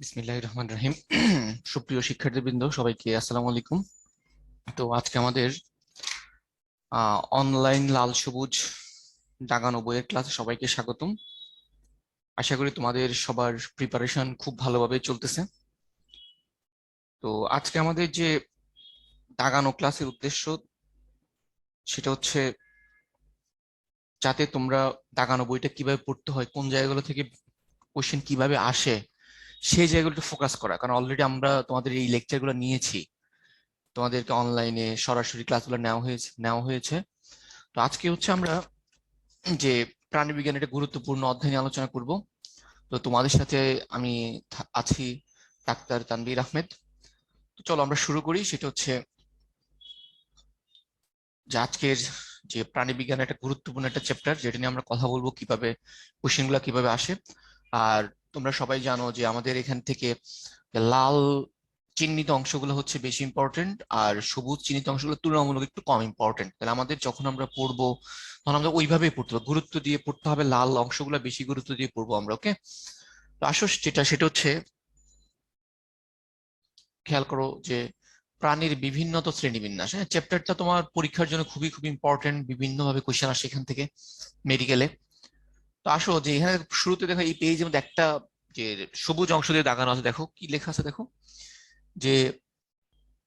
বিসমিল্লাহির রহমানির রহিম। সুপ্রিয় শিক্ষার্থীবৃন্দ, সবাইকে আসসালামু আলাইকুম। তো আজকে আমাদের অনলাইন লাল সবুজ দাগানো বইয়ের ক্লাসে সবাইকে স্বাগতম। আশা করি তোমাদের সবার প্রিপারেশন খুব ভালোভাবে চলতেছে। তো আজকে আমাদের যে দাগানো ক্লাসের উদ্দেশ্য সেটা হচ্ছে যাতে তোমরা দাগানো বইটা কিভাবে পড়তে হয়, কোন জায়গাগুলো থেকে কোশ্চেন কিভাবে আসে সেই জায়গাগুলো ফোকাস করা। কারণ অলরেডি আমরা তোমাদের এই লেকচারগুলো নিয়েছি, তোমাদেরকে অনলাইনে সরাসরি ক্লাসগুলো নেওয়া হয়েছে। তো আজকে হচ্ছে আমরা যে প্রাণীবিজ্ঞানের একটা গুরুত্বপূর্ণ অধ্যায় নিয়ে আলোচনা করব। তো তোমাদের সাথে আমি আছি ডাক্তার তানভীর আহমেদ। তো চলো আমরা শুরু করি। সেটা হচ্ছে যে আজকের যে প্রাণীবিজ্ঞানের একটা গুরুত্বপূর্ণ একটা চ্যাপ্টার, যেটা নিয়ে আমরা কথা বলবো কিভাবে কোশ্চেনগুলো কিভাবে আসে। আর তোমরা সবাই জানো যে আমাদের এখান থেকে লাল চিহ্নিত অংশগুলো হচ্ছে বেশি ইম্পর্টেন্ট, আর সবুজ চিহ্নিত অংশগুলো তুলনামূলক একটু কম ইম্পর্টেন্ট। তাহলে আমাদের যখন আমরা পড়বো তখন আমরা ওইভাবেই পড়তে হবে, গুরুত্ব দিয়ে পড়তে হবে, লাল অংশগুলো বেশি গুরুত্ব দিয়ে পড়বো আমরা। ওকে, তো আসো সেটা হচ্ছে খেয়াল করো যে প্রাণীর বিভিন্ন তো শ্রেণীবিন্যাস। হ্যাঁ, চ্যাপ্টারটা তোমার পরীক্ষার জন্য খুবই খুব ইম্পর্টেন্ট, বিভিন্ন ভাবে কোশ্চেন আসে এখান থেকে মেডিকেলে। তো আসো যে এখানে শুরুতে দেখো এই পেজের মধ্যে একটা যে সবুজ অংশ দিয়ে দাগানো আছে, দেখো কি লেখা আছে। দেখো যে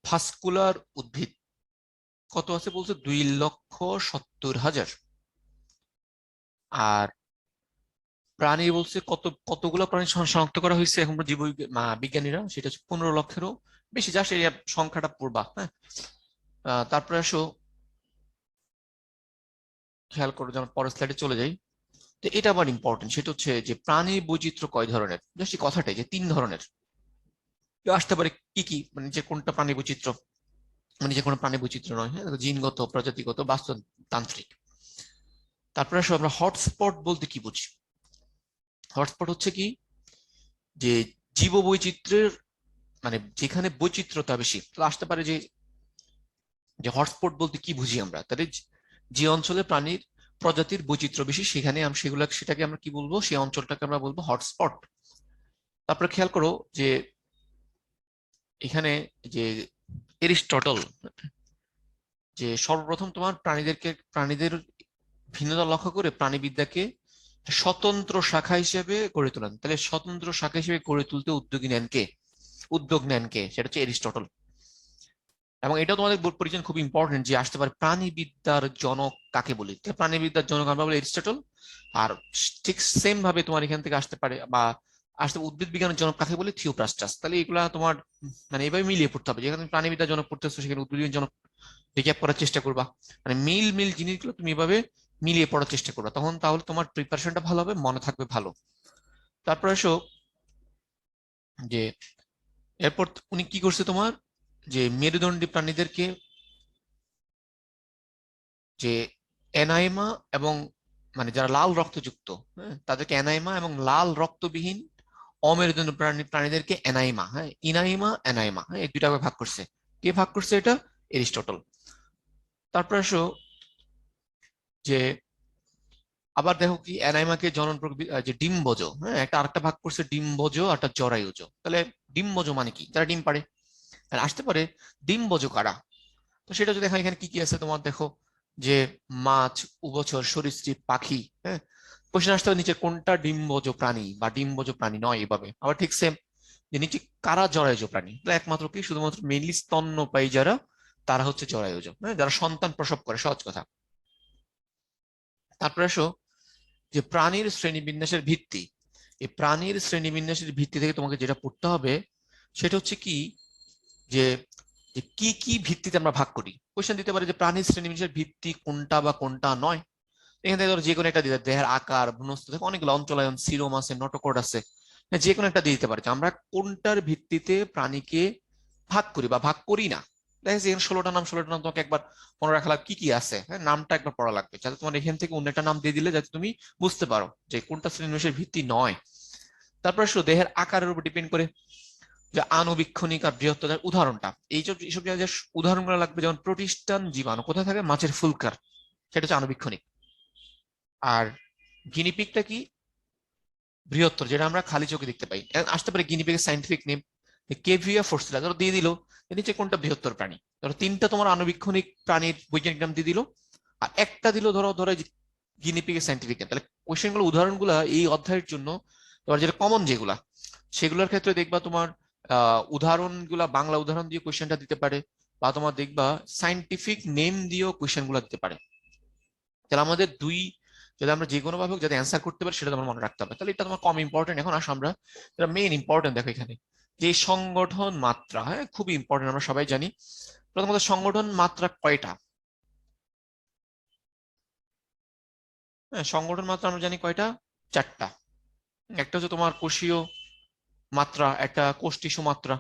ভাস্কুলার উদ্ভিদ কত আছে বলছে, 2,70,000। আর প্রাণী বলছে কতগুলো প্রাণী শনাক্ত করা হয়েছে এখন জীব বিজ্ঞানীরা, সেটা হচ্ছে 15 লক্ষেরও বেশি। যা সেই সংখ্যাটা পড়বা। হ্যাঁ, তারপরে আসো খেয়াল করো, যেমন পরের স্লাইডে চলে যাই। তো এটা আবার ইম্পর্টেন্ট, সেটা হচ্ছে যে প্রাণীর বৈচিত্র্য কয় ধরনের। জাস্ট এই কথাটাই যে 3 ধরনের। কেউ আসতে পারে কি কি, মানে যে কোনটা প্রাণী বৈচিত্র্য, মানে যে কোনো প্রাণী বৈচিত্র্য নয়। হ্যাঁ, জিনগত, প্রজাতিগত, বাস্তুতান্ত্রিক। তারপরে আসো আমরা হটস্পট বলতে কি বুঝি। হটস্পট হচ্ছে কি, যে জীব বৈচিত্র্যের মানে যেখানে বৈচিত্র্যতা বেশি। তো আসতে পারে যে যে হটস্পট বলতে কি বুঝি আমরা, তাহলে যে অঞ্চলে প্রাণীর প্রজাতির বৈচিত্র্য বেশি সেখানে সেটাকে আমরা কি বলবো, সেই অঞ্চলটাকে আমরা বলবো হটস্পট। তারপরে খেয়াল করো যে এখানে যে এরিস্টটল যে সর্বপ্রথম তোমার প্রাণীদের ভিন্নতা লক্ষ্য করে প্রাণীবিদ্যাকে স্বতন্ত্র শাখা হিসেবে গড়ে তোলেন। তাহলে স্বতন্ত্র শাখা হিসেবে গড়ে তুলতে উদ্যোগ নেন কে, সেটা হচ্ছে এরিস্টটল। এবং এটাও তোমাদের বোর্ড পরীক্ষা খুব ইম্পর্টেন্ট যে আসতে পারে প্রাণীবিদ্যার জনক কাকে বলি। প্রাণীবিদ্যার জনক আমরা বলি এরিস্টটল। আর ঠিক সেম ভাবে তোমার এখান থেকে আসতে পারে বা আসতে উদ্ভিদ বিজ্ঞানের জনক কাকে বলি, থিওপ্রাস্টাস। তাহলে এগুলা তোমার মানে এইভাবে মিলিয়ে পড়তে হবে। যেখানে প্রাণীবিদ্যার জনক পড়তেছো সেখানে উদ্ভিদ বিজ্ঞান জনক রিক্যাপ করার চেষ্টা করবা। মানে মিল মিল জিনিসগুলো তুমি এভাবে মিলিয়ে পড়ার চেষ্টা করবা, তাহলে তোমার প্রিপারেশনটা ভালো হবে, মনে থাকবে ভালো। তারপর এসো যে এরপর উনি কি করছে তোমার, যে মেরুদণ্ডী প্রাণীদেরকে যে এনাইমা এবং মানে যারা লাল রক্তযুক্ত, হ্যাঁ, তাদেরকে এনাইমা, এবং লাল রক্তবিহীন অমেরুদণ্ডী প্রাণীদেরকে এনাইমা, হ্যাঁ, ইনাইমা এনাইমা, হ্যাঁ, এই দুইটা ভাগ করছে। কে ভাগ করছে এটা? এরিস্টটল। তারপর আসো যে আবার দেখো কি এনাইমাকে যে ডিম্বজ, হ্যাঁ, একটা আরেকটা ভাগ করছে ডিম্বজ আর একটা জরায়ুজ। তাহলে ডিম্বজ মানে কি, যারা ডিম পাড়ে। আর আসতে পারে ডিম্বজ কারা। তো সেটা যদি এখানে এখানে কি কি আছে তোমার দেখো, যে মাছ, উভচর, সরীসৃপ, পাখি। হ্যাঁ, কোশ্চেন আসতে হবে নিচে কোনটা ডিম্বজ প্রাণী বা ডিম্বজ প্রাণী নয়, এভাবে। আবার ঠিক সেম যে নিচে কারা জরায়ুজ প্রাণী। তাহলে একমাত্র কি, শুধুমাত্র মেইনলি স্তন্যপায়ী যারা, তারা হচ্ছে জরায়ুজ, হ্যাঁ, যারা সন্তান প্রসব করে, সহজ কথা। তারপরে আসো যে প্রাণীর শ্রেণীবিন্যাসের ভিত্তি। এই প্রাণীর শ্রেণীবিন্যাসের ভিত্তি থেকে তোমাকে যেটা পড়তে হবে সেটা হচ্ছে কি, যে যে কি কি ভিত্তিতে আমরা ভাগ করি। কোশ্চেন দিতে পারে যে প্রাণীর শ্রেণীবিন্যাসের ভিত্তি কোনটা বা কোনটা নয়। এখান থেকে ধরো যে কোনো একটা দিতে, দেহের আকার, ভ্রূণস্থ থেকে অনেকগুলো অঞ্চলায়ন, সিরোম আছে, নটোকর্ড আছে, যে কোনো একটা দিয়ে দিতে পারে যে আমরা কোনটার ভিত্তিতে প্রাণীকে ভাগ করি বা ভাগ করি না। দেখা যাচ্ছে এখানে 16টা নাম তোমাকে একবার মনে রাখা লাগবে কি কি আছে। হ্যাঁ, নামটা একবার পড়া লাগবে, যাতে তোমার এখান থেকে অন্য একটা নাম দিয়ে দিলে যাতে তুমি বুঝতে পারো যে কোনটা শ্রেণীবিন্যাসের ভিত্তি নয়। তারপরে শুধু দেহের আকারের উপর ডিপেন্ড করে যে আণুবীক্ষণিক আর বৃহত্তর উদাহরণটা, এইসব জায়গায় উদাহরণগুলো লাগবে। যেমন প্রোটিস্টান জীবাণু কোথায় থাকে, মাছের ফুলকার, সেটা হচ্ছে আণুবীক্ষণিক। আর গিনিপিগটা কি, বৃহত্তর, যেটা আমরা খালি চোখে দেখতে পাই। এখন আসতে পারে গিনিপিগের সাইন্টিফিক নেম কেভিয়া ফোর্সিলা, ধরো দিয়ে দিল এর নিচে কোনটা বৃহত্তর প্রাণী। ধরো তিনটা তোমার আণুবীক্ষণিক প্রাণীর বৈজ্ঞানিক নাম দিয়ে দিল, আর একটা দিল ধরো ধরো গিনিপিগের সাইন্টিফিক নেম। তাহলে কোয়েশ্চেন গুলো, উদাহরণগুলো এই অধ্যায়ের জন্য তোমার যেটা কমন যেগুলা, সেগুলোর ক্ষেত্রে দেখবা তোমার উদাহরণগুলা বাংলা উদাহরণ দিয়ে কোয়েশ্চেনটা দিতে পারে, বা তোমার দেখবা সাইন্টিফিক নেম দিয়েও কোয়েশ্চেন গুলা দিতে পারে। তাহলে আমাদের দুই, যদি আমরা যে কোনো ভাবে হোক যাতে অ্যান্সার করতে পারি সেটা তোমার মনে রাখতে হবে। তাহলে এটা তোমার কম ইম্পর্টেন্ট। এখন আসো আমরা, এটা মেইন ইম্পর্টেন্ট, দেখো এখানে যে সংগঠন মাত্রা, হ্যাঁ খুবই ইম্পর্টেন্ট, আমরা সবাই জানি। প্রথমত সংগঠন মাত্রা কয়টা? হ্যাঁ, সংগঠন মাত্রা আমরা জানি কয়টা, চারটা। একটা হচ্ছে তোমার কোষীয় মাত্রা, একটা কোষ টিস্যু মাত্রা।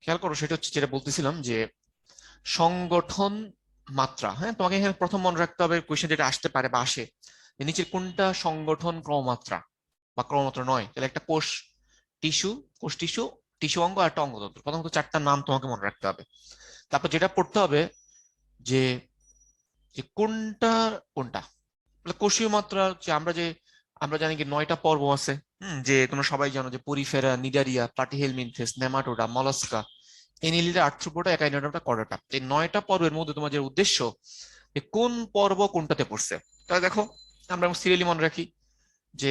খেয়াল করো, সেটা হচ্ছে যেটা বলতেছিলাম যে সংগঠন মাত্রা। হ্যাঁ, তোমাকে এখানে প্রথম মনে রাখতে হবে কোয়েশ্চেন যেটা আসতে পারে বা আসে, যে নিচের কোনটা সংগঠন ক্রমমাত্রা বা ক্রমমাত্রা নয়। তাহলে একটা টিস্যু কোষ টিস্যু, টিস্যু অঙ্গ আর একটা অঙ্গতন্ত্র, প্রথমত চারটার নাম তোমাকে মনে রাখতে হবে। তারপর যেটা পড়তে হবে যে যে কোনটা কোনটা। তাহলে কোষীয় মাত্রা হচ্ছে আমরা জানি কি 9টা পর্ব আছে। যে তোমরা সবাই জানো যে Porifera, Cnidaria, Platyhelminthes, Nematoda, Mollusca, Annelida, Arthropoda, Echinoderma, Chordata. এই 9টা পর্বের মধ্যে তোমার যে উদ্দেশ্য যে কোন পর্ব কোনটাতে পড়ছে। তাহলে দেখো আমরা সিরিয়ালি মনে রাখি যে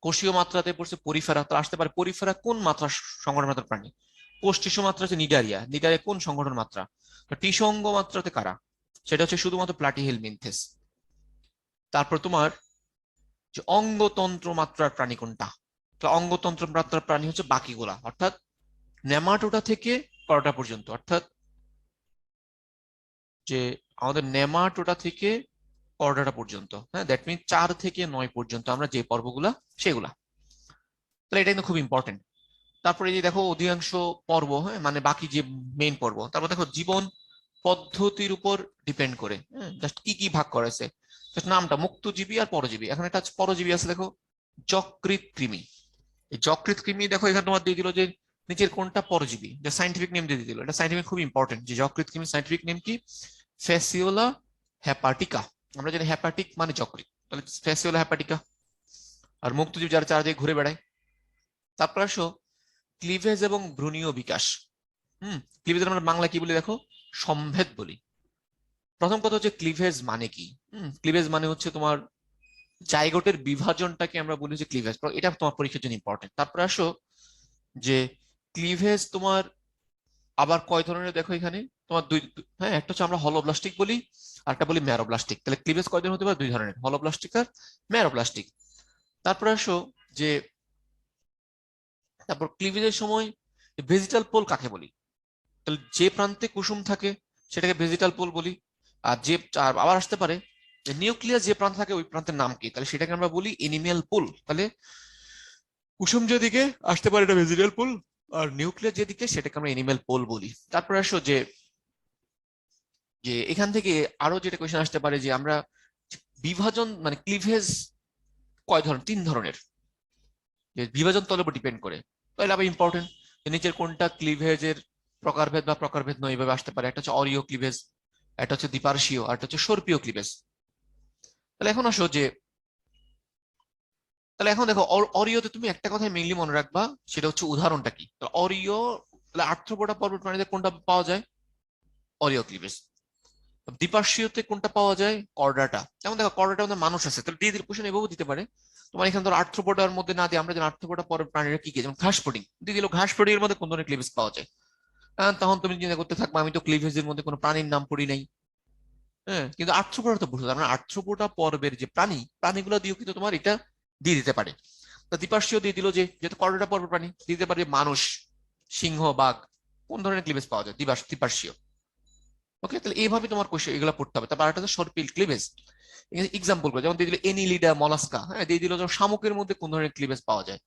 কোষীয় মাত্রাতে পড়ছে পরিফেরা, তো আসতে পারে পরিফেরা কোন মাত্রা সংগঠন মাত্রা প্রাণী। কোষ টিস্যু মাত্রা হচ্ছে নিডারিয়া, নিডারিয়া কোন সংগঠন মাত্রা। তো টিস্যু অঙ্গ মাত্রাতে কারা, সেটা হচ্ছে শুধুমাত্র প্লাটিহেলমিনথেস। তারপর তোমার যে অঙ্গতন্ত্র মাত্রার প্রাণী কোনটা, তো অঙ্গতন্ত্র মাত্রার প্রাণী হচ্ছে বাকিগুলা, অর্থাৎ নেমাটোডা থেকে করোটা পর্যন্ত, অর্থাৎ যে আমাদের নেমাটোডা থেকে করোটা পর্যন্ত। হ্যাঁ, দ্যাট মিন 4 থেকে 9 পর্যন্ত আমরা যে পর্বগুলা সেগুলা। তাহলে এটা কিন্তু খুব ইম্পর্টেন্ট। তারপরে এই যে দেখো অধিকাংশ পর্ব, হ্যাঁ মানে বাকি যে মেইন পর্ব, তারপর দেখো জীবন পদ্ধতির উপর ডিপেন্ড করে, হ্যাঁ জাস্ট কি কি ভাগ করেছে, জাস্ট নামটা মুক্তজীবী আর পরজীবী। এখন একটা পরজীবী আছে দেখো, যকৃৎ কৃমি। এই যকৃৎ কৃমি দেখো এখানে তোমার দিয়ে দিল যে নিচের কোনটা পরজীবী, যে সাইন্টিফিক নেম দিয়ে দিল। এটা সাইন্টিফিক খুব ইম্পর্টেন্ট, যে যকৃৎ কৃমি সাইন্টিফিক নেম কি, ফ্যাসিওলা হ্যাপাটিকা। আমরা জানি হ্যাপাটিক মানে যকৃৎ, তাহলে ফ্যাসিওলা হ্যাপাটিকা। আর মুক্তজীবী যারা চারদিকে ঘুরে বেড়ায়। তারপর আসো ক্লিভেজ এবং ভ্রূণীয় বিকাশ। ক্লিভেজ আমরা বাংলা কি বলি দেখো, সম্ভেদ বলি। প্রথম কথা হচ্ছে ক্লিভেজ মানে কি। ক্লিভেজ মানে হচ্ছে তোমার জাইগোটের বিভাজনটাকে আমরা বলি যে ক্লিভেজ, এটা তোমার পরীক্ষার জন্য ইম্পর্টেন্ট। তারপরে আসো যে ক্লিভেজ তোমার আবার কয় ধরনের দেখো এখানে, তোমার হ্যাঁ একটা হচ্ছে আমরা হলোব্লাস্টিক বলি, আর একটা বলি ম্যারোব্লাস্টিক। তাহলে ক্লিভেজ কয় ধরনের হতে পারে, 2 ধরনের, হলোব্লাস্টিক আর ম্যারোব্লাস্টিক। তারপরে আসো যে তারপর ক্লিভেজের সময় ভেজিটাল পোল কাকে বলি। তাহলে যে প্রান্তে কুসুম থাকে সেটাকে ভেজিটাল পোল বলি। আর আবার আসতে পারে যে নিউক্লিয়াস যে প্রান্ত থাকে ওই প্রান্তের নাম কি, তাহলে সেটাকে আমরা বলি এনিমেল পোল। তাহলে কুসুম যেদিকে আসতে পারে এটা ভেজিটাল পোল, আর নিউক্লিয়াস যেদিকে সেটাকে আমরা এনিমেল পোল বলি। তারপরে আসো যে যে এখান থেকে আরো যেটা কোয়েশ্চেন আসতে পারে যে আমরা বিভাজন মানে ক্লিভেজ কয় ধরনের, 3 ধরনের, যে বিভাজন তলের উপর ডিপেন্ড করে। তাহলে আবার ইম্পর্টেন্ট, নিচের কোনটা ক্লিভেজের প্রকারভেদ বা প্রকারভেদ নয়, এইভাবে আসতে পারে। একটা হচ্ছে অরীয় ক্লিভেজ, একটা হচ্ছে দ্বিপার্শ্বীয়, আর একটা হচ্ছে সর্পীয় ক্লিভেজ। তাহলে এখন আসো যে তাহলে এখন দেখো অরীয়তে তুমি একটা কথাই মেইনলি মনে রাখবা, সেটা হচ্ছে উদাহরণটা কি। তাহলে অরীয়, তাহলে আর্থ্রোপোডা পর্বত প্রাণীদের কোনটা পাওয়া যায়, অরীয় ক্লিভেজ। দ্বিপার্শ্বীয়তে কোনটা পাওয়া যায়, কর্ডাটা। যেমন দেখো কর্ডাটা আমাদের মানুষ আছে, তাহলে দিয়ে দিলে কোশ্চেন এভাবেও দিতে পারে। তোমার এখানে ধরো আর্থ্রোপোডার মধ্যে না দিয়ে আমরা যেন আর্থ্রোপোডা পর্বত প্রাণীরা কি কি, যেমন ঘাস প্রোটিন দিয়ে দিল, ঘাস প্রোটিনের মধ্যে কোন ধরনের ক্লিভেজ পাওয়া যায়। তখন তুমি চিন্তা করতে থাকবে আমি তো ক্লিভেজের মধ্যে কোনো প্রাণীর নাম পড়ি নাই। হ্যাঁ, কিন্তু আর্থ্রোপোডা তো বুঝতে পারবে না, আর্থ্রোপোডা পর্বের যে প্রাণীগুলো দিয়েও কিন্তু তোমার এটা দিয়ে দিতে পারে। তো দ্বিপার্শ্বীয় দিয়ে দিল যে যেহেতু করডা পর্ব প্রাণী, দিতে পারে মানস, সিংহ, বাঘ, কোন ধরনের ক্লিভেজ পাওয়া যায়, দ্বিপার্শ্বীয়। ওকে, তাহলে এইভাবে তোমার কোশ্চেন এগুলো পড়তে হবে। তারপর একটা সর্পিল ক্লিভেজ, এক্সাম্পল করে যেমন দিয়ে দিল এনিলিডা, মলাস্কা। হ্যাঁ, দিয়ে দিল শামুকের মধ্যে কোন ধরনের ক্লিভেজ পাওয়া যায়।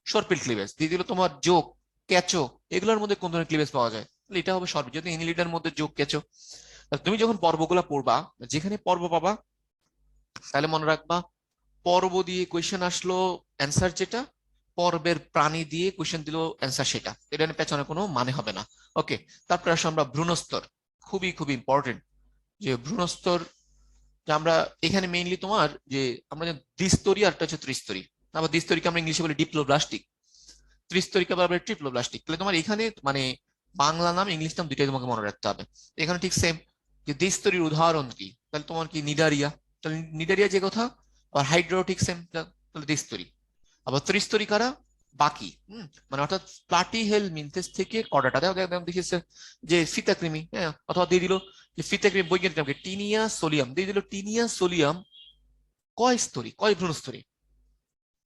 সর্পিল ক্লিভেজ দিয়ে দিল তোমার যোগ, ক্যাচো, এগুলোর মধ্যে কোন ধরনের ক্লিভেজ পাওয়া যায়, তাহলে এটা হবে সর্পিল। যদি ইনলিটার মধ্যে যোগ, ক্যাচো, তুমি যখন পর্বগুলা পড়বা, যেখানে পর্ব পাবা, তাহলে মনে রাখবা পর্ব দিয়ে কোয়েশ্চেন আসলো অ্যান্সার যেটা, পর্বের প্রাণী দিয়ে কোয়েশ্চেন দিল অ্যান্সার সেটা, এটা নিয়ে পেছনে কোনো মানে হবে না। ওকে, তারপরে আসো আমরা ভ্রূণস্তর, খুবই খুবই ইম্পর্টেন্ট। যে ভ্রূণস্তর, যে আমরা এখানে মেইনলি তোমার যে আমরা যে দ্বিস্তরী আর একটা হচ্ছে ত্রিস্তরী, আবার দ্বিস্তরীকে আমরা ইংলিশে বলি ডিপ্লোব্লাস্টিক, ত্রিস্তরীকে আবার ট্রিপ্লোব্লাস্টিক। তাহলে তোমার এখানে মানে বাংলা নাম ইংলিশ নাম দুইটাই তোমাকে মনে রাখতে হবে। এখানে ঠিক সেম, যে দ্বিস্তরীর উদাহরণ কি, তাহলে তোমার কি নিডারিয়া, তাহলে নিডারিয়া যে কথা, আর হাইড্রো ঠিক সেম, তাহলে দ্বিস্তরী। আবার ত্রিস্তরী কারা, বাকি, মানে অর্থাৎ প্লাটি হেল মিনথেস থেকে কর্ডাটা দেখো দেখিয়েছে যে ফিতাকৃমি, হ্যাঁ, অথবা দিয়ে দিল যে ফিতাকৃমি বৈজ্ঞানিক নামকে টিনিয়া সোলিয়াম, দিয়ে দিল টিনিয়া সোলিয়াম কয় স্তরী, কয় ভ্রূণস্তরী,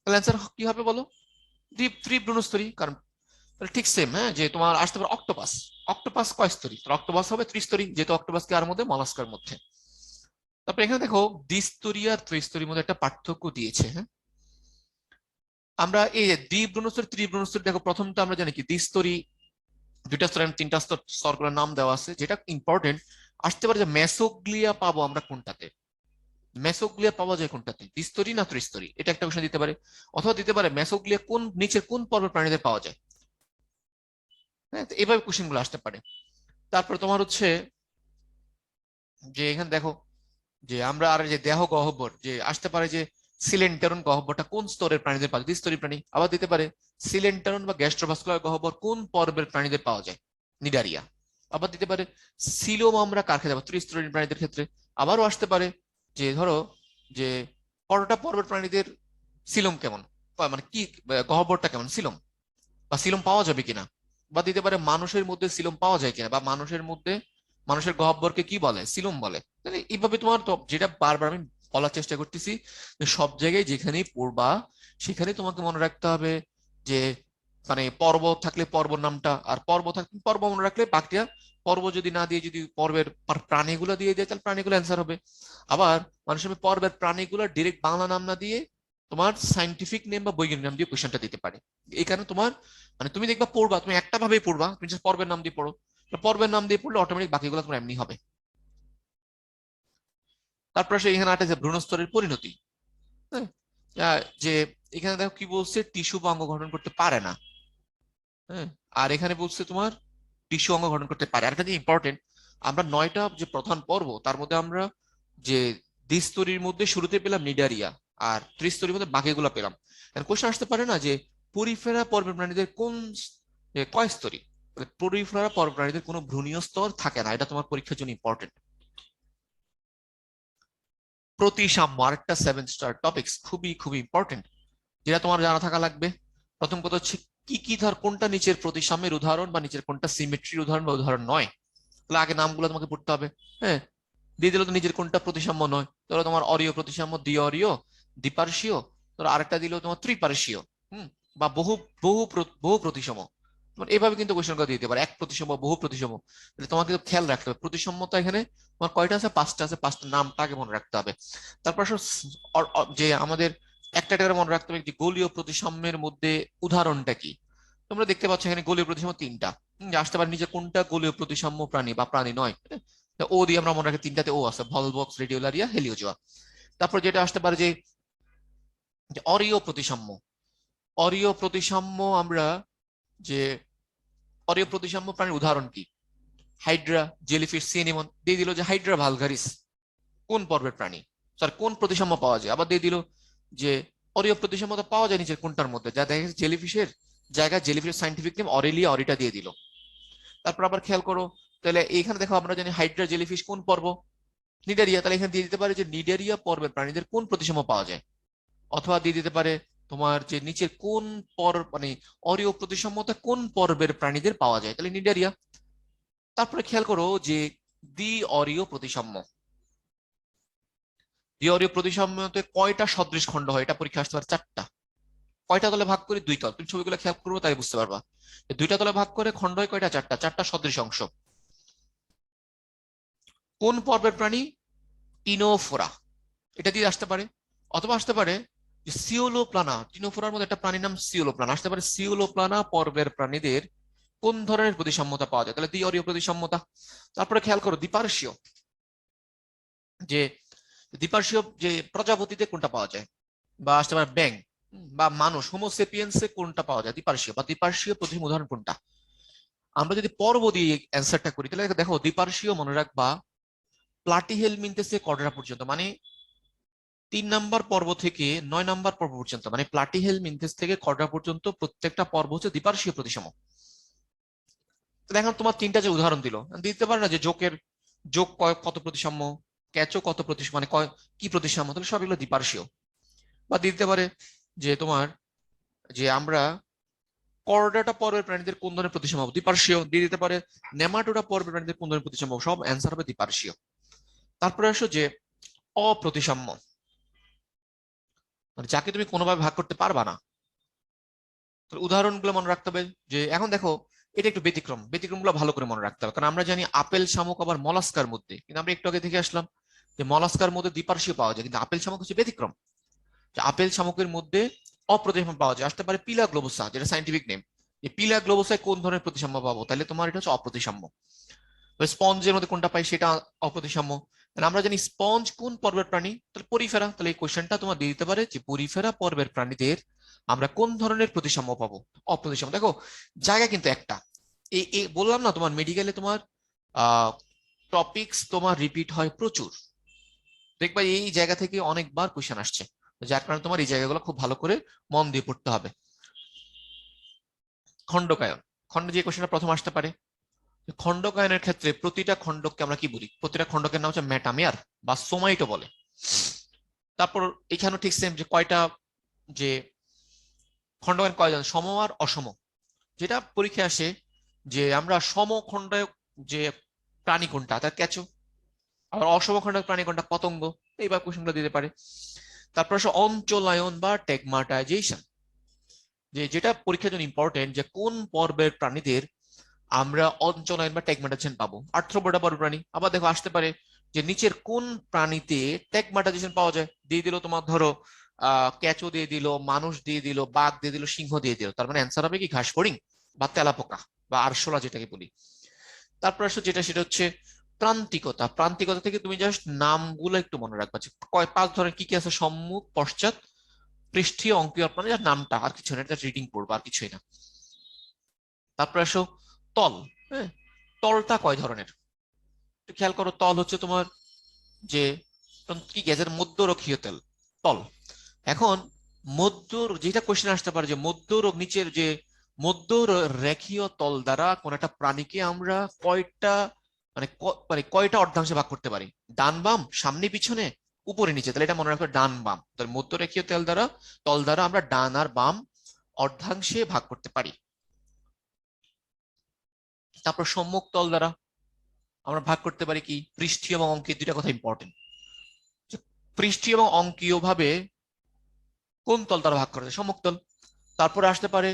তাহলে অ্যান্সার কি হবে বলো, ত্রিভ্রূণস্তরী। কারণ ঠিক সেম, হ্যাঁ, যে তোমার আসতে পারে অক্টোপাস, অক্টোপাস কয় স্তরী, অক্টোপাস হবে ত্রিস্তরী, যেহেতু অক্টোপাস কি আর মধ্যে মলাস্কার মধ্যে। তারপরে এখানে দেখো দ্বিস্তরী আর ত্রিস্তরীর মধ্যে একটা পার্থক্য দিয়েছে, হ্যাঁ। আমরা এই যে দ্বিভ্রূণস্তরী ত্রিভ্রূণস্তরী, দেখো প্রথমটা আমরা জানি কি দ্বিস্তরী, দুইটা স্তর এবং তিনটা স্তর, স্তরগুলোর নাম দেওয়া আছে, যেটা ইম্পর্টেন্ট আসতে পারে যে মেসোগ্লিয়া পাবো আমরা কোনটাতে, মেসোগ্লিয়া পাওয়া যায় কোনটাতে, দ্বিস্তরী না ত্রিস্তরী, এটা একটা কোশ্চেন দিতে পারে। অথবা দিতে পারে মেসোগ্লিয়া কোন নিচের কোন পর্বের প্রাণীদের পাওয়া যায়, হ্যাঁ, তো এইভাবে কোশ্চেন গুলো আসতে পারে। তারপর তোমার হচ্ছে যে এখানে দেখো যে আমরা আর যে দেহ গহ্বর যে আসতে পারে যে সিলেন্টারন গহ্বরটা কোন স্তরের প্রাণীদের পাওয়া যায়, দ্বিস্তরী প্রাণী। আবার দিতে পারে সিলেন্টারন বা গ্যাস্ট্রোভাস্কুলার গহ্বর কোন পর্বের প্রাণীদের পাওয়া যায়, নিডারিয়া। আবার দিতে পারে সিলোম আমরা কার ক্ষেত্রে পাবো, ত্রিস্তরী প্রাণীদের ক্ষেত্রে। আবারও আসতে পারে যে ধরো যে করোটা পর্বের প্রাণীদের সিলোম কেমন, বা মানে কি গহ্বরটা কেমন, সিলোম বা সিলোম পাওয়া যাবে কিনা। বা দিতে পারে মানুষের মধ্যে সিলোম পাওয়া যায় কিনা, বা মানুষের মধ্যে মানুষের গহ্বরকে কি বলে, সিলোম বলে। তাহলে এইভাবে তোমার তো যেটা বারবার আমি বলার চেষ্টা করতেছি, যে সব জায়গায় যেখানেই পড়বা সেখানে তোমাকে মনে রাখতে হবে যে মানে পর্ব থাকলে পর্ব নামটা, আর পর্ব থাকলে পর্ব মনে রাখলে বাকিটা, পর্ব যদি না দিয়ে যদি পর্বের প্রাণীগুলো দিয়ে দেয় তাহলে প্রাণীগুলো অ্যান্সার হবে। আবার মানুষের পর্বের প্রাণীগুলো ডিরেক্ট বাংলা নাম না দিয়ে তোমার সাইন্টিফিক নেম বা বৈজ্ঞানিক নাম দিয়ে কোশ্চেনটা দিতে পারে। এই কারণে তোমার মানে তুমি দেখবা পড়বা, তুমি একটা ভাবেই পড়বা, তুমি just পর্বের নাম দিয়ে পড়ো, পর্বের নাম দিয়ে পড়লে অটোমেটিক বাকিগুলো তোমার এমনি হবে। তারপর আসে এখানে একটা যে ভ্রূণস্তরের পরিণতি, হ্যাঁ, যে এখানে দেখো কি বলছে, টিস্যু বা অঙ্গ গঠন করতে পারে না, হ্যাঁ। আর এখানে বলছে তোমার টিস্যু অঙ্গ গঠন করতে পারে। আর একটা যে ইম্পর্টেন্ট, আমরা 9টা যে প্রধান পর্ব তার মধ্যে আমরা যে দ্বিস্তরীর মধ্যে শুরুতে পেলাম নিডারিয়া, আর ত্রিস্তরীর মধ্যে বাকিগুলো পেলাম। কোশ্চেন আসতে পারে না যে পরিফেরা পর্বের প্রাণীদের কোন কয় স্তরী, পরিফেরা পর্বের প্রাণীদের কোনো ভ্রূণীয় স্তর থাকে না, এটা তোমার পরীক্ষার জন্য ইম্পর্টেন্ট। প্রতিসাম্য আরেকটা 7 স্টার টপিকস, খুবই খুবই ইম্পর্টেন্ট, যেটা তোমার জানা থাকা লাগবে। প্রথম কথা হচ্ছে কি কি ধর কোনটা নিচের প্রতিসাম্যের উদাহরণ, বা নিচের কোনটা সিমেট্রির উদাহরণ বা উদাহরণ নয়, তাহলে আগে নামগুলো তোমাকে পড়তে হবে, হ্যাঁ। দিয়ে দিল তো নিচের কোনটা প্রতিসাম্য নয়, ধরো তোমার অরীয় প্রতিসাম্য, দ্বিঅরীয়, দ্বিপার্শ্বীয়, ধরো আরেকটা দিল তোমার ত্রিপার্শ্বীয়, হুম, বা বহু বহু বহু প্রতিসম। তোমার এভাবে কিন্তু কোশ্চেন করে দিতে পারে, এক প্রতিসম, বহু প্রতিসম। তাহলে তোমাকে কিন্তু খেয়াল রাখতে হবে প্রতিসাম্যতা এখানে তোমার কয়টা আছে, 5টা আছে, 5টা নামটা আগে মনে রাখতে হবে। তারপর আসো যে আমাদের একটা একটা করে মনে রাখতে হবে যে গোলীয় প্রতিসাম্যের মধ্যে উদাহরণটা কি। তোমরা দেখতে পাচ্ছ এখানে গোলীয় প্রতিসাম্য 3টা, যে আসতে পারে নিচে কোনটা গোলীয় প্রতিসাম্য প্রাণী বা প্রাণী নয়, ও দিয়ে আমরা মনে রাখি 3টাতে ও আছে, ভলভক্স, রেডিওলারিয়া, হেলিওজোয়া। তারপর যেটা আসতে পারে যে যে অরীয় প্রতিসাম্য, অরীয় প্রতিসাম্য আমরা যে অরীয় প্রতিসাম্য প্রাণীর উদাহরণ কি, হাইড্রা, জেলিফিশ, সি অ্যানিমন। দিয়ে দিল যে হাইড্রা ভালগারিস কোন পর্বের প্রাণী, স্যার কোন প্রতিসাম্য পাওয়া যায়। আবার দিয়ে দিল যে অরীয় প্রতিসাম্যতা পাওয়া যায় নিচের কোনটার মধ্যে, যা দেখা গেছে জেলিফিশের জায়গায় জেলিফিশের সাইন্টিফিক নেম অরেলিয়া অরিটা দিয়ে দিল। তারপর আবার খেয়াল করো, তাহলে এইখানে দেখো আমরা জানি হাইড্রা জেলিফিশ কোন পর্ব, নিডারিয়া, তাহলে এখানে দিয়ে দিতে পারে যে নিডারিয়া পর্বের প্রাণীদের কোন প্রতিসাম্য পাওয়া যায়। অথবা দিয়ে দিতে পারে তোমার যে নিচের কোন মানে অরীয় প্রতিসাম্যতা কোন পর্বের প্রাণীদের পাওয়া যায়, তাহলে নিডারিয়া। তারপরে খেয়াল করো যে দ্বি অরীয় প্রতিসাম্য, দ্বি অরীয় প্রতিসাম্যতে কয়টা সদৃশ খণ্ড হয়, এটা পরীক্ষা আসতে পারে 4টা। কয়টা তলে ভাগ করি, 2 তল, তুমি ছবিগুলো খেয়াল করবো তাই বুঝতে পারবা। 2টা তলে ভাগ করে খণ্ড হয় কয়টা, 4টা, 4টা সদৃশ অংশ। কোন পর্বের প্রাণী, টিনোফোরা, এটা দিয়ে আসতে পারে। অথবা আসতে পারে সিওলোপ্লানা, টিনোফোরার মধ্যে একটা প্রাণীর নাম সিওলোপ্লানা আসতে পারে। সিওলোপ্লানা পর্বের প্রাণীদের কোন ধরনের প্রতিসাম্যতা পাওয়া যায়? তাহলে দ্বিঅরীয় প্রতিসাম্যতা। তারপরে খেয়াল করো দ্বিপার্শ্বীয়, যে দ্বিপার্শ্বীয় যে প্রজাপতিতে কোনটা পাওয়া যায়, বা আসতে পারে ব্যাং বা মানুষ হোমোসেপিয়েন্সে কোনটা পাওয়া যায় দ্বিপার্শ্বীয়, বা দ্বিপার্শ্বীয় প্রথম উদাহরণ কোনটা? আমরা যদি পর্ব দিয়ে অ্যান্সারটা করি তাহলে দেখো দ্বিপার্শ্বীয় মনে রাখবা প্লাটিহেলমিনথেসে কর্ডেরা পর্যন্ত, মানে 3 নম্বর পর্ব থেকে 9 নম্বর পর্ব পর্যন্ত, মানে প্লাটিহেলমিনথেস থেকে কর্ডেরা পর্যন্ত প্রত্যেকটা পর্ব হচ্ছে দ্বিপার্শ্বীয় প্রতিসম। এখন তোমার তিনটা যে উদাহরণ দিতে পারে না যে যোগ কত প্রতিসাম্য, ক্যাচও কত প্রতিসাম্য, মানে কি প্রতিসাম্য, তাহলে সব এগুলো দ্বিপার্শ্বীয়। বা দিতে পারে যে তোমার যে আমরা করডাটা পর্বের প্রাণীদের কোন ধরনের প্রতিসাম্য দ্বিপার্শ্বীয় দিয়ে দিতে পারে, নেমাটোডা পর্বের প্রাণীদের কোন ধরনের প্রতিসাম্য, সব অ্যান্সার হবে দ্বিপার্শ্বীয়। তারপরে আসো যে অপ্রতিসাম্য, মানে যাকে তুমি কোনোভাবে ভাগ করতে পারবা না। উদাহরণগুলো মনে রাখতে হবে। যে এখন দেখো এটা একটু ব্যতিক্রমগুলো ভালো করে মনে রাখতে হবে, কারণ আমরা জানি আপেল শামুক আবার মলাস্কার মধ্যে, কিন্তু আমরা একটু আগে থেকে আসলাম যে মলাস্কার মধ্যে দ্বিপার্শ্বীয় পাওয়া যায়, কিন্তু আপেল শামুক হচ্ছে ব্যতিক্রম। যে আপেল শামুকের মধ্যে অপ্রতিসাম্য পাওয়া যায়। আসতে পারে পিলা গ্লোবোসা, যেটা সাইন্টিফিক নেম। এই পিলা গ্লোবোসায় কোন ধরনের প্রতিসাম্য পাবো? তাহলে তোমার এটা হচ্ছে অপ্রতিসাম্য। স্পঞ্জের মধ্যে কোনটা পাই? সেটা অপ্রতিসাম্য। আমরা জানি স্পঞ্জ কোন পর্বের প্রাণী? তাহলে পরিফেরা। তাহলে এই কোশ্চেনটা তোমার দিয়ে দিতে পারে যে পরিফেরা পর্বের প্রাণীদের আমরা কোন ধরনের প্রতিসাম্য পাবো? অপ্রতিসাম্য। দেখো জায়গা কিন্তু একটা, এই বললাম না তোমার মেডিকেলে তোমার টপিকস তোমার রিপিট হয় প্রচুর, দেখবা এই জায়গা থেকে অনেকবার কোশ্চেন আসছে, যার কারণে তোমার এই জায়গাগুলো খুব ভালো করে মন দিয়ে পড়তে হবে। খণ্ডকায়ন, খন্ড যে কোশ্চেনটা প্রথম আসতে পারে। খণ্ডকায়নের ক্ষেত্রে প্রতিটা খণ্ডককে আমরা কি বলি? প্রতিটা খণ্ডকের নাম হচ্ছে মেটামিয়ার বা সোমাইটো বলে। তারপর এখানেও ঠিক সেম, যে কয়টা যে খণ্ডকায়ন কয়জন, সম আর অসম। যেটা পরীক্ষায় আসে যে আমরা সমখণ্ড যে প্রাণী কোনটা, তার ক্যাচো, আবার অসমখণ্ড প্রাণী কোনটা, পতঙ্গ। এইবার কোশ্চেনগুলো দিতে পারে। তারপর আসে অঞ্চলায়ন বা টেগমাটাইজেশন, যেটা পরীক্ষার জন্য ইম্পর্টেন্ট, যে কোন পর্বের প্রাণীদের আমরা অঞ্চলায়ন বা টেগমাটাইজেশন পাবো। আর্থ্রোপোডা পর্বের প্রাণী। আবার দেখো আসতে পারে যে নিচের কোন প্রাণীতে টেগমাটাইজেশন পাওয়া যায়, দিয়ে দিল তোমার ধরো ক্যাচো দিয়ে দিল, মানুষ দিয়ে দিল, বাঘ দিয়ে দিল, সিংহ দিয়ে দিল, তার মানে অ্যান্সার হবে কি ঘাস ফড়িং বা তেলাপোকা বা আরশোলা যেটাকে বলি। তারপর আসো যেটা, সেটা হচ্ছে প্রান্তিকতা। প্রান্তিকতা থেকে তুমি জাস্ট নামগুলো একটু মনে রাখবা, যে 5 ধরনের কি কি আছে: সম্মুখ, পশ্চাৎ, পৃষ্ঠীয়, অঙ্কীয়, মানে যার নামটা, আর কিছু না, এটা রিডিং পড়বা, আর কিছুই না। তারপর আসো তল। হ্যাঁ, তলটা কয় ধরনের খেয়াল করো। তল হচ্ছে তোমার যে কি গ্যাসের মধ্যরক্ষীয় তেল, তল। এখন মধ্য, যেটা কোশ্চেন আসতে পারে যে নিচের যে মধ্য রেখীয় তল দ্বারা কোন একটা প্রাণীকে আমরা কয়টা, মানে কয়টা অর্ধাংশে ভাগ করতে পারি? ডান বাম, সামনে পিছনে, উপরে নিচে। তাহলে এটা মনে রাখবে ডান বাম। তাহলে মধ্য রেখীয় তল দ্বারা আমরা ডান আর বাম অর্ধাংশে ভাগ করতে পারি। তারপর সম্মুখ তল দ্বারা আমরা ভাগ করতে পারি কি? পৃষ্ঠীয় এবং অঙ্কীয়, দুইটা কথা ইম্পর্টেন্ট। পৃষ্ঠীয় এবং অঙ্কীয় ভাবে কোন তল দ্বারা ভাগ করা যায়? সম্মুখ তল। তারপরে আসতে পারে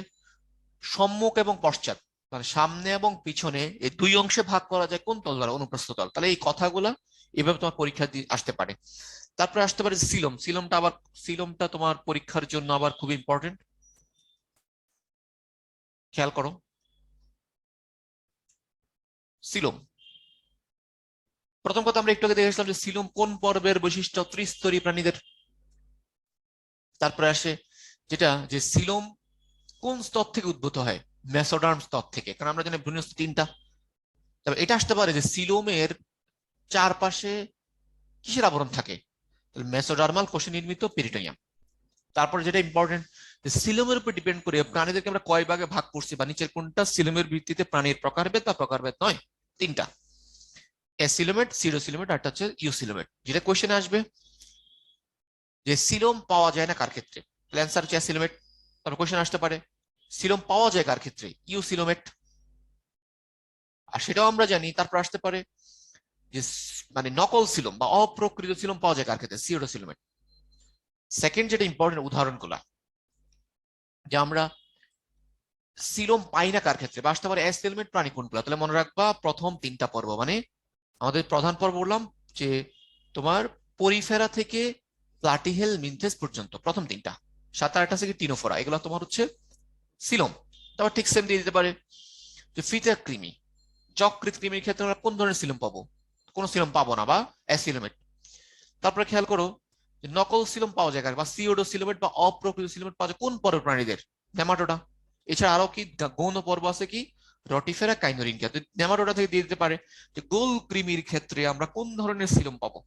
সম্মুখ এবং পশ্চাৎ, মানে সামনে এবং পিছনে, এই দুই অংশে ভাগ করা যায় কোন তল দ্বারা? অনুপ্রস্থ তল। তাহলে এই কথাগুলা এভাবে তোমার পরীক্ষা আসতে পারে। তারপরে আসতে পারে সিলম। সিলমটা তোমার পরীক্ষার জন্য আবার খুব ইম্পর্টেন্ট, খেয়াল করো। সিলম, প্রথম কথা আমরা একটু আগে দেখেছিলাম যে সিলম কোন পর্বের বৈশিষ্ট্য? ত্রিস্তরী প্রাণীদের। তারপরে আসে যেটা, যে সিলম কোন স্তর থেকে উদ্ভূত হয়? মেসোডার্ম স্তর থেকে, কারণ আমরা জানি ভ্রূণস্থ 3টা। তবে এটা আসতে পারে যে সিলোমের চারপাশে কিসের আবরণ থাকে? মেসোডার্মাল কোষে নির্মিত পেরিটোনিয়াম। তারপরে যেটা ইম্পর্টেন্ট, সিলোমের উপর ডিপেন্ড করে প্রাণীদেরকে আমরা কয় ভাগে ভাগ করছি, বা নিচের কোনটা সিলোমের ভিত্তিতে প্রাণীর প্রকারভেদ বা প্রকারভেদ নয়? 3টা: অ্যাসিলোমেট, সিরোসিলোমেট, আর হচ্ছে ইউসিলোমেট। যেটা কোশ্চেনে আসবে যে সিলোম পাওয়া যায় না কার ক্ষেত্রে? অ্যান্সার হচ্ছে অ্যাসিলোমেট। তারপর কোশ্চেন আসতে পারে সিলোম পাওয়া যায় কার ক্ষেত্রে? ইউসিলোমেট। আর সেটাও আমরা জানি। তারপর আসতে পারে যে মানে নকল সিলোম বা অপ্রকৃত সিলোম পাওয়া যায় কার ক্ষেত্রে? সিরোসিলোমেট। সেকেন্ড যেটা ইম্পর্টেন্ট, উদাহরণগুলা যে আমরা সিলোম পাই না কার ক্ষেত্রে, বা আসতে পারে অ্যাসিলোমেট প্রাণী কোনগুলো? তাহলে মনে রাখবা প্রথম 3টা পর্ব, মানে আমাদের প্রধান পর্ব বললাম যে তোমার পরিফেরা থেকে প্লাটিহেল মিনথেস পর্যন্ত প্রথম তিনটা, সাত আর আট আছে কি টিনোফোরা, এগুলো তোমার হচ্ছে সিলম। তারপর ঠিক সেম দিয়ে দিতে পারে যে ফিটার কৃমি, যকৃৎ কৃমির ক্ষেত্রে আমরা কোন ধরনের সিলম পাবো? কোন সিলম পাবো না, বা অ্যাসিলোমেট। তারপরে খেয়াল করো যে নকল সিলম পাওয়া যায় বা সিওডো সিলোমেট বা অপ্রকৃত সিলোমেট পাওয়া যায় কোন পর্বের প্রাণীদের? নেমাটোডা। এছাড়া আরো কি গৌণ পর্ব আছে কি? রটিফেরা, কাইনোরিনকিয়া। তো নেমাটোডা থেকে দিয়ে দিতে পারে যে গোল কৃমির ক্ষেত্রে আমরা কোন ধরনের সিলম পাবো?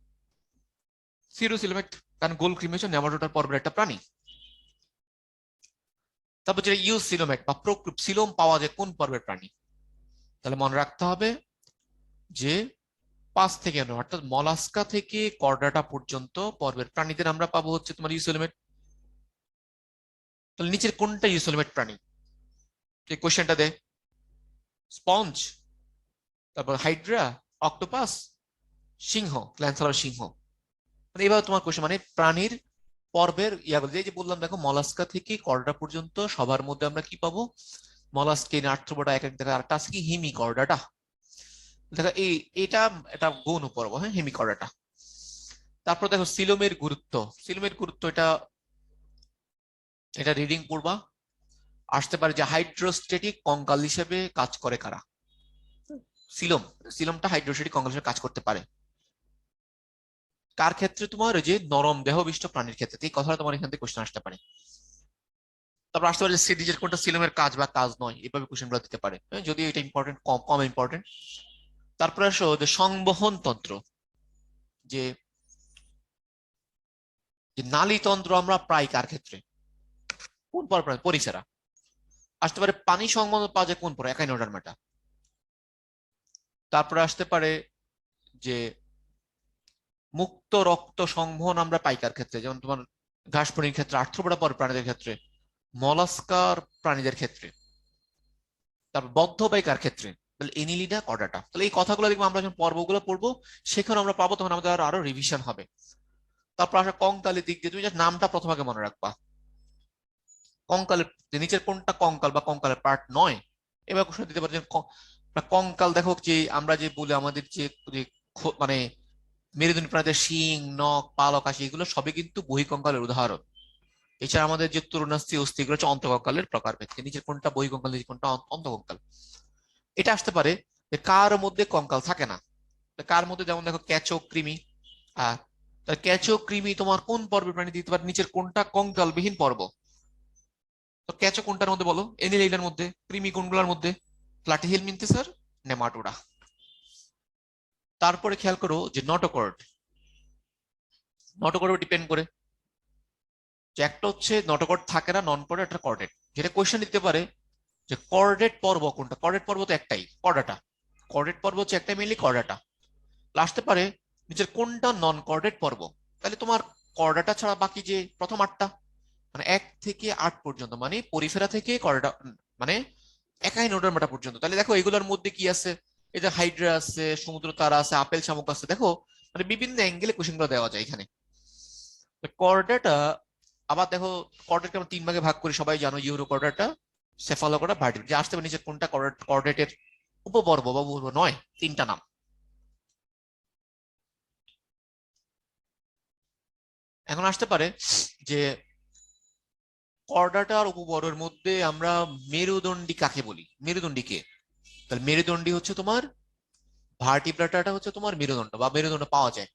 সিওডো সিলোমেট, কারণ গোল কৃমি হচ্ছে নেমাটোডার পর্বের একটা প্রাণী। তারপর যেটা ইউ সিলোমেট বা প্রকৃত সিলোম পাওয়া যায় কোন পর্বের প্রাণী? তাহলে মনে রাখতে হবে যে 5 থেকে 9, অর্থাৎ মলাস্কা থেকে কর্ডাটা পর্যন্ত পর্বের প্রাণীদের আমরা পাবো হচ্ছে তোমার ইউসোলিমেট। তাহলে নিচের কোনটা ইউসোলিমেট প্রাণী? যে কোশ্চেনটা দে, স্পঞ্জ, তারপর হাইড্রা, অক্টোপাস, সিংহ, ল্যান্সালর সিংহ। মানে এবার তোমার কোশ্চেন মানে প্রাণীর পর্বের ইয়াগুলো, এই যে বললাম দেখো মলাস্কা থেকে কর্ডা পর্যন্ত সবার মধ্যে আমরা কি পাবো? মলাস্কেন, আর্থ্রোপোডা, এক এক জায়গায় আরেকটা আছে কি হেমিকর্ডাটা। দেখো এটা এটা গৌণ পর্ব, হ্যাঁ, হেমিকর্ডাটা। তারপর দেখো সিলোমের গুরুত্ব, সিলোমের গুরুত্ব এটা এটা রিডিং পড়বা, আসতে পারে যে হাইড্রোস্টেটিক কঙ্কাল হিসেবে কাজ করে কারা? সিলোম, সিলোমটা হাইড্রোস্টেটিক কঙ্কাল হিসেবে কাজ করতে পারে কার ক্ষেত্রে? তোমার ওই যে নরম দেহবিষ্ট প্রাণীর ক্ষেত্রে। এই কথাটা তোমার এখান থেকে কোশ্চেন আসতে পারে। তারপর আসতে পারে যে সিডিজের কোনটা সিলোমের কাজ বা কাজ নয়, এভাবে কোশ্চেন গুলো দিতে পারে, হ্যাঁ, যদিও এটা ইম্পর্টেন্ট, কম কম ইম্পর্টেন্ট। তারপরে আসো যে সংবহন তন্ত্র, যে যে নালীতন্ত্র আমরা প্রায় কার ক্ষেত্রে? কোন পর প্রাণী? পরিসেরা। আসতে পারে পানি সংবহন পাওয়া যায় কোন পরে? একাইনোডার্মাটা। তারপরে আসতে পারে যে মুক্ত রক্ত সংবহন আমরা পাইকার ক্ষেত্রে, যেমন তোমার ঘাস প্রাণীর ক্ষেত্রে, আর্থ্রোপোডা পর প্রাণীদের ক্ষেত্রে, মলাস্কার প্রাণীদের ক্ষেত্রে। তারপর বদ্ধ পাইকার ক্ষেত্রে, তাহলে এনিলিডা, কর্ডাটা। তাহলে এই কথাগুলো দেখবো আমরা যখন পর্বগুলো পড়বো সেখানে আমরা পাবো, তখন আমাদের আরো রিভিশন হবে। তারপর আসা কঙ্কালের দিক দিয়ে তুমি জাস্ট নামটা প্রথম আগে মনে রাখবা। কঙ্কালের নিচের কোনটা কঙ্কাল বা কঙ্কালের পার্ট নয়? এবার কোশ্চেন দিতে পারে যে কঙ্কাল দেখো যে আমরা যে বলি আমাদের যে যে মানে মেরুদণ্ডী প্রাণীদের শিং, নখ, পালক, আশি, এগুলো সবই কিন্তু বহিঃকঙ্কালের উদাহরণ। এছাড়া আমাদের যে তরুণাস্থি, অস্থি, এগুলো হচ্ছে অন্তঃকঙ্কালের প্রকারভেদ। নিচের কোনটা বহিঃকঙ্কাল, নিচের কোনটা অন্তঃকঙ্কাল। এটা আসতে পারে যে কার মধ্যে কঙ্কাল থাকে না। কার মধ্যে? যেমন দেখো কেঁচো, কৃমি। আহ কেঁচো, কৃমি তোমার কোন পর্বের প্রাণী দিতে পারে? নিচের কোনটা কঙ্কালবিহীন পর্ব? তো কেঁচো কোনটার মধ্যে বলো? এনিলেইডার মধ্যে। কৃমি কোনগুলোর মধ্যে? প্লাটিহেল মিনথেস আর নেমাটোডা। তারপরে খেয়াল করো যে নটোকর্ড, নটোকর্ড ডিপেন্ড করে যে একটা হচ্ছে নটোকর্ড থাকে না, নন কর্ডেট, একটা কর্ডেট। যেটা কোয়েশ্চেন দিতে পারে যে কর্ডেট পর্ব কোনটা? কর্ডেট পর্ব তো একটাই, কর্ডাটা। কর্ডেট পর্ব হচ্ছে একটাই, মেনলি কর্ডাটা। আসতে পারে নিচের কোনটা নন কর্ডেট পর্ব? তাহলে তোমার কর্ডাটা ছাড়া বাকি যে প্রথম 8টা, মানে 1 থেকে 8 পর্যন্ত, মানে পরিফেরা থেকে কর্ডাটা, মানে একাইনোডার্মাটা পর্যন্ত। তাহলে দেখো এগুলোর মধ্যে কি আছে? এই যে হাইড্রা আছে, সমুদ্র তারা আছে, আপেল শামুক আছে। দেখো মানে বিভিন্ন অ্যাঙ্গেলে কোশ্চেন গুলো দেওয়া যায় এখানে। কর্ডাটা আবার দেখো, কর্ডেটকে আমরা 3 ভাগে ভাগ করি, সবাই জানো, ইউরো কর্ডাটা, সেফালোকর্ডা, ভার্টিব্রা। যে আসতে পারে নিচের কোনটা কর্ডেটের উপপর্ব বা উপপর্ব নয়? 3টা নাম। এখন আসতে পারে যে কর্ডাটার উপপর্বের মধ্যে আমরা মেরুদণ্ডী কাকে বলি? মেরুদণ্ডী কে? তাহলে মেরুদণ্ডী হচ্ছে তোমার ভার্টিব্রাটা, হচ্ছে তোমার মেরুদণ্ড বা মেরুদণ্ড পাওয়া যায়।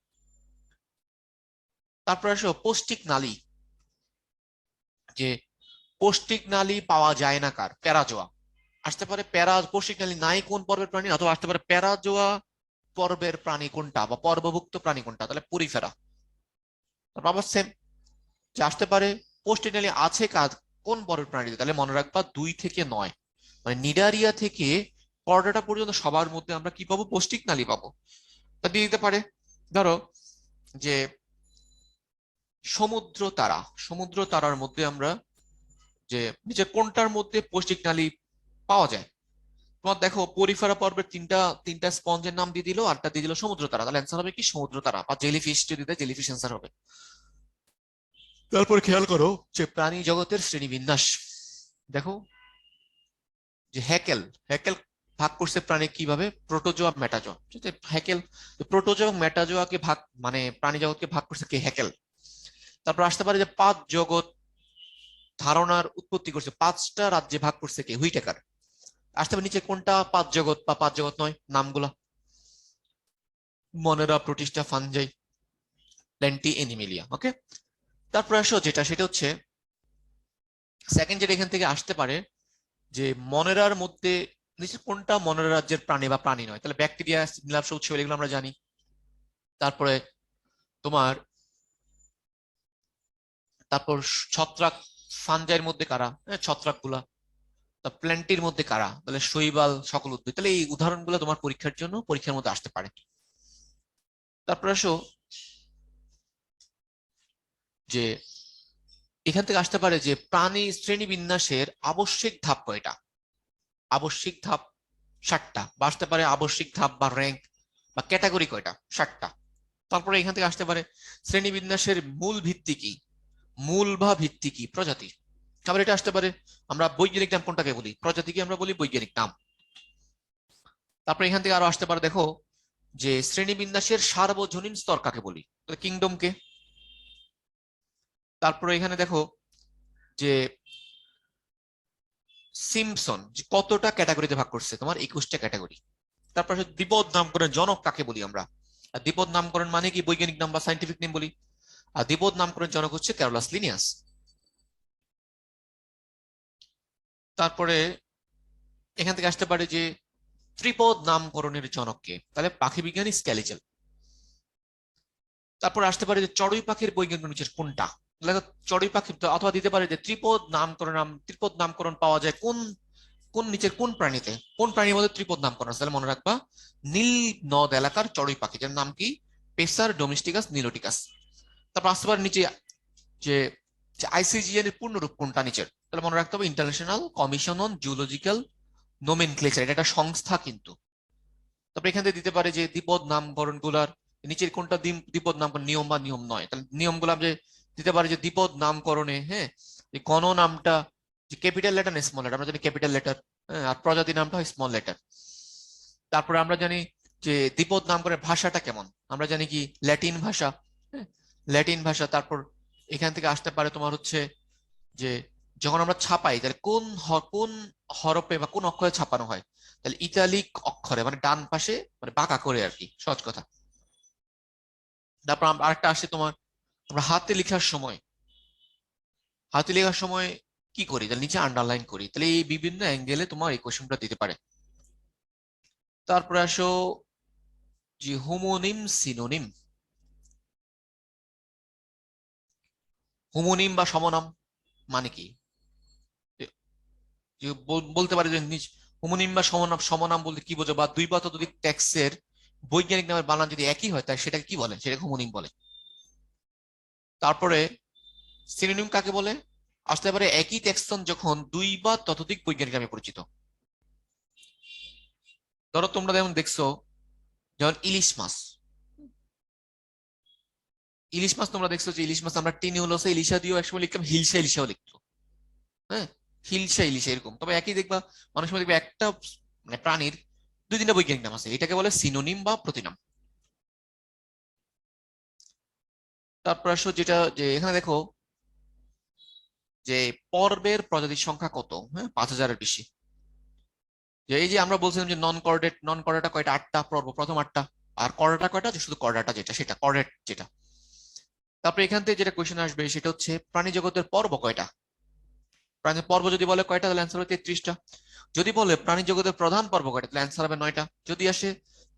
তারপর আসো পৌষ্টিক নালী, যে পৌষ্টিক নালী পাওয়া যায় না কার? প্যারাজোয়া। আসতে পারে পৌষ্টিক নালী নাই কোন পর্বের প্রাণী, অথবা আসতে পারে প্যারাজোয়া পর্বের প্রাণী কোনটা বা পর্বভুক্ত প্রাণী কোনটা? তাহলে পরিফেরা। তারপর আবার সেম, যে আসতে পারে পৌষ্টিক নালী আছে কাজ কোন পর্বের প্রাণীতে? তাহলে মনে রাখবা 2 থেকে 9, মানে নিডারিয়া থেকে কর্ডাটা পর্যন্ত সবার মধ্যে আমরা কি পাবো? পৌষ্টিক নালী পাবো। তা দিয়ে দিতে পারে ধরো যে সমুদ্র তারা, সমুদ্র তারার মধ্যে আমরা যে নিচের কোনটার মধ্যে পৌষ্টিক নালী পাওয়া যায়? তোমার দেখো পরিফেরা পর্বের তিনটা তিনটা স্পঞ্জের নাম দিয়ে দিল, আরটা দিয়ে দিল সমুদ্র তারা। তাহলে অ্যান্সার হবে কি? সমুদ্র তারা। বা জেলিফিশ যদি দেয়, জেলিফিশ অ্যান্সার হবে। তারপর খেয়াল করো যে প্রাণী জগতের শ্রেণীবিন্যাস। দেখো যে হ্যাকেল, হ্যাকেল ভাগ করছে প্রাণী কিভাবে? প্রোটোজোয়া, মেটাজোয়া। হ্যাকেল প্রোটোজোয়া এবং মেটাজোয়াকে ভাগ, মানে প্রাণী জগৎকে ভাগ করছে কে? হ্যাকেল। তারপর আসতে পারে যে 5 জগৎ ধারণার উৎপত্তি করছে, 5টা রাজ্যে ভাগ করছে কে? হুইটেকার। আসতে পারে নিচে কোনটা 5 জগৎ বা 5 জগৎ নয়, নামগুলা। মনেরা, প্রোটিস্টা, ফানজাই, প্ল্যান্টি, এনিমেলিয়া। ওকে, তারপর আসো যেটা, সেটা হচ্ছে সেকেন্ড, যেটা এখান থেকে আসতে পারে যে মনেরার মধ্যে নিচে কোনটা মনেরা রাজ্যের প্রাণী বা প্রাণী নয়। তাহলে ব্যাকটেরিয়া, নীলাভ উৎস, এগুলো আমরা জানি। তারপরে তোমার তারপর ছত্রাক, ফানজাইয়ের মধ্যে কারা? ছত্রাক গুলা। তা প্ল্যান্টির মধ্যে কারা? তাহলে শৈবাল, সকল উদ্ভিদ। তাহলে এই উদাহরণগুলো তোমার পরীক্ষার জন্য, পরীক্ষার মধ্যে আসতে পারে। তারপর আসো যে এখান থেকে আসতে পারে যে প্রাণী শ্রেণী বিন্যাসের আবশ্যিক ধাপ কয়টা? আবশ্যিক ধাপ 7টা, বা আসতে পারে আবশ্যিক ধাপ বা র্যাঙ্ক বা ক্যাটাগরি কয়টা? 7টা। তারপরে এখান থেকে আসতে পারে শ্রেণী বিন্যাসের মূল ভিত্তি কি? মূল বা ভিত্তি কি? প্রজাতি। আবার এটা আসতে পারে আমরা বৈজ্ঞানিক নাম কোনটাকে বলি? প্রজাতিকে আমরা বলি বৈজ্ঞানিক নাম। তারপরে এখান থেকে আরো আসতে পারে, দেখো যে শ্রেণীবিন্যাসের সার্বজনীন স্তর কাকে বলি? কিংডম কে। তারপরে এখানে দেখো যে সিম্পসন কতটা ক্যাটাগরিতে ভাগ করছে? তোমার 21টা ক্যাটাগরি। তারপর দ্বিপদ নামকরণের জনক কাকে বলি আমরা? আর দ্বিপদ নামকরণ মানে কি? বৈজ্ঞানিক নাম বা সাইন্টিফিক নেম বলি। আর দ্বিপদ নামকরণ জনক হচ্ছে ক্যারোলাস লিনিয়াস। তারপরে এখান থেকে আসতে পারে যে ত্রিপদ নামকরণের জনক কে? তাহলে পাখি বিজ্ঞানী স্ক্যালিচেল। তারপর আসতে পারে যে চড়ুই পাখির বৈজ্ঞানিক নাম হচ্ছে কোনটা? দেখো চড়ুই পাখি, অথবা দিতে পারে যে ত্রিপদ নামকরণ পাওয়া যায় কোন কোন নিচের কোন প্রাণীতে? কোন প্রাণীর মধ্যে ত্রিপদ নামকরণ আছে? তাহলে মনে রাখবা নীল নদ এলাকার চড়ুই পাখি, যার নাম কি? Passer domesticus niloticus. তারপর আসতে পারে নিচে যে আইসিজিএন এর পূর্ণরূপ কোনটা নিচের? তাহলে মনে রাখতে হবে international commission on zoological nomenclature, এটা একটা সংস্থা কিন্তু। তারপর এখান থেকে দিতে পারে যে দ্বিপদ নামকরণ গুলার নিচের কোনটা দ্বিপদ নামকরণ নিয়ম বা নিয়ম নয়? তাহলে নিয়মগুলো যে দিতে পারে যে দ্বিপদ নামকরণে, হ্যাঁ, যে গণ নামটা যে ক্যাপিটাল লেটার না স্মল লেটার? আমরা জানি ক্যাপিটাল লেটার। হ্যাঁ, আর প্রজাতি নামটা হয় স্মল লেটার। তারপরে আমরা জানি যে দ্বিপদ নামকরণের ভাষাটা কেমন? আমরা জানি কি ল্যাটিন ভাষা। হ্যাঁ, ল্যাটিন ভাষা। তারপর এখান থেকে আসতে পারে তোমার হচ্ছে যে যখন আমরা ছাপাই তাহলে কোন হরফে বা কোন অক্ষরে ছাপানো হয়? তাহলে ইতালিক অক্ষরে, মানে ডান পাশে, মানে বাঁকা করে আর কি, সহজ কথা। তারপর আরেকটা আসে তোমার, আমরা হাতে লেখার সময় কি করি? তাহলে নিচে আন্ডারলাইন করি। তাহলে এই বিভিন্ন অ্যাঙ্গেলে তোমার এই কোশ্চেনটা দিতে পারে। তারপরে আসো যে হোমোনিম, সিনোনিম। হোমোনিম বা সমনাম মানে কি? যে বলতে পারে যে হোমোনিম বা সমনাম, সমনাম বলতে কি বোঝো? বা দুই বা ততোধিক ট্যাক্সের বৈজ্ঞানিক নামের বানান যদি একই হয় তাহলে সেটাকে কি বলে? সেটাকে হোমোনিম বলে। তারপরে সিনোনিম কাকে বলে? আসতে পারে একই ট্যাক্সন যখন দুই বা ততোধিক বৈজ্ঞানিক নামে পরিচিত। ধরো তোমরা যেমন দেখছো, যেমন ইলিশ মাছ। ইলিশ মাছ তোমরা দেখছো যে ইলিশ মাছ আমরা টিনিউলোসা ইলিশা দিয়েও একসময় লিখতাম, হিলসা ইলিশাও লিখতো। হ্যাঁ, হিলসা ইলিশা এরকম। তবে একই দেখবা অনেক সময় দেখবে একটা মানে প্রাণীর 2-3টা বৈজ্ঞানিক নাম আছে, এটাকে বলে সিনোনিম বা প্রতিনাম। তারপর আসো যেটা, যে এখানে দেখো যে পর্বের প্রজাতির সংখ্যা কত? হ্যাঁ, 5,000-এর বেশি। যে এই যে আমরা বলছিলাম যে নন কর্ডেটা কয়টা? 8টা পর্ব, প্রথম 8টা। আর কর্ডাটা কয়টা? যে শুধু কর্ডাটা যেটা, সেটা কর্ডেট যেটা। তারপরে এখান থেকে যেটা কোয়েশ্চেন আসবে সেটা হচ্ছে প্রাণী জগতের পর্ব কয়টা? প্রাণী পর্ব যদি বলে কয়টা, তাহলে অ্যান্সার হবে 33টা। যদি বলে প্রাণী জগতের প্রধান পর্ব কয়টা, তাহলে অ্যান্সার হবে 9টা। যদি আসে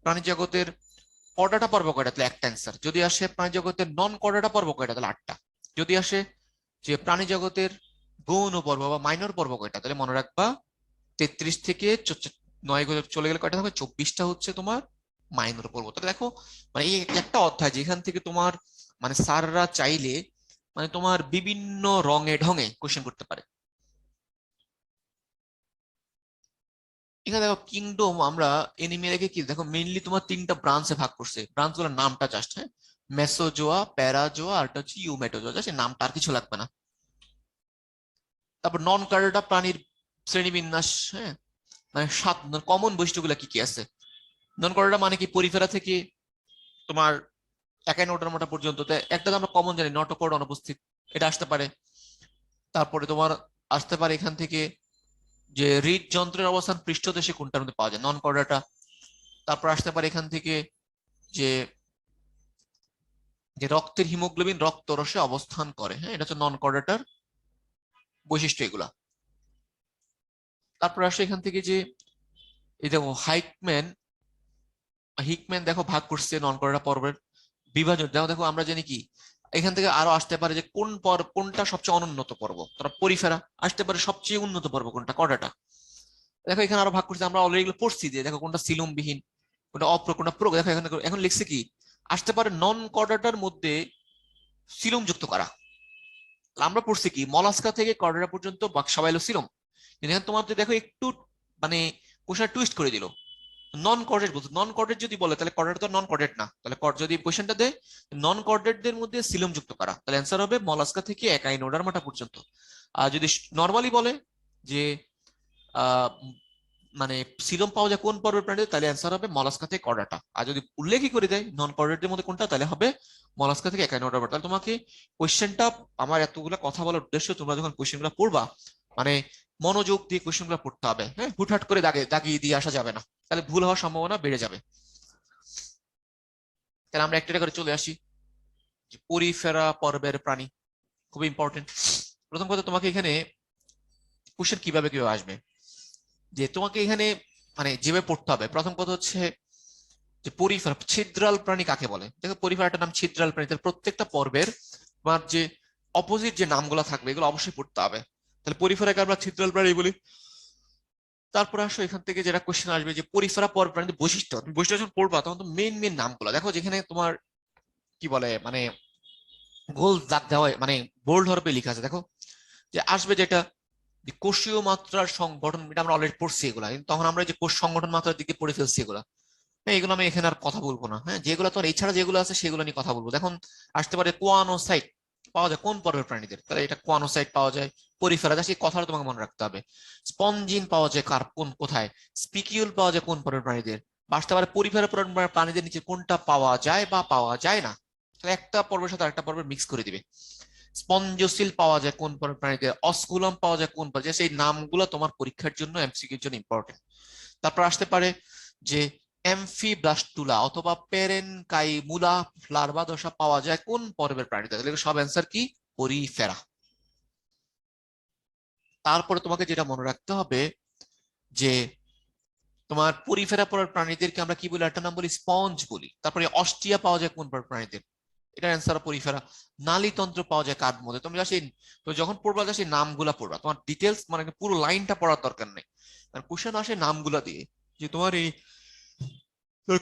প্রাণী জগতের কর্ডাটা পর্ব কয়টা, তাহলে একটা অ্যান্সার। যদি আসে প্রাণী জগতের নন কর্ডাটা পর্ব কয়টা, তাহলে 8টা। যদি আসে যে প্রাণী জগতের গৌণ পর্ব বা মাইনর পর্ব কয়টা, তাহলে মনে রাখবা 33 থেকে 9 চলে গেলে কয়টা থাকবে? 24টা হচ্ছে তোমার মাইনর পর্ব। তাহলে দেখো মানে এই একটা অধ্যায় যেখান থেকে তোমার মানে স্যাররা চাইলে মানে তোমার বিভিন্ন রঙে ঢঙে কোশ্চেন করতে পারে। এখানে দেখো কিংডম, আমরা এনিমে রেখে কি দেখো মেইনলি তোমার 3টা ব্রাঞ্চে ভাগ করছে। ব্রাঞ্চ গুলোর নামটা জাস্ট, হ্যাঁ, মেসোজোয়া, প্যারাজোয়া আর হচ্ছে ইউমেটোজোয়া, জাস্ট নামটা, আর কিছু লাগবে না। তারপর নন কার্ডেটা প্রাণীর শ্রেণীবিন্যাস, হ্যাঁ, মানে 7 কমন বৈশিষ্ট্যগুলো কি কি আছে? নন কার্ডেটা মানে কি পরিফেরা থেকে তোমার একাইনোডার্মাটা মাটা পর্যন্ত। একটা তো আমরা কমন জানি, নটোকর্ড অনুপস্থিত, এটা আসতে পারে। তারপরে তোমার আসতে পারে এখান থেকে যে হৃদযন্ত্রের অবস্থান পৃষ্ঠদেশে কোনটার মধ্যে পাওয়া যায়, নন কর্ডাটা। তারপর আসতে পারে এখান থেকে যে যে রক্তের হিমোগ্লোবিন রক্তরসে অবস্থান করে, হ্যাঁ, এটা হচ্ছে নন কর্ডাটার বৈশিষ্ট্য এগুলা। তারপর আসে এখান থেকে যে এই দেখো হিকম্যান দেখো ভাগ করছে নন কর্ডাটা পর্বের বিভাজন। দেখো দেখো আমরা জানি কি এখান থেকে আরো আসতে পারে যে কোনটা সবচেয়ে অনুন্নত পর্ব, তারা পরিফেরা। আসতে পারে সবচেয়ে উন্নত পর্ব কোনটা, কর্ডাটা। দেখো এখানে আরো ভাগ করছে, আমরা অলরেডি এগুলো পড়ছি যে দেখো কোনটা সিলুম বিহীন, কোনটা অপ্র, কোনটা প্রো। দেখো এখানে এখন লিখছে কি আসতে পারে নন কর্ডাটার মধ্যে সিলুম যুক্ত করা। আমরা পড়ছি কি মলাস্কা থেকে কর্ডাটা পর্যন্ত সবাই হলো সিলম। কিন্তু এখানে তোমার দেখো একটু মানে কোশ্চেন টুইস্ট করে দিল, নন কর্ডেট বলতো। নন কর্ডেট যদি বলে তাহলে কর্ডেট তো নন কর্ডেট না, তাহলে যদি কোশ্চেনটা দেয় নন কর্ডেটদের মধ্যে সিলম যুক্ত করা, তাহলে অ্যান্সার হবে মলাস্কা থেকে একাইনোডার্মাটা পর্যন্ত। আর যদি নর্মালি বলে যে আহ মানে সিলম পাওয়া যায় কোন পর্বের প্রাণীতে, তাহলে অ্যান্সার হবে মলাস্কা থেকে কর্ডাটা। আর যদি উল্লেখই করে দেয় নন কর্ডেটদের মধ্যে কোনটা, তাহলে হবে মলাস্কা থেকে একাইনোডার্মা। তাহলে তোমাকে কোশ্চেনটা, আমার এতগুলো কথা বলার উদ্দেশ্য তোমরা যখন কোশ্চেনগুলো পড়বা মানে মনোযোগ দিয়ে কোশ্চেনগুলো পড়তে হবে, হ্যাঁ, হুটহাট করে দাগিয়ে দিয়ে আসা যাবে না, তাহলে ভুল হওয়ার সম্ভাবনা বেড়ে যাবে। তাহলে আমরা একটা করে চলে আসি যে পরিফেরা পর্বের প্রাণী, খুব ইম্পর্টেন্ট। প্রথম কথা তোমাকে এখানে কোশ্চেন কিভাবে কিভাবে আসবে, যে তোমাকে এখানে মানে যেভাবে পড়তে হবে। প্রথম কথা হচ্ছে যে পরিফেরা ছিদ্রাল প্রাণী কাকে বলে। দেখো পরিফেরাটার নাম ছিদ্রাল প্রাণী, তাহলে প্রত্যেকটা পর্বের তোমার যে অপোজিট যে নামগুলো থাকবে এগুলো অবশ্যই পড়তে হবে। তাহলে পরিফেরাকে আমরা ছিদ্রাল প্রাণী বলি। তারপরে আসো এখান থেকে যেটা কোশ্চেন আসবে যে পরিফেরা পর্ব প্রাণীদের বৈশিষ্ট্য। তুমি বৈশিষ্ট্য যখন পড়বা তখন তো মেন মেন নামগুলো দেখো, যেখানে তোমার কি বলে মানে গোল দাগ দেওয়া মানে বোল্ড হরফে লেখা আছে। দেখো যে আসবে যেটা কোষীয় মাত্রার সংগঠন, এটা আমরা অলরেডি পড়ছি এগুলা, কিন্তু তখন আমরা যে কোষ সংগঠন মাত্রার দিকে পড়ে ফেলছি এগুলা। হ্যাঁ, এগুলো আমি এখানে আর কথা বলবো না। হ্যাঁ, যেগুলো তোমার এছাড়া যেগুলো আছে সেগুলো নিয়ে কথা বলবো। দেখুন আসতে পারে কোয়ানোসাইট পাওয়া যায় কোন পর্বের প্রাণীদের, তাহলে এটা কোয়ানোসাইট পাওয়া যায় পরিফেরা, সেই কথাটা তোমাকে মনে রাখতে হবে। স্পঞ্জিন পাওয়া যায় কার কোন কোথায়, স্পিকিউল পাওয়া যায় কোন পর্বের প্রাণীদের, বা আসতে পারে পরিফেরা প্রাণীদের নিচে কোনটা পাওয়া যায় বা পাওয়া যায় না, তাহলে একটা পর্বের সাথে আরেকটা পর্বের মিক্স করে দিবে। স্পঞ্জোসিল পাওয়া যায় কোন পর্বের প্রাণীদের, অস্কুলাম পাওয়া যায় কোন পর্যায়ে, সেই নামগুলো তোমার পরীক্ষার জন্য এমসিকিউর জন্য ইম্পর্টেন্ট। তারপর আসতে পারে যে অ্যামফিব্লাস্টুলা অথবা পেরেনকাইমুলা লার্ভা দশা পাওয়া যায় কোন পর্বের প্রাণীতে, তাহলে সব অ্যান্সার কি পরিফেরা। তারপরে তোমাকে যেটা মনে রাখতে হবে যে তোমার পরিফেরা পর্বের প্রাণীদেরকে আমরা কি বলি, একটা নাম বলি স্পঞ্জ বলি। তারপরে অস্টিয়া পাওয়া যায় কোন পর্বের প্রাণীদের, এটা অ্যান্সার পরিফেরা। নালীতন্ত্র পাওয়া যায় কার মধ্যে, তুমি সেই তো যখন পড়বা সেই নামগুলা পড়বা, তোমার ডিটেলস মানে পুরো লাইনটা পড়ার দরকার নেই, কারণ কোশ্চেন আসে নামগুলা দিয়ে যে তোমার এই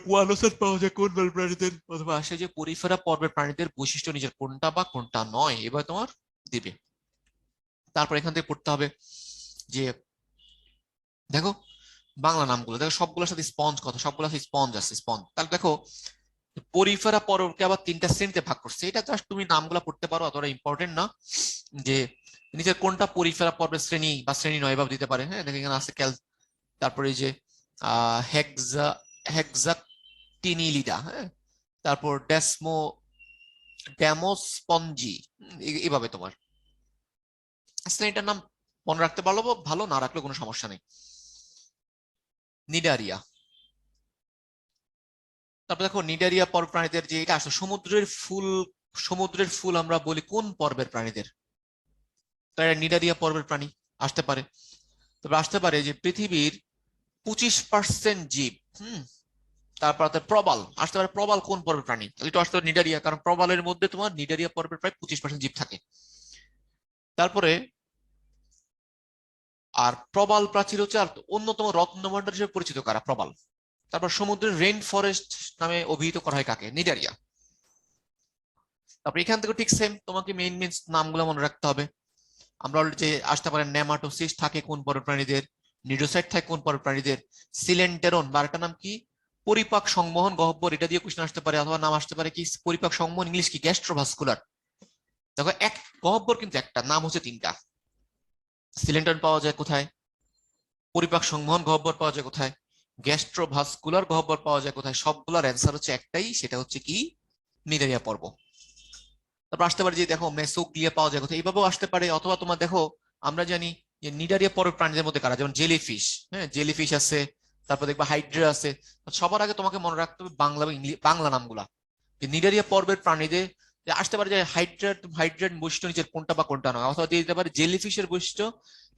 কোয়ানোসাইট পাওয়া যায় কোন প্রাণীদের, অথবা আসে যে পরিফেরা পর্বের প্রাণীদের বৈশিষ্ট্য নিজের কোনটা বা কোনটা নয়, এবার তোমার দিবে। তারপর এখান থেকে পড়তে হবে যে দেখো বাংলা নামগুলো দেখো সবগুলোর সাথে স্পঞ্জ, কথা সবগুলোর সাথে স্পঞ্জ আছে স্পঞ্জ। তাহলে দেখো পরিফেরা পর্বকে আবার তিনটা শ্রেণীতে ভাগ করছে, এটা জাস্ট তুমি নামগুলো পড়তে পারো, অতটা ইম্পর্টেন্ট না যে নিচের কোনটা পরিফেরা পর্বের শ্রেণী বা শ্রেণী নয় এভাবে দিতে পারে। হ্যাঁ, দেখো এখানে আছে তারপরে এই যে হেক্সা হেক্সাটিনিলিডা, হ্যাঁ, তারপর ড্যামোস্পঞ্জি, এইভাবে তোমার শ্রেণীটার নাম মনে রাখতে পারলো, ভালো না রাখলে কোনো সমস্যা নেই। নিডারিয়া, তারপর দেখো নিডারিয়া পর্ব প্রাণীদের যে এটা আসলে সমুদ্রের ফুল আমরা বলি কোন পর্বের প্রাণীদের, তাই নিডারিয়া পর্বের প্রাণী আসতে পারে। তবে আসতে পারে যে পৃথিবীর 25% জীব, তারপর প্রবাল আসতে পারে, প্রবাল কোন পর্বের প্রাণী, এটা আসতে পারে নিডারিয়া, কারণ প্রবালের মধ্যে তোমার নিডারিয়া পর্বের প্রায় 25% জীব থাকে। তারপরে আর প্রবাল প্রাচীর হচ্ছে আর অন্যতম রত্নভাণ্ডার হিসেবে পরিচিত কারা, প্রবাল। তারপর সমুদ্রের রেইন ফরেস্ট নামে অভিহিত করা হয় কাকে, নিডারিয়া। তারপর এখান থেকে ঠিক সেম তোমাকে মেইন মেইন নামগুলো মনে রাখতে হবে। আমরা যে আসতে পারে নেমাটোসিস থাকে কোন পর্বের প্রাণীদের, নিডোসাইট থাকে কোন পর্বের প্রাণীদের, সিলেন্টেরন বা একটা নাম কি পরিপাক সংবহন গহ্বর, এটা দিয়ে কোশ্চেন আসতে পারে। অথবা নাম আসতে পারে কি পরিপাক সংবহন, ইংলিশ কি গ্যাস্ট্রোভাস্কুলার। দেখো এক গহ্বর কিন্তু একটা, নাম হচ্ছে তিনটা। সিলেন্টেরন পাওয়া যায় কোথায়, পরিপাক সংবহন গহ্বর পাওয়া যায় কোথায়, গ্যাস্ট্রোভাস্কুলার গহ্বর পাওয়া যায় কোথায়, সবগুলোর অ্যান্সার হচ্ছে একটাই, সেটা হচ্ছে কি নিডারিয়া পর্ব। তারপর আসতে পারে যে দেখো মেসোগ্লিয়া পাওয়া যায় কোথায়, এইভাবেও আসতে পারে। অথবা তোমার দেখো আমরা জানি যে নিডারিয়া পর্বের প্রাণীদের মধ্যে কারা, যেমন জেলিফিশ, হ্যাঁ জেলিফিশ আছে, তারপর দেখবা হাইড্রা আছে। সবার আগে তোমাকে মনে রাখতে হবে বাংলা বা বাংলা নামগুলা। যে নিডারিয়া পর্বের প্রাণীদের যে আসতে পারে যে হাইড্রেট বৈশিষ্ট্য নিচের কোনটা বা কোনটা নয়, অথবা দিয়ে দিতে পারে জেলিফিশের বৈশিষ্ট্য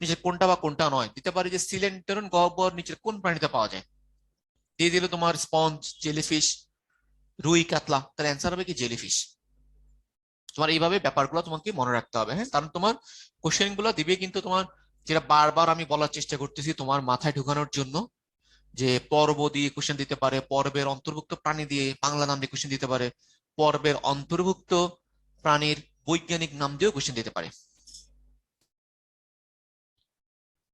নিচের কোনটা বা কোনটা নয়, দিতে পারে যে সিলেন্টেরন গহ্বর নিচের কোন প্রাণীতে পাওয়া যায়, দিয়ে দিল তোমার স্পঞ্জ, জেলিফিশ, রুই, কাতলা। তার অ্যান্সার হবে কি জেলিফিশ। তোমার এইভাবে ব্যাপারগুলো তোমাকে মনে রাখতে হবে, হ্যাঁ, কারণ তোমার কোশ্চেন গুলো দিবে কিন্তু তোমার, যেটা বারবার আমি বলার চেষ্টা করতেছি তোমার মাথায় ঢুকানোর জন্য, যে পর্ব দিয়ে কোশ্চেন দিতে পারে, পর্বের অন্তর্ভুক্ত প্রাণী দিয়ে বাংলা নাম দিয়ে কোশ্চেন দিতে পারে, পর্বের অন্তর্ভুক্ত প্রাণীর বৈজ্ঞানিক নাম দিয়েও কোশ্চেন দিতে পারে।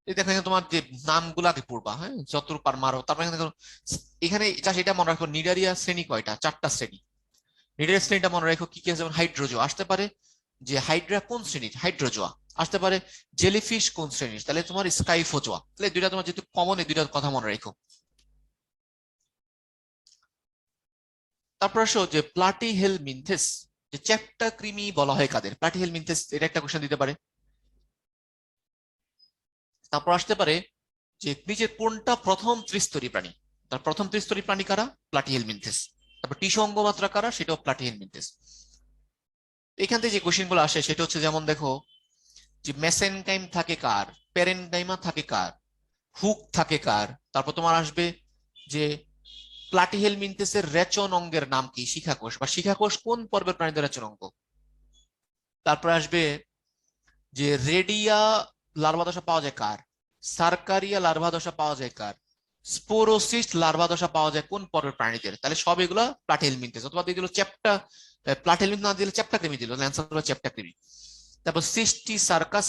এই দেখো এখানে তোমার যে নামগুলো আগে পড়বা, হ্যাঁ যতটুকু পার মারো। তারপরে এখানে দেখো, এখানে just এটা মনে রাখো নিডারিয়া শ্রেণী কয়টা, 4টা শ্রেণী। নিডারিয়া শ্রেণীটা মনে রাখো কি কি আছে, যেমন হাইড্রোজোয়া আসতে পারে, যে হাইড্রা কোন শ্রেণীর, হাইড্রোজোয়া আসতে পারে, জেলিফিশ কোন শ্রেণীর, তাহলে তোমার স্কাইফোজোয়া। তাহলে দুইটা তোমার যেহেতু কমন, এই দুইটা কথা মনে রাখো। তারপর আসো যে প্লাটিহেলমিনথেস, যে চ্যাপ্টা কৃমি বলা হয় কাদের, প্লাটিহেলমিনথেস, এটা একটা কোশ্চেন দিতে পারে। তারপর আসতে পারে যে নিচের কোনটা প্রথম ত্রিস্তরী প্রাণী, তার প্রথম ত্রিস্তরী প্রাণী কারা, প্লাটিহেলমিনথেস। তারপর টিস্যু অঙ্গমাত্রা কারা, সেটাও প্লাটিহেলমিনথেস। এখান থেকে যে কোশ্চেন গুলো আসে সেটা হচ্ছে যেমন দেখো যে মেসেনকাইম থাকে কার, প্যারেনকাইমা থাকে কার, হুক থাকে কার। তারপর তোমার আসবে যে প্লাটিহেলমিনথেসের রেচন অঙ্গের নাম কি, শিখাকোষ, বা শিখাকোষ কোন পর্বের প্রাণীদের রেচন অঙ্গ। তারপর আসবে যে রেডিয়া লার্ভা দশা পাওয়া যায় কার, সার্কারিয়া লার্ভা দশা পাওয়া যায় কার, স্পোরোসিস্ট লার্ভা দশা পাওয়া যায় কোন পর্বের প্রাণীদের। তাহলে সব এগুলো প্লাটিহেলমিনথেস। অথবা দিয়ে দিল চ্যাপ্টা, প্লাটিহেলমিনথেস না দিলে চ্যাপ্টা কৃমি দিল, অ্যান্সার হলো চ্যাপ্টা কৃমি। তারপর সিস্টি সার্কাস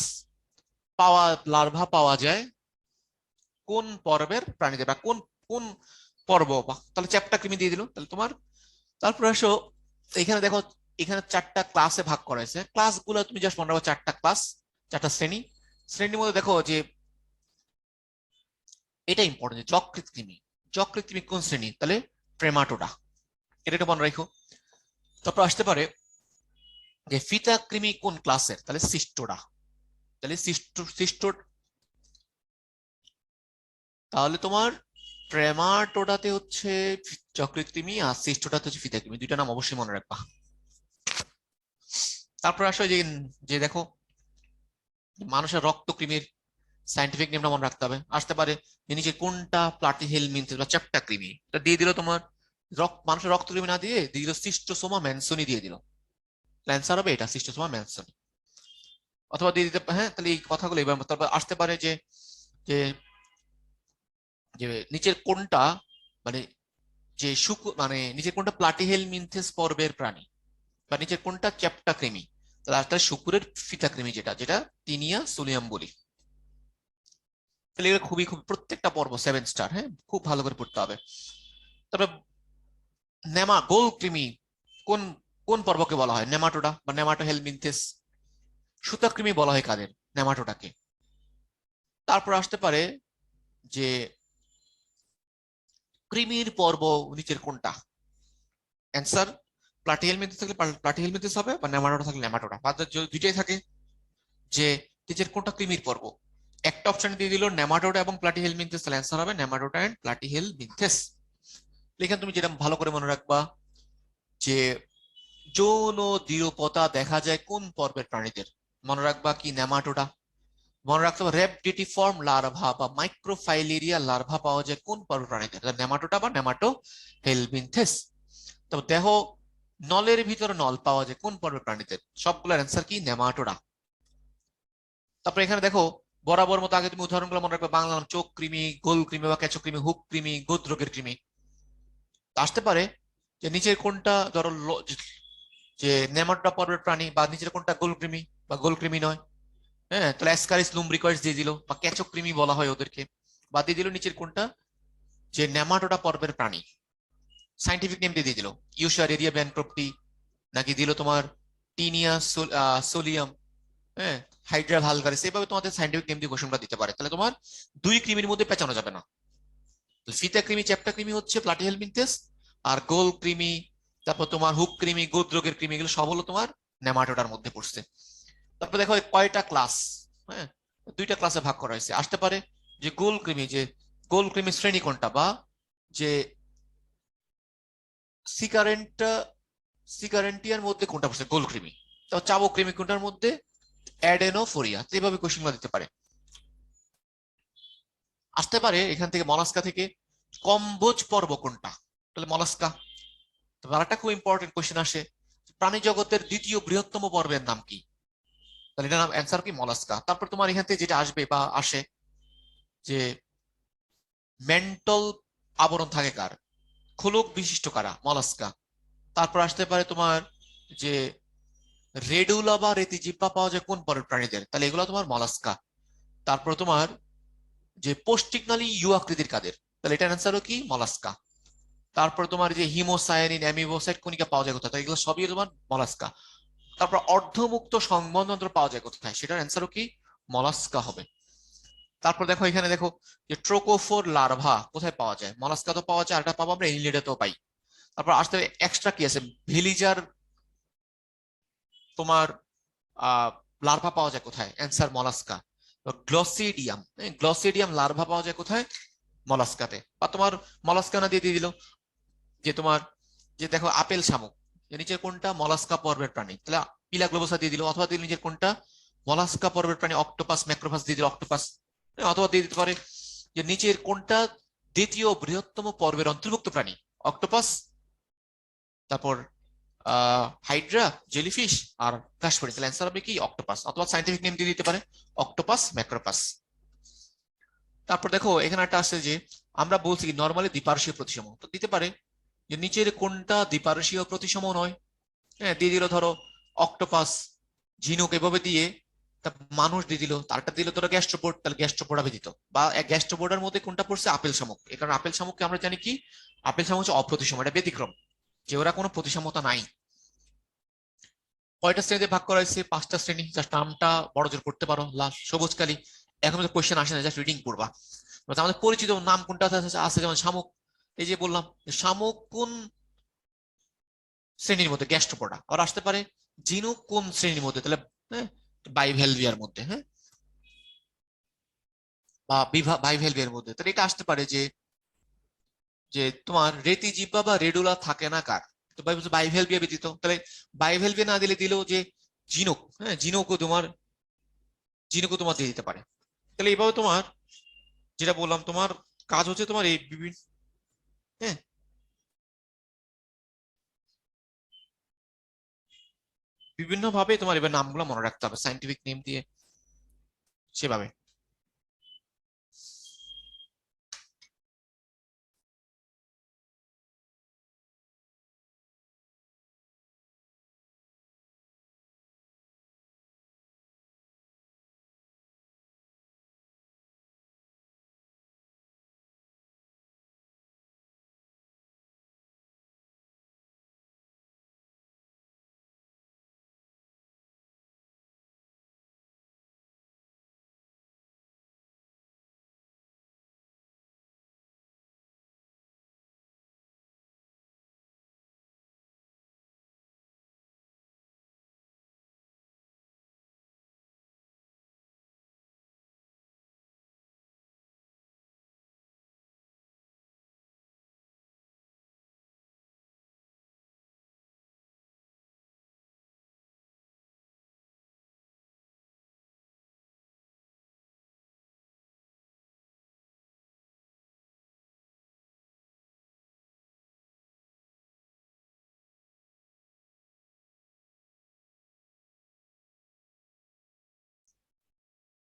পাওয়া লার্ভা পাওয়া যায় কোন পর্বের প্রাণীদের, বা কোন কোন পর্ব, তাহলে চ্যাপ্টা কৃমি দিয়ে দিল তাহলে তোমার। তারপর আসো এখানে দেখো, এখানে 4টা ক্লাসে ভাগ করা হয়েছে, ক্লাসগুলো তুমি জাস্ট মনে রাখো 4টা ক্লাস, 4টা শ্রেণী। শ্রেণীর মধ্যে দেখো যে এটা ইম্পর্টেন্ট, যকৃৎ কৃমি, যকৃৎ কৃমি কোন শ্রেণী, তাহলে ট্রেমাটোডা, এটা মনে রাখো। তারপর আসতে পারে যে ফিতা কৃমি কোন ক্লাসের, তাহলে সিস্টোডা, তাহলে সিস্টো। তাহলে তোমার ট্রেমাটোডাতে হচ্ছে যকৃৎ কৃমি, আর সিস্টোডাতে হচ্ছে ফিতা কৃমি, দুইটা নাম অবশ্যই মনে রাখবা। তারপর আসো যে যে দেখো মানুষের রক্ত কৃমির সাইন্টিফিক নেমটা মনে রাখতে হবে। আসতে পারে যে নিচে কোনটা প্লাটিহেলমিনথেস বা চ্যাপ্টা কৃমি, এটা দিয়ে দিল তোমার মানুষের রক্ত কৃমি না দিয়ে দিয়ে দিল সিস্টোসোমা ম্যানসনি দিয়ে দিল, অ্যান্সার হবে এটা সিস্টোসোমা ম্যানসনি। অথবা দিয়ে দিতে, হ্যাঁ তাহলে এই কথাগুলো এবার। তারপর আসতে পারে যে যে যে নিচের কোনটা মানে যে মানে নিচের কোনটা প্লাটিহেলমিনথেস পর্বের প্রাণী, বা নিচের কোনটা চ্যাপ্টা কৃমি, তাহলে আসলে শুকুরের ফিতা কৃমি, যেটা যেটা টিনিয়া সোলিয়াম বলি। তাহলে এগুলো খুবই খুব প্রত্যেকটা পর্ব 7 স্টার, হ্যাঁ খুব ভালো করে পড়তে হবে। তারপরে গোল কৃমি কোন কোন পর্বকে বলা হয়, নেমাটোডা বা নেমাটোহেলমিনথেস। সুতাকৃমি বলা হয় কাদের, নেমাটোডাকে। তারপর আসতে পারে যে কৃমির পর্ব নিচের কোনটা, অ্যান্সার প্লাটিহেলমিনথেস থাকলে প্লাটিহেলমিনথেস হবে, বা নেমাটোডা থাকলে নেমাটোডা, বা যদি দুইটাই থাকে যে নিচের কোনটা কৃমির পর্ব, একটা অপশন দিয়ে দিল নেমাটোডা এবং প্লাটিহেলমিনথেস, তাহলে অ্যান্সার হবে নেমাটোডা এন্ড প্লাটিহেলমিনথেস। এখানে তুমি যেটা ভালো করে মনে রাখবা যে যৌন দ্বিরূপতা দেখা যায় কোন পর্বের প্রাণীদের, মনে রাখবা কি নেমাটোডা। মনে রাখতে হবে রেপডিটিফর্ম লার্ভা বা মাইক্রোফাইলেরিয়া লার্ভা পাওয়া যায় কোন পর্বের প্রাণীদের, নেমাটোডা বা নেমাটো হেলমিনথেস। তো দেহ নলের ভিতরে নল পাওয়া যায় কোন পর্বের প্রাণীদের, সবগুলোর অ্যান্সার কি নেমাটোডা। তারপরে এখানে দেখো বরাবর মতো আগে তুমি উদাহরণগুলো মনে রাখবে, বাংলা নাম চোখ কৃমি, গোল কৃমি বা কেঁচো কৃমি, হুক কৃমি, গোত্রকের কৃমি। আসতে পারে যে নিচের কোনটা ধরো যে নেমাটোডা পর্বের প্রাণী, বা নিচের কোনটা গোলকৃমি বা গোলকৃমি নয়, হ্যাঁ তাহলে অ্যাসকারিস লুম্ব্রিকয়েডস দিয়ে দিল, বা ক্যাচোকৃমি বলা হয় ওদেরকে, বা দিয়ে দিল নিচের কোনটা যে নেমাটোডা পর্বের প্রাণী, সাইন্টিফিক নেম দিয়ে দিল ইউশারেরিয়া ব্যানক্রপ্টি, নাকি দিল তোমার টিনিয়া সোলিয়াম, হ্যাঁ হাইড্রা ভালগারিস। এইভাবে তোমাদের সাইন্টিফিক নেম দিয়ে ঘোষণা দিতে পারে। তাহলে তোমার দুই কৃমির মধ্যে পেঁচানো যাবে না। ফিতা কৃমি চ্যাপ্টা কৃমি হচ্ছে প্লাটিহেলমিনথেস, আর গোল কৃমি তারপর তোমার হুক কৃমি, গোত্রকের কৃমি, এগুলো সব হলো তোমার নেমাটোডার মধ্যে পড়ছে। তারপর দেখো কয়টা ক্লাস, হ্যাঁ, দুইটা ক্লাসে ভাগ করা হয়েছে। আসতে পারে যে গোল কৃমি, যে গোল কৃমি শ্রেণী কোনটা, বা যে সিকারেন্টা সিকারেন্টিয়ার মধ্যে কোনটা পড়ছে গোল কৃমি, তো চাবক কৃমি কোনটার মধ্যে, অ্যাডেনোফোরিয়া। তো এইভাবে কোশ্চেন দিতে পারে। আসতে পারে এখান থেকে মলাস্কা থেকে কম্বোজ পর্ব কোনটা, তাহলে মলাস্কা। তবে আরেকটা খুব ইম্পর্টেন্ট কোশ্চেন আসে, প্রাণী জগতের দ্বিতীয় বৃহত্তম পর্বের নাম কি, তাহলে এটার নাম অ্যান্সার কি, মলাস্কা। তারপর তোমার এখান থেকে যেটা আসবে বা আসে যে মেন্টল আবরণ থাকে কার, খোলক বিশিষ্ট কারা, মলাস্কা। তারপর আসতে পারে তোমার যে রেডুলা বা রেতিজিহ্বা পাওয়া যায় কোন পরের প্রাণীদের, তাহলে এগুলো তোমার মলাস্কা। তারপর তোমার যে পৌষ্টিকনালী ইউ আকৃতির কাদের, তাহলে এটার অ্যান্সারও কি, মলাস্কা। তারপর তোমার যে হিমোসায়ানিন, অ্যামিবোসাইট কণিকা পাওয়া যায় কোথায়, এগুলো সবই তোমার মলাস্কা। তারপর অর্ধমুক্ত সংবন্ধন পাওয়া যায় কোথায়, সেটার অ্যান্সারও কি, মলাস্কা হবে। তারপর দেখো এখানে দেখো যে ট্রোকোফোর লার্ভা কোথায় পাওয়া যায়, মলাস্কা তো পাওয়া যায়, আরটা পাবো আমরা এনিলিডাতেও পাই। তারপর আসতে এক্সট্রা কি আছে, ভিলিজার তোমার লার্ভা পাওয়া যায় কোথায়, অ্যান্সার মলাস্কা। গ্লসিডিয়াম, গ্লসিডিয়াম লার্ভা পাওয়া যায় কোথায়, মলাস্কাতে। বা তোমার মলাস্কা না দিয়ে দিয়ে দিল যে তোমার যে দেখো আপেল শামুক, নিচের কোনটা মলাস্কা পর্বের প্রাণী, তাহলে পিলা গ্লোবোসা দিয়ে দিল। অথবা দিল নিচের কোনটা মলাস্কা পর্বের প্রাণী, অক্টোপাস ম্যাক্রোফাস দিয়ে দিল অক্টোপাস। অথবা দিয়ে দিতে পারে যে নিচের কোনটা দ্বিতীয় বৃহত্তম পর্বের অন্তর্ভুক্ত প্রাণী, অক্টোপাস, তারপর হাইড্রা, জেলিফিশ, আর কাশফড়িং। তাহলে অ্যান্সার হবে কি, অক্টোপাস। অথবা সাইন্টিফিক নেম দিয়ে দিতে পারে অক্টোপাস ম্যাক্রোপাস। তারপর দেখো এখানে একটা আছে যে আমরা বলছি নর্মালি দ্বিপার্শ্বীয় প্রতিসম, তো দিতে পারে যে নিচের কোনটা দ্বিপার্শ্বীয় প্রতিসম নয়। হ্যাঁ, দিয়ে দিল ধরো অক্টোপাস, ঝিনুক, এভাবে দিয়ে তা মানুষ দিয়ে দিল, তারটা দিল তোরা গ্যাস্ট্রোপোড, তাহলে গ্যাস্ট্রোপোড হবে দিত। বা গ্যাস্ট্রোপোডের মধ্যে কোনটা পড়ছে, আপেল শামুক। এই কারণে আপেল শামুককে আমরা জানি কি, আপেল শামুক হচ্ছে অপ্রতিসম, এটা ব্যতিক্রম, যে ওরা কোনো প্রতিসমতা নাই। কয়টা শ্রেণীতে ভাগ করা হয়েছে, পাঁচটা শ্রেণী, জাস্ট নামটা বড় জোর করতে পারো, লাল সবুজ কালি। এখন তো কোয়েশ্চেন আসে না, জাস্ট রিডিং করবা। আমাদের পরিচিত নাম কোনটা আছে, যেমন শামুক, এই যে বললাম শামুক কোন শ্রেণীর মধ্যে, গ্যাস্ট্রোপোডা। আর আসতে পারে ঝিনুক কোন শ্রেণীর মধ্যে, তাহলে হ্যাঁ বাইভেলভিয়ার মধ্যে, হ্যাঁ, বা বাইভেলভিয়ার মধ্যে। তাহলে এটা আসতে পারে যে যে তোমার রেতি জিহ্বা বা রেডুলা থাকে না কার, তো বাইভেলভিয়া ব্যতীত। তাহলে বাইভেলভিয়া না দিলে দিলেও যে ঝিনুক, হ্যাঁ ঝিনুকও তোমার দিয়ে দিতে পারে। তাহলে এইভাবে তোমার যেটা বললাম, তোমার কাজ হচ্ছে তোমার এই বিভিন্ন, হ্যাঁ, বিভিন্ন ভাবে তোমার এবার নামগুলো মনে রাখতে হবে সাইন্টিফিক নেম দিয়ে, সেভাবে।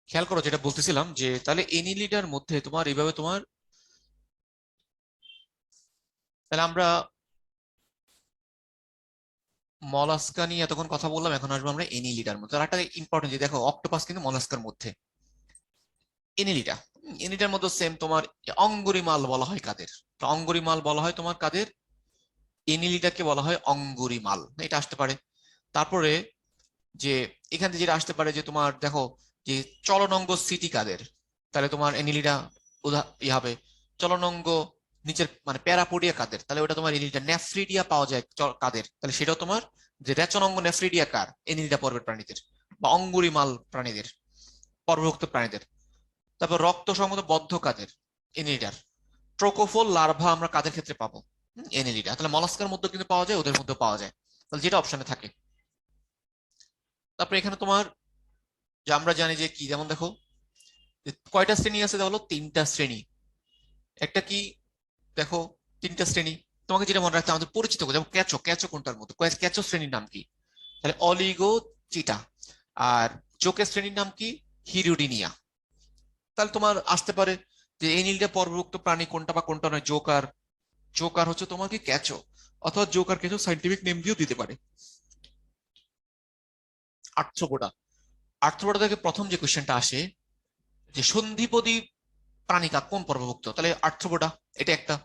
খেয়াল করো যেটা বলতেছিলাম, যে তাহলে এনিলিডার মধ্যে তোমার এইভাবে তোমার, তাহলে আমরা মলাস্কা নিয়ে এতক্ষণ কথা বললাম, এখন আসবো আমরা এনিলিডার মধ্যে। আর একটা ইম্পর্টেন্ট যে দেখো অক্টোপাস কিন্তু মলাস্কার মধ্যে, এনিলিডা, এনিলিডার মধ্যে সেম তোমার অঙ্গুরিমাল বলা হয় কাদের, তো অঙ্গুরিমাল বলা হয় তোমার কাদের, এনিলিডাকে বলা হয় অঙ্গুরিমাল, এটা আসতে পারে। তারপরে যে এখান থেকে যেটা আসতে পারে যে তোমার দেখো যে চলনাঙ্গ স্মৃতি কাদের, তাহলে তোমার এনিলিডা হবে চলনাঙ্গ নিচের মানে প্যারাপোডিয়া কাদের, তাহলে ওটা তোমার এনিলিডা। নেফ্রিডিয়া পাওয়া যায় কাদের, তাহলে সেটাও তোমার যে রেচন অঙ্গ নেফ্রিডিয়া কার, এনিলিডা পর্বের প্রাণীদের বা অঙ্গুরিমাল প্রাণীদের, পর্বভুক্ত প্রাণীদের। তারপর রক্ত সংবন্ধ বদ্ধ কাদের, এনিলিডার। ট্রোকোফোল লার্ভা আমরা কাদের ক্ষেত্রে পাবো, এনিলিডা। তাহলে মলাস্কার মধ্যে কিন্তু পাওয়া যায়, ওদের মধ্যে পাওয়া যায়, তাহলে যেটা অপশনে থাকে। তারপরে এখানে তোমার যে আমরা জানি যে কি, যেমন দেখো কয়টা শ্রেণী আছে, তাহলে 3টা শ্রেণী। একটা কি দেখো, 3টা শ্রেণী। তোমাকে যেটা মনে রাখতে আমাদের পরিচিত, যেমন ক্যাচো, ক্যাচো কোনটার মধ্যে, ক্যাচো শ্রেণীর নাম কি, তাহলে অলিগো চিটা। আর জোকের শ্রেণীর নাম কি, হিরুডিনিয়া। তাহলে তোমার আসতে পারে যে এনিলিডা পর্বভুক্ত প্রাণী কোনটা বা কোনটা নয়। জোকার, জোকার হচ্ছে তোমার কি ক্যাচো, অথবা জোকার কিছু সাইন্টিফিক নেম দিয়েও দিতে পারে। আর্থ্রোপোডা, আর্থ্রোপোডা থেকে প্রথম যে কোশ্চেনটা আসে যে সন্ধিপদী প্রাণিকা কোন পর্বভুক্ত, তাহলে আর্থ্রোপোডা, এটা একটা।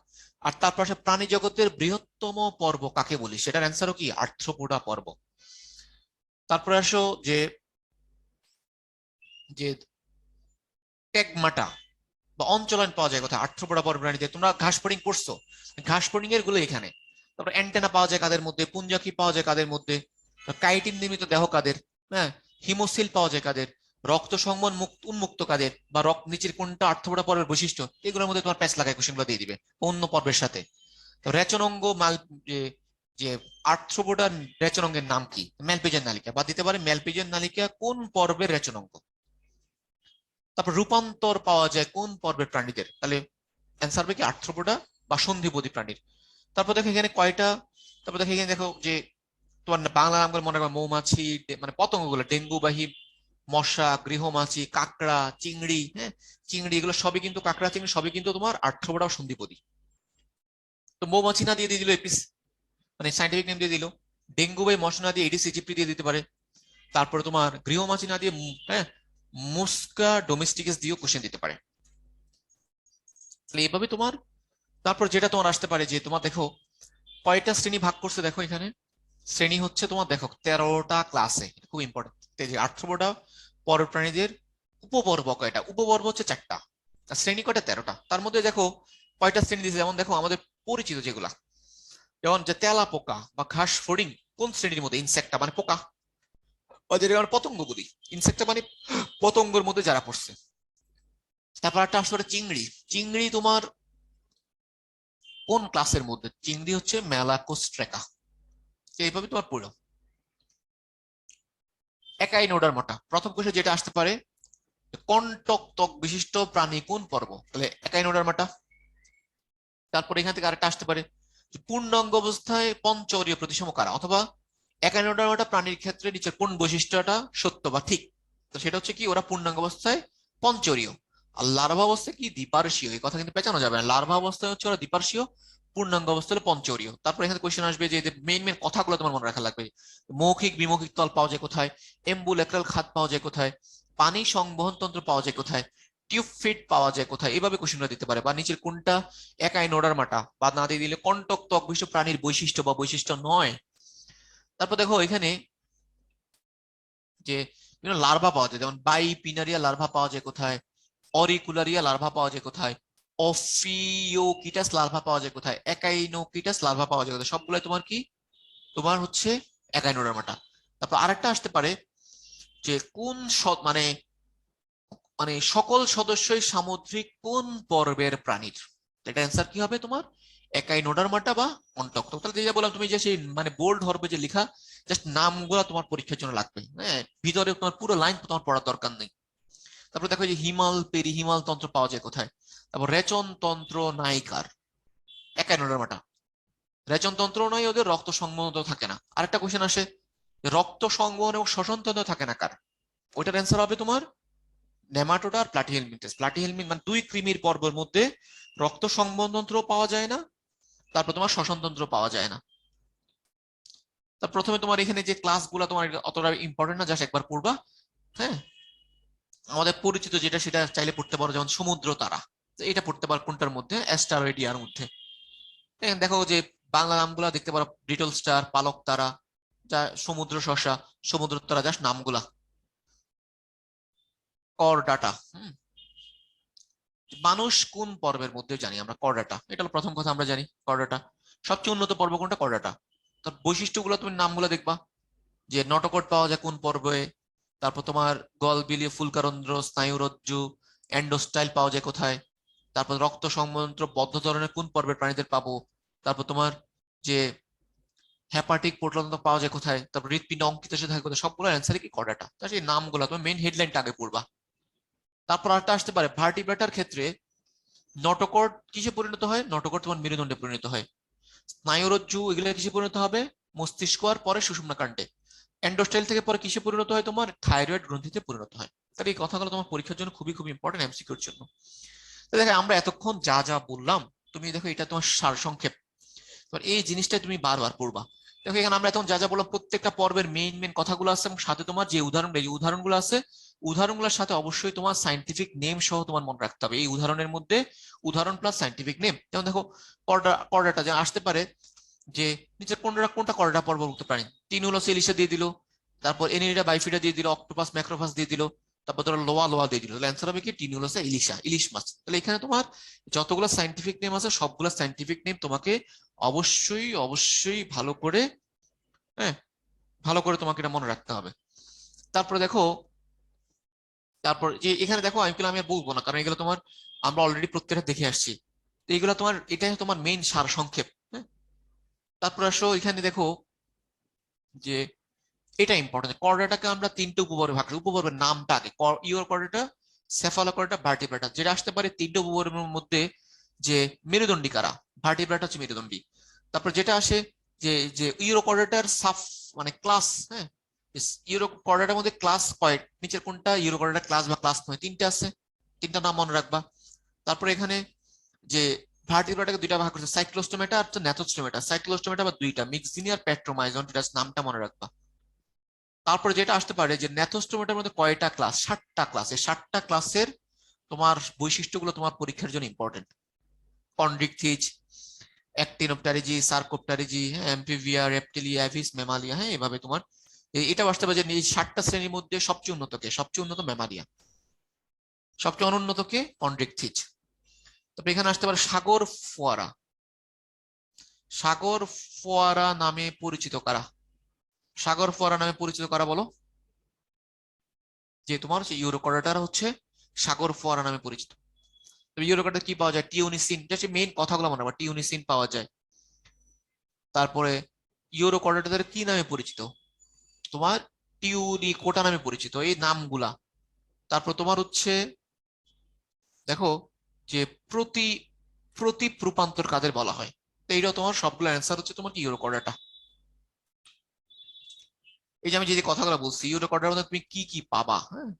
আর তারপর আসে প্রাণী জগতের বৃহত্তম পর্ব কাকে বলি, সেটার অ্যান্সারও কি আর্থ্রোপোডা পর্ব। তারপরে আসো যে যে টেগমাটা বা অঞ্চলায়ন পাওয়া যায় কোথায়, আর্থ্রোপোডা পর্ব প্রাণীতে। তোমরা ঘাস ফড়িং পড়ছো, ঘাস ফড়িং এর গুলো এখানে। তারপর অ্যান্টেনা পাওয়া যায় কাদের মধ্যে, পুঞ্জাকি পাওয়া যায় কাদের মধ্যে, কাইটিন নির্মিত দেহ কাদের, হ্যাঁ, হিমোসিল পাওয়া যায় কাদের, রক্ত সংবহন উন্মুক্ত কাদের, বা রক্ত নিচের কোনটা আর্থ্রোপোডা পর্বের বৈশিষ্ট্য, এগুলোর মধ্যে তোমার প্যাচ লাগায় কোশ্চেনগুলো দিয়ে দিবে অন্য পর্বের সাথে। তো রেচনাঙ্গ মাল যে যে আর্থ্রোপোডার রেচনাঙ্গের নাম কি, ম্যালপিজিয়ান নালিকা, বা দিতে পারে ম্যালপিজিয়ান নালিকা কোন পর্বের রেচনাঙ্গ। তারপর রূপান্তর পাওয়া যায় কোন পর্বের প্রাণীদের, তাহলে অ্যান্সার হবে কি আর্থ্রোপোডা বা সন্ধিপদী প্রাণীর। তারপর দেখো এখানে কয়টা, তারপর দেখো এখানে দেখো যে তোমার বাংলা নামগুলো মনে করো, মৌমাছি, মানে পতঙ্গগুলো, ডেঙ্গুবাহী মশা, গৃহমাছি, কাঁকড়া, চিংড়ি, হ্যাঁ, চিংড়ি এগুলো সবই কিন্তু, কাঁকড়া চিংড়ি সবই কিন্তু তোমার আর্থ্রোপোডা ও সন্ধিপদী। তো মৌমাছি না দিয়ে দিয়ে দিল এপিস, মানে সাইন্টিফিক নেম দিয়ে দিল। ডেঙ্গুবাহী মশা না দিয়ে এডিস ইজিপ্টি দিয়ে দিতে পারে। তারপরে তোমার গৃহমাছি না দিয়ে হ্যাঁ মুস্কা ডোমেস্টিকাস দিয়েও কোশ্চেন দিতে পারে। তাহলে এইভাবে তোমার, তারপর যেটা তোমার আসতে পারে যে তোমার দেখো কয়টা শ্রেণী ভাগ করছে, দেখো এখানে শ্রেণী হচ্ছে তোমার দেখো 13টা ক্লাসে, খুব ইম্পর্টেন্ট। যে আর্থ্রোপোডা পর্ব প্রাণীদের উপপর্ব কয়টা, উপপর্ব হচ্ছে 4টা, আর শ্রেণী কয়টা 13টা। তার মধ্যে দেখো কয়টা শ্রেণী দিয়েছে, যেমন দেখো আমাদের পরিচিত যেগুলা, যেমন যে তেলা পোকা বা ঘাস ফড়িং কোন শ্রেণীর মধ্যে, ইনসেক্টা মানে পোকা, ওদের আমরা পতঙ্গ বলি, ইনসেক্টা মানে পতঙ্গের মধ্যে যারা পড়ছে। তারপর একটা আসলে চিংড়ি, চিংড়ি তোমার কোন ক্লাসের মধ্যে, চিংড়ি হচ্ছে মেলাকোস্ট্রেকা। এইভাবে তোমার পড়লো। একাইনোডার্মাটা, প্রথম কোষে যেটা আসতে পারে, কন্টক ত্বক বিশিষ্ট প্রাণী কোন পর্ব, তাহলে একাইনোডার্মাটা। তারপর এখান থেকে আরেকটা আসতে পারে, পূর্ণাঙ্গ অবস্থায় পঞ্চরীয় প্রতিসম কারা, অথবা একাইনোডার্মাটা প্রাণীর ক্ষেত্রে নিচের কোন বৈশিষ্ট্যটা সত্য বা ঠিক, তো সেটা হচ্ছে কি ওরা পূর্ণাঙ্গ অবস্থায় পঞ্চরীয়। আর লার্ভা অবস্থায় কি দ্বিপার্শ্বীয়, এই কথা কিন্তু পেঁচানো যাবে না। লার্ভা অবস্থায় হচ্ছে ওরা দ্বিপার্শ্বীয়, পূর্ণাঙ্গ অবস্থা হলো পঞ্চরীয়। তারপর এখানে কোয়েশ্চেন আসবে যে মেইন মেইন কথাগুলো তোমার মনে রাখা লাগবে। মৌখিক বিমৌখিক তল পাওয়া যায় কোথায়, এম্বুলেক্রাল খাত পাওয়া যায় কোথায়, পানি সংবহন তন্ত্র পাওয়া যায় কোথায়, টিউব ফিট পাওয়া যায় কোথায়, এভাবে কোশ্চেনটা দিতে পারে। বা নিচের কোনটা একাইনোডার্মাটা, বা না দিয়ে দিলে কন্টক ত্বক বিশিষ্ট প্রাণীর বৈশিষ্ট্য বা বৈশিষ্ট্য নয়। তারপর দেখো এখানে যে বিভিন্ন লার্ভা পাওয়া যায়, যেমন বাইপিনারিয়া লার্ভা পাওয়া যায় কোথায়, অরিকুলারিয়া লার্ভা পাওয়া যায় কোথায়, অফিওকিটাস লার্ভা পাওয়া যায় কোথায়, একাইনোকিটাস লার্ভা পাওয়া যায় কোথায়, সবগুলাই তোমার কি, তোমার হচ্ছে একাইনোডার্মাটা। তারপর আরেকটা আসতে পারে যে কোন মানে মানে সকল সদস্যই সামুদ্রিক কোন পর্বের প্রাণীর, এটা অ্যান্সার কি হবে তোমার একাইনোডার্মাটা বা অন্টক। তাহলে যেটা বললাম, তুমি যে সেই মানে বোল্ড হবে যে লেখা, জাস্ট নামগুলো তোমার পরীক্ষার জন্য লাগবে, হ্যাঁ, ভিতরে তোমার পুরো লাইন তোমার পড়ার দরকার নেই। তারপর দেখো যে হিমাল পেরিহিমাল তন্ত্র পাওয়া যায় কোথায়, তারপর রেচন তন্ত্র নায়িকার, একাইনোডার্মাটা। রেচন তন্ত্র নয়, ওদের রক্ত সংবহন থাকে না। আরেকটা কোশ্চেন আসে, রক্ত সংবহন এবং শ্বসন তন্ত্র থাকে না কার, ওইটার অ্যান্সার হবে তোমার নেমাটোডা আর প্লাটিহেলমিনথেস। প্লাটিহেলমিন মানে দুই কৃমির পর্বের মধ্যে রক্ত সংবহন তন্ত্র পাওয়া যায় না, তারপর তোমার শ্বসন তন্ত্র পাওয়া যায় না। তার প্রথমে তোমার এখানে যে ক্লাসগুলো তোমার অতটা ইম্পর্টেন্ট না, জাস্ট একবার পড়বা, হ্যাঁ। আমাদের পরিচিত যেটা সেটা চাইলে পড়তে পারো, যেমন সমুদ্র তারা, এটা পড়তে পারো কোনটার মধ্যে, অ্যাস্টারয়েডিয়ার মধ্যে। দেখো যে বাংলা নামগুলা দেখতে পারো, লিটল স্টার, পালক তারা, যা সমুদ্র শসা, সমুদ্র তারা, জাস্ট নামগুলা। কর ডাটা, মানুষ কোন পর্বের মধ্যে জানি আমরা? করডাটা, এটা হলো প্রথম কথা, আমরা জানি করডাটা সবচেয়ে উন্নত পর্ব কোনটা? করডাটা। তার বৈশিষ্ট্যগুলো তুমি নামগুলো দেখবা, যে নটোকট পাওয়া যায় কোন পর্বে, তারপর তোমার গলবিলীয় ফুলকারন্ধ্র, স্নায়ুরজ্জু, এন্ডোস্টাইল পাওয়া যায় কোথায়, তারপর রক্ত সংমন্ত্র বদ্ধ ধরনের কোন পর্বের প্রাণীদের পাবো, তারপর তোমার যে হ্যাপাটিক প্রোটতন্ত্র পাওয়া যায় কোথায়, তারপর হৃৎপিণ্ড অঙ্কিত সাথে থাকে কোথায়, সবগুলো অ্যান্সারই কি করডাটা। তার সেই নামগুলো তুমি মেইন হেডলাইনটা আগে পড়বা। তারপর আরেকটা আসতে পারে ভার্টিব্রেটার ক্ষেত্রে নটোকট কিসে পরিণত হয়? নটোকট তোমার মেরুদণ্ডে পরিণত হয়। স্নায়ুরজ্জু এগুলো কিসে পরিণত হবে? মস্তিষ্ক আর পরে সুষুম্না কাণ্ডে। এন্ডোস্টাইল থেকে পরে কিসে পরিণত হয়? তোমার থাইরয়েড গ্রন্থিতে পরিণত হয়। তাহলে এই কথাগুলো তোমার পরীক্ষার জন্য খুবই খুব ইম্পর্টেন্ট, এমসিকিউর জন্য। তো দেখো আমরা এতক্ষণ যা যা বললাম, তুমি দেখো এটা তোমার সারসংক্ষেপ। এবার এই জিনিসটা তুমি বারবার পড়বা। দেখো এখানে আমরা এখন যা যা বললাম প্রত্যেকটা পর্বের মেইন মেইন কথাগুলো আছে, এবং সাথে তোমার যে উদাহরণগুলো আছে, উদাহরণগুলোর সাথে অবশ্যই তোমার সাইন্টিফিক নেম সহ তোমার মনে রাখতে হবে। এই উদাহরণের মধ্যে উদাহরণ প্লাস সাইন্টিফিক নেম। যেমন দেখো কর্ডাটা যে আসতে পারে, যে নিচের কোনটা কোনটা কর্ডা পর্বভুক্ত প্রাণী? টিনুলাস এলিশা দিয়ে দিল, তারপর এনিডা বাইফিডা দিয়ে দিল, অক্টোপাস ম্যাক্রোফাস দিয়ে দিল, তারপর ধরো লোয়া লোয়া দিয়ে দিল। তাহলে অ্যান্সার হবে কি? টিনুলাস ইলিশা, ইলিশ মাছ। তাহলে এখানে তোমার যতগুলো সাইন্টিফিক নেম আছে সবগুলো সাইন্টিফিক নেম তোমাকে অবশ্যই অবশ্যই ভালো করে, হ্যাঁ, ভালো করে তোমাকে এটা মনে রাখতে হবে। তারপরে দেখো, তারপর যে এখানে দেখো এগুলো আমি আর বলবো না, কারণ এগুলো তোমার আমরা অলরেডি প্রত্যেকটা দেখে আসছি। তো এইগুলো তোমার, এটাই তোমার মেইন সার সংক্ষেপ। হ্যাঁ, তারপর আসো এখানে দেখো যে এটা ইম্পর্টেন্ট, কর্ডাটাকে আমরা তিনটে উপবর্গে ভাগ করি। উপবর্গের নামটা আগে, ইওর কর্ডাটা, সেফালোকর্ডা, ভার্টিব্রাটা, যেটা আসতে পারে তিনটে উপবর্গের মধ্যে, যে মেরুদণ্ডী কারা? ভার্টিব্রাটা হচ্ছে মেরুদণ্ডী। তারপর যেটা আসে যে যে ইউরোকর্ডাটার সাব মানে ক্লাস, হ্যাঁ, ইউরোকর্ডাটার মধ্যে ক্লাস কয়, নিচের কোনটা ইউরোকর্ডাটা ক্লাস বা ক্লাস নয়? তিনটে আছে, তিনটা নাম মনে রাখবা। তারপর এখানে যে ভার্টিব্রাটাকে দুইটা ভাগ করছে, সাইক্লোস্টোমেটা আর ন্যাথোস্টোমেটা। সাইক্লোস্টোমেটা বা দুইটা মিক্সিনি আর পেট্রোমাইজন, এটা নামটা মনে রাখবা। তারপরে যেটা আসতে পারে যে ন্যাথোস্টোমেটার মধ্যে কয়টা ক্লাস? 7টা ক্লাস। এই 7টা ক্লাসের তোমার বৈশিষ্ট্যগুলো তোমার পরীক্ষার জন্য important. Chondrichthyes, Actinopterygii, Sarcopterygii, Amphibia, Reptilia, Aves, Mammalia. হ্যাঁ, এভাবে তোমার এটা আসতে পারে যে এই 7টা শ্রেণীর মধ্যে সবচেয়ে উন্নত কে? সবচেয়ে উন্নত ম্যামালিয়া, সবচেয়ে অনুন্নত কে? কন্ড্রিকথিজ। তারপরে এখানে আসতে পারে সাগর ফোয়ারা। সাগর ফোয়ারা নামে পরিচিত কারা? সাগর ফোয়ারা নামে পরিচিত কারা বলো? যে তোমার হচ্ছে ইউরোকর্ডাটার হচ্ছে সাগর ফোয়ারা নামে পরিচিত। তবে ইউরোকর্ডাটা কি পাওয়া যায়? টিউনিসিন, এটা মেইন কথাগুলো মনে রাখবা। টিউনিসিন পাওয়া যায়। তারপরে ইউরোকর্ডাটার কি নামে পরিচিত? তোমার টিউনিকোটা নামে পরিচিত, এই নামগুলা। তারপর তোমার হচ্ছে দেখো যে প্রতি প্রতীপ রূপান্তর কাদের বলা হয়? তো এইটাও তোমার সবগুলো অ্যান্সার হচ্ছে তোমার কি ইউরোকর্ডাটা। এই যে আমি যে কথাগুলো বলছি, ইউরোকর্ডার মধ্যে তুমি কি কি পাবা, হ্যাঁ,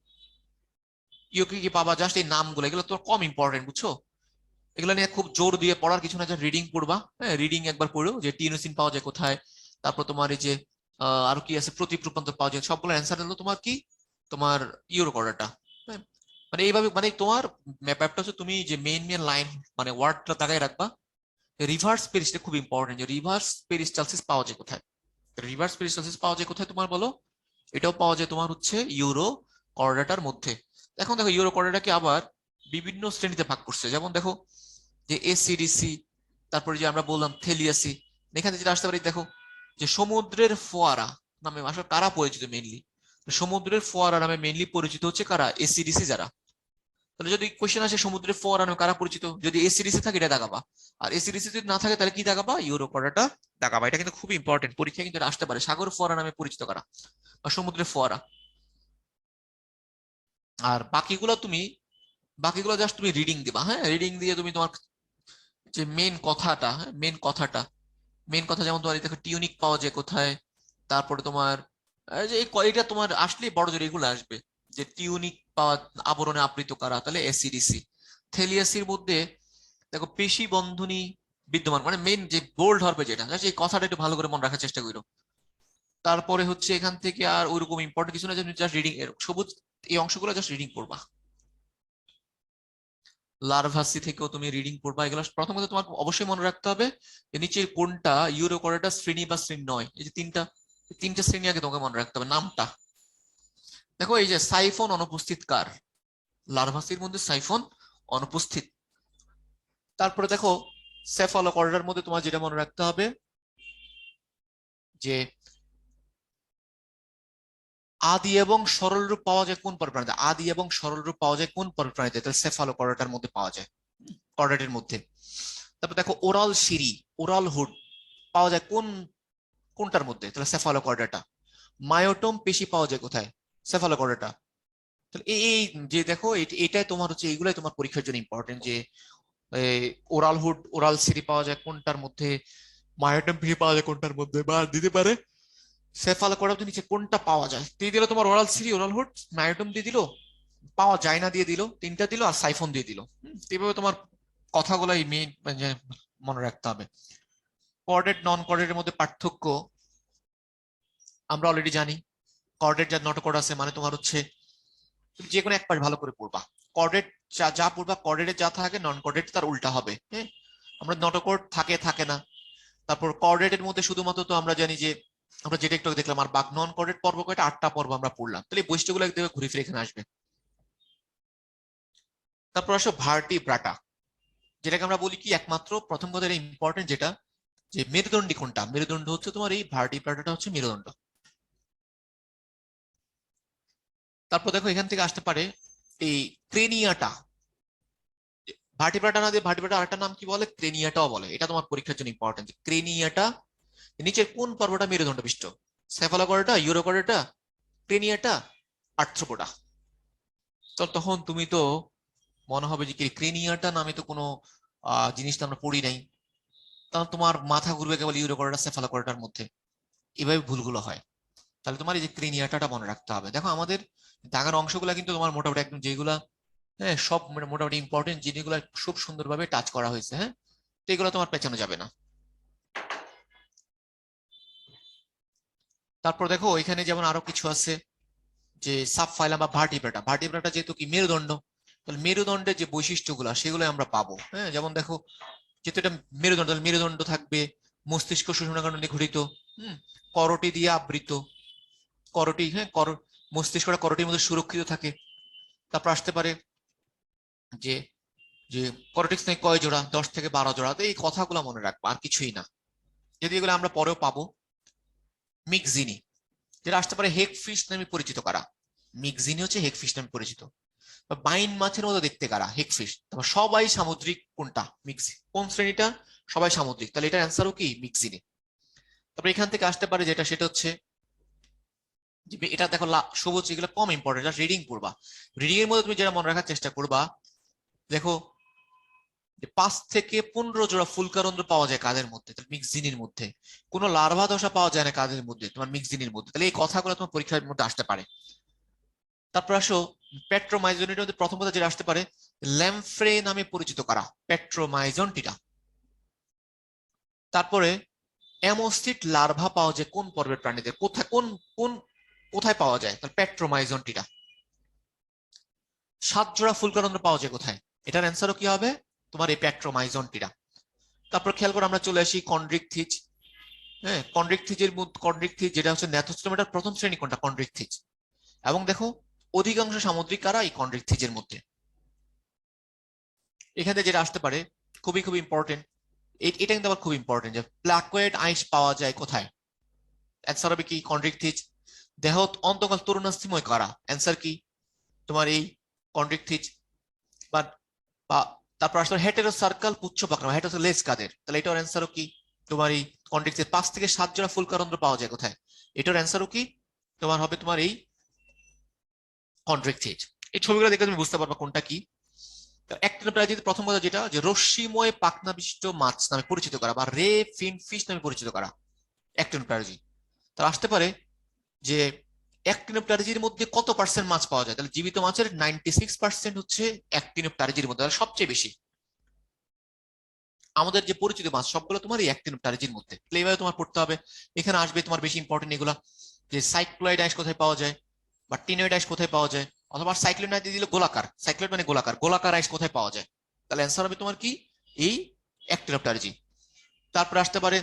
ইউ কি কি পাবা, জাস্ট এই নামগুলো, এগুলো তো কম ইম্পর্টেন্ট, বুঝছো? এগুলো নিয়ে খুব জোর দিয়ে পড়ার কিছু না, যে রিডিং পড়বা। হ্যাঁ, রিডিং একবার পড়ো যে টিনোসিন পাওয়া যায় কোথায়, তারপর তোমার এই যে আরো কি আছে, প্রতীপ রূপান্তর পাওয়া যায়, সবগুলো অ্যান্সার হলো তোমার কি, তোমার ইউরোকর্ডাটা। হ্যাঁ, মানে এইভাবে, মানে তোমার ম্যাপটা হচ্ছে তুমি যে মেইন মেইন লাইন মানে ওয়ার্ডটা তাকায় রাখবা। রিভার্স পেরিসটা খুব ইম্পর্টেন্ট, যে রিভার্স পেরিস্টালসিস পাওয়া যায় কোথায়? রিভার্স পেরিস্টালসিস পাওয়া যায় কোথায় তোমার বলো? এটাও পাওয়া যায় তোমার হচ্ছে ইউরো কর্ডাটার মধ্যে। এখন দেখো ইউরো কর্ডাটাকে আবার বিভিন্ন শ্রেণীতে ভাগ করছে। যেমন দেখো যে এসিডিসি, তারপরে যে আমরা বললাম থেলিয়াসি। এখানে যেটা আসতে পারি দেখো, যে সমুদ্রের ফোয়ারা নামে আসলে কারা পরিচিত মেইনলি? সমুদ্রের ফোয়ারা নামে মেইনলি পরিচিত হচ্ছে কারা? এসিডিসি যারা। তাহলে যদি কোশ্চেন আসে সমুদ্রের ফোয়ারা নামে কারা পরিচিত, যদি এসিডিসি থাকে এটা দাগাবা, আর এসিডিসি যদি না থাকে তাহলে কি দাগাবা? Euro chordata দাগাবা। এটা কিন্তু খুব ইম্পর্টেন্ট, পরীক্ষা কিন্তু এটা আসতে পারে। সাগর ফোয়ারা নামে পরিচিত কারা, বা সমুদ্রের ফোয়ারা। আর বাকিগুলো জাস্ট তুমি রিডিং দিবা। হ্যাঁ, রিডিং দিয়ে তুমি তোমার যে মেন কথাটা, হ্যাঁ, মেন কথা, যেমন তোমার এই দেখো টিউনিক পাওয়া যায় কোথায়, তারপরে তোমার যে এই এটা তোমার আসলে বড় জোর এগুলো আসবে, যে টিউনিক পাওয়া, আবরণে আবৃত কারা, তাহলে এসিডিসি। থেলিয়াসির মধ্যে দেখো পেশি বন্ধনী বিদ্যমান, মানে মেন যে বোল্ড হবে যেটা, just এই কথাটা একটু ভালো করে মনে রাখার চেষ্টা করো। তারপরে হচ্ছে এখান থেকে আর ওইরকম ইম্পর্টেন্ট কিছু না, জাস্ট রিডিং এর সবুজ এই অংশগুলো জাস্ট রিডিং করবা। লার্ভাসি থেকেও তুমি রিডিং পড়বা। এগুলো প্রথমত তোমার অবশ্যই মনে রাখতে হবে যে নিচের কোনটা ইউরোকর্ডাটা শ্রেণী বা শ্রেণী নয়। এই যে তিনটা শ্রেণী আগে তোমাকে মনে রাখতে হবে নামটা। দেখো এই যে সাইফন অনুপস্থিত কার? লার্ভাসির মধ্যে সাইফন অনুপস্থিত। তারপরে দেখো সেফালোকর্ডার মধ্যে তোমার যেটা মনে রাখতে হবে যে আদি এবং সরল রূপ পাওয়া যায় কোন পর্বে প্রাণীতে, আদি এবং সরল রূপ পাওয়া যায় কোন পর্বে প্রাণীতে, তাহলে সেফালোকর্ডাটার মধ্যে পাওয়া যায়, কর্ডাটের মধ্যে। তারপর দেখো ওরাল সিরি, ওরাল হুড পাওয়া যায় কোনটার মধ্যে, তাহলে সেফালোকর্ডাটা। মায়োটম পেশি পাওয়া যায় কোথায়, সেফালোকর্ডাটা। তাহলে এই যে দেখো এটাই তোমার হচ্ছে, এইগুলাই তোমার পরীক্ষার জন্য ইম্পর্টেন্ট, যে ওরাল হুড ওরাল সিরি পাওয়া যায় কোনটার মধ্যে, মায়োটম পেশি পাওয়া যায় কোনটার মধ্যে, বা দিতে পারে সেফালোকর্ডার নিচে কোনটা পাওয়া যায়, দিয়ে দিল তোমার ওরাল সিরি, ওরাল হুড, মায়োটম দিয়ে দিল, পাওয়া যায় না দিয়ে দিল, তিনটা দিল, আর সাইফন দিয়ে দিল। এইভাবে তোমার কথাগুলাই মেইন মনে রাখতে হবে। কর্ডেট নন কর্ডেটের মধ্যে পার্থক্য আমরা অলরেডি জানি। কর্ডেট যা নটোকর্ড আছে মানে তোমার হচ্ছে তুমি যে কোনো এক পাশ ভালো করে পড়বা, কর্ডেট যা যা পড়বা কর্ডেটে যা থাকে নন কর্ডেট তার উল্টা হবে। হ্যাঁ, আমরা নটোকর্ড থাকে থাকে না। তারপর কর্ডেটের মধ্যে শুধুমাত্র তো আমরা জানি যে আমরা যেটা একটু দেখলাম, আর বাক নন কর্ডেট পর্ব কয়টা, 8টা পর্ব আমরা পড়লাম, তাহলে এই বৈশিষ্ট্যগুলো একদম ঘুরে ফিরে এখানে আসবে। তারপর আসো ভার্টিব্রাটা, যেটাকে আমরা বলি কি একমাত্র প্রথম কথা এটা ইম্পর্টেন্ট, যেটা যে মেরুদণ্ডী কোনটা, মেরুদণ্ড হচ্ছে তোমার এই ভার্টিব্রাটাটা হচ্ছে মেরুদণ্ড। তারপর দেখো এখান থেকে আসতে পারে এই ক্রেনিয়াটা, ভার্টিব্রাটা না দিয়ে ভার্টিব্রাটা আরেকটা নাম কি বলে, ক্রেনিয়াটাও বলে, এটা তোমার পরীক্ষার জন্য ইম্পর্টেন্ট। ক্রেনিয়াটা নিচের কোন পর্বটা মেরুদণ্ড বিশিষ্ট, সেফালোকর্ডাটা, ইউরোকর্ডাটা, ক্রেনিয়াটা, আর্থ্রোপোডা। তো তখন তুমি তো মনে হবে যে ক্রেনিয়াটা নামে তো কোনো জিনিসটা আমরা পড়ি নাই, তখন তোমার মাথা ঘুরবে কেবল ইউরোকর্ডাটা সেফালোকর্ডাটার মধ্যে, এভাবে ভুলগুলো হয়। তাহলে তোমার এই যে ক্রেনিয়াটা মনে রাখতে হবে। দেখো আমাদের দাগার অংশগুলো কিন্তু তোমার মোটামুটি একদম যেগুলা, হ্যাঁ সব মোটামুটি ইম্পর্টেন্ট জিনিসগুলো খুব সুন্দরভাবে টাচ করা হয়েছে। হ্যাঁ, তো এগুলো তোমার পেছানো যাবে না। তারপর দেখো এখানে যেমন আরো কিছু আছে, যে সাবফাইলাম বা ভার্টিব্রাটা, ভার্টিব্রাটা যেহেতু কি মেরুদণ্ড, তাহলে মেরুদণ্ডের যে বৈশিষ্ট্যগুলো সেগুলো আমরা পাবো। হ্যাঁ, যেমন দেখো যেহেতু এটা মেরুদণ্ড, তাহলে মেরুদণ্ড থাকবে, মস্তিষ্ক শোষণাগার গঠিত, করটি দিয়ে আবৃত, করটি, হ্যাঁ মস্তিষ্কটা করটির মধ্যে সুরক্ষিত থাকে। তারপর আসতে পারে যে যে করটিক স্নায়ু কয় জোড়া, 10 থেকে 12 জোড়া, তো এই কথাগুলো মনে রাখবো, আর কিছুই না। যদি এগুলো আমরা পরেও পাবো। মিক্সিনি, যেটা আসতে পারে হেগফিশ নামে পরিচিত কারা, মিক্সিনি হচ্ছে হেগফিশ নামে পরিচিত। বাইন মাছের মতো দেখতে কারা, হেগফিশ। তারপর সবাই সামুদ্রিক কোনটা, মিক্সি, কোন শ্রেণীটা, সবাই সামুদ্রিক, তাহলে এটার অ্যান্সারও কি মিক্সিনি। তারপর এখান থেকে আসতে পারে যেটা, সেটা হচ্ছে এটা দেখো সবুজ, এগুলো কম ইম্পর্টেন্ট, জাস্ট রিডিং পড়বা। রিডিং এর মধ্যে তুমি যেটা মনে রাখার চেষ্টা করবা, দেখো যে 5 থেকে 15 জোড়া ফুলকারন্ধ্র পাওয়া যায় কাদের মধ্যে, তাহলে মিক্সিনির মধ্যে। কোনো লার্ভা দশা পাওয়া যায় না কাদের মধ্যে, তোমার মিক্সিনির মধ্যে। তাহলে এই কথাগুলো তোমার পরীক্ষার মধ্যে আসতে পারে। তারপর আসো পেট্রোমাইজনিটার মধ্যে প্রথম কথা যেটা আসতে পারে, ল্যাম্ফ্রে নামে পরিচিত কারা, পেট্রোমাইজনটিটা। তারপরে অ্যামোসিট লার্ভা পাওয়া যায় কোন পর্বের প্রাণীদের, কোথায় কোন কোন কোথায় পাওয়া যায়, তাহলে পেট্রোমাইজনটিটা। 7 জোড়া ফুলকারন্ধ্র পাওয়া যায় কোথায়, এটার অ্যান্সারও কি হবে, তোমার এই পেট্রোমাইজনটিটা। তারপর খেয়াল করে আমরা চলে আসি কন্ড্রিকথিজ। হ্যাঁ, কন্ড্রিকথিজ যেটা হচ্ছে ন্যাথোস্টোমাটার প্রথম শ্রেণী কোনটা, কন্ড্রিকথিজ। এবং দেখো অধিকাংশ সামুদ্রিক কারা এই কন্ড্রিকথিজের মধ্যে। এখানে যেটা আসতে পারে খুবই খুবই ইম্পর্টেন্ট, এটা কিন্তু আবার খুব ইম্পর্টেন্ট, যে প্লাকোয়েড আইস পাওয়া যায় কোথায়, অ্যান্সার হবে কি কন্ড্রিকথিজ। দেহ অন্তকাল তরুণাস্থিময় কারা, অ্যান্সার কি তোমার এই কন্ড্রিকথিজ। বা বা তারপর আসলে হেটেরো সার্কাল পুচ্ছ পাখনা, হেটেরো লেজ কাদের, তাহলে এটার অ্যান্সারও কি তোমার এই কন্ড্রিকথিজ। 5 থেকে 7 জোড়া ফুলকারন্ধ্র পাওয়া যায় কোথায়, এটার অ্যান্সারও কি তোমার হবে তোমার এই কন্ড্রিকথিজ। এই ছবিগুলো দেখে তুমি বুঝতে পারবা কোনটা কি। অ্যাক্টিনোপ্লাজিতে প্রথম কথা যেটা, যে রশ্মিময় পাখনা বিশিষ্ট মাছ নামে পরিচিত করা, বা রে ফিন ফিশ নামে পরিচিত করা অ্যাক্টিনোপ্লাজি। তার আসতে পারে যে অ্যাক্টিনোপ্লাজির মধ্যে কত পার্সেন্ট মাছ পাওয়া যায়, তাহলে জীবিত মাছের 96% হচ্ছে অ্যাক্টিনোপ্লাজির মধ্যে, তাহলে সবচেয়ে বেশি। আমাদের যে পরিচিত মাছ সবগুলো তোমার এই অ্যাক্টিনোপ্লাজির মধ্যে, তাহলে এইভাবে তোমার পড়তে হবে। এখানে আসবে তোমার বেশি ইম্পর্টেন্ট এগুলা, যে সাইক্লোয়েড আইস কোথায় পাওয়া যায়, বা টিনোয়েড আইস কোথায় পাওয়া যায়, অথবা সাইক্লোয়েড আইস দিলে গোলাকার, সাইক্লোয়েড মানে গোলাকার, গোলাকার আইস কোথায় পাওয়া যায়, তাহলে অ্যান্সার হবে তোমার কি এই অ্যাক্টিনোপ্লাজি। তারপর আসতে পারে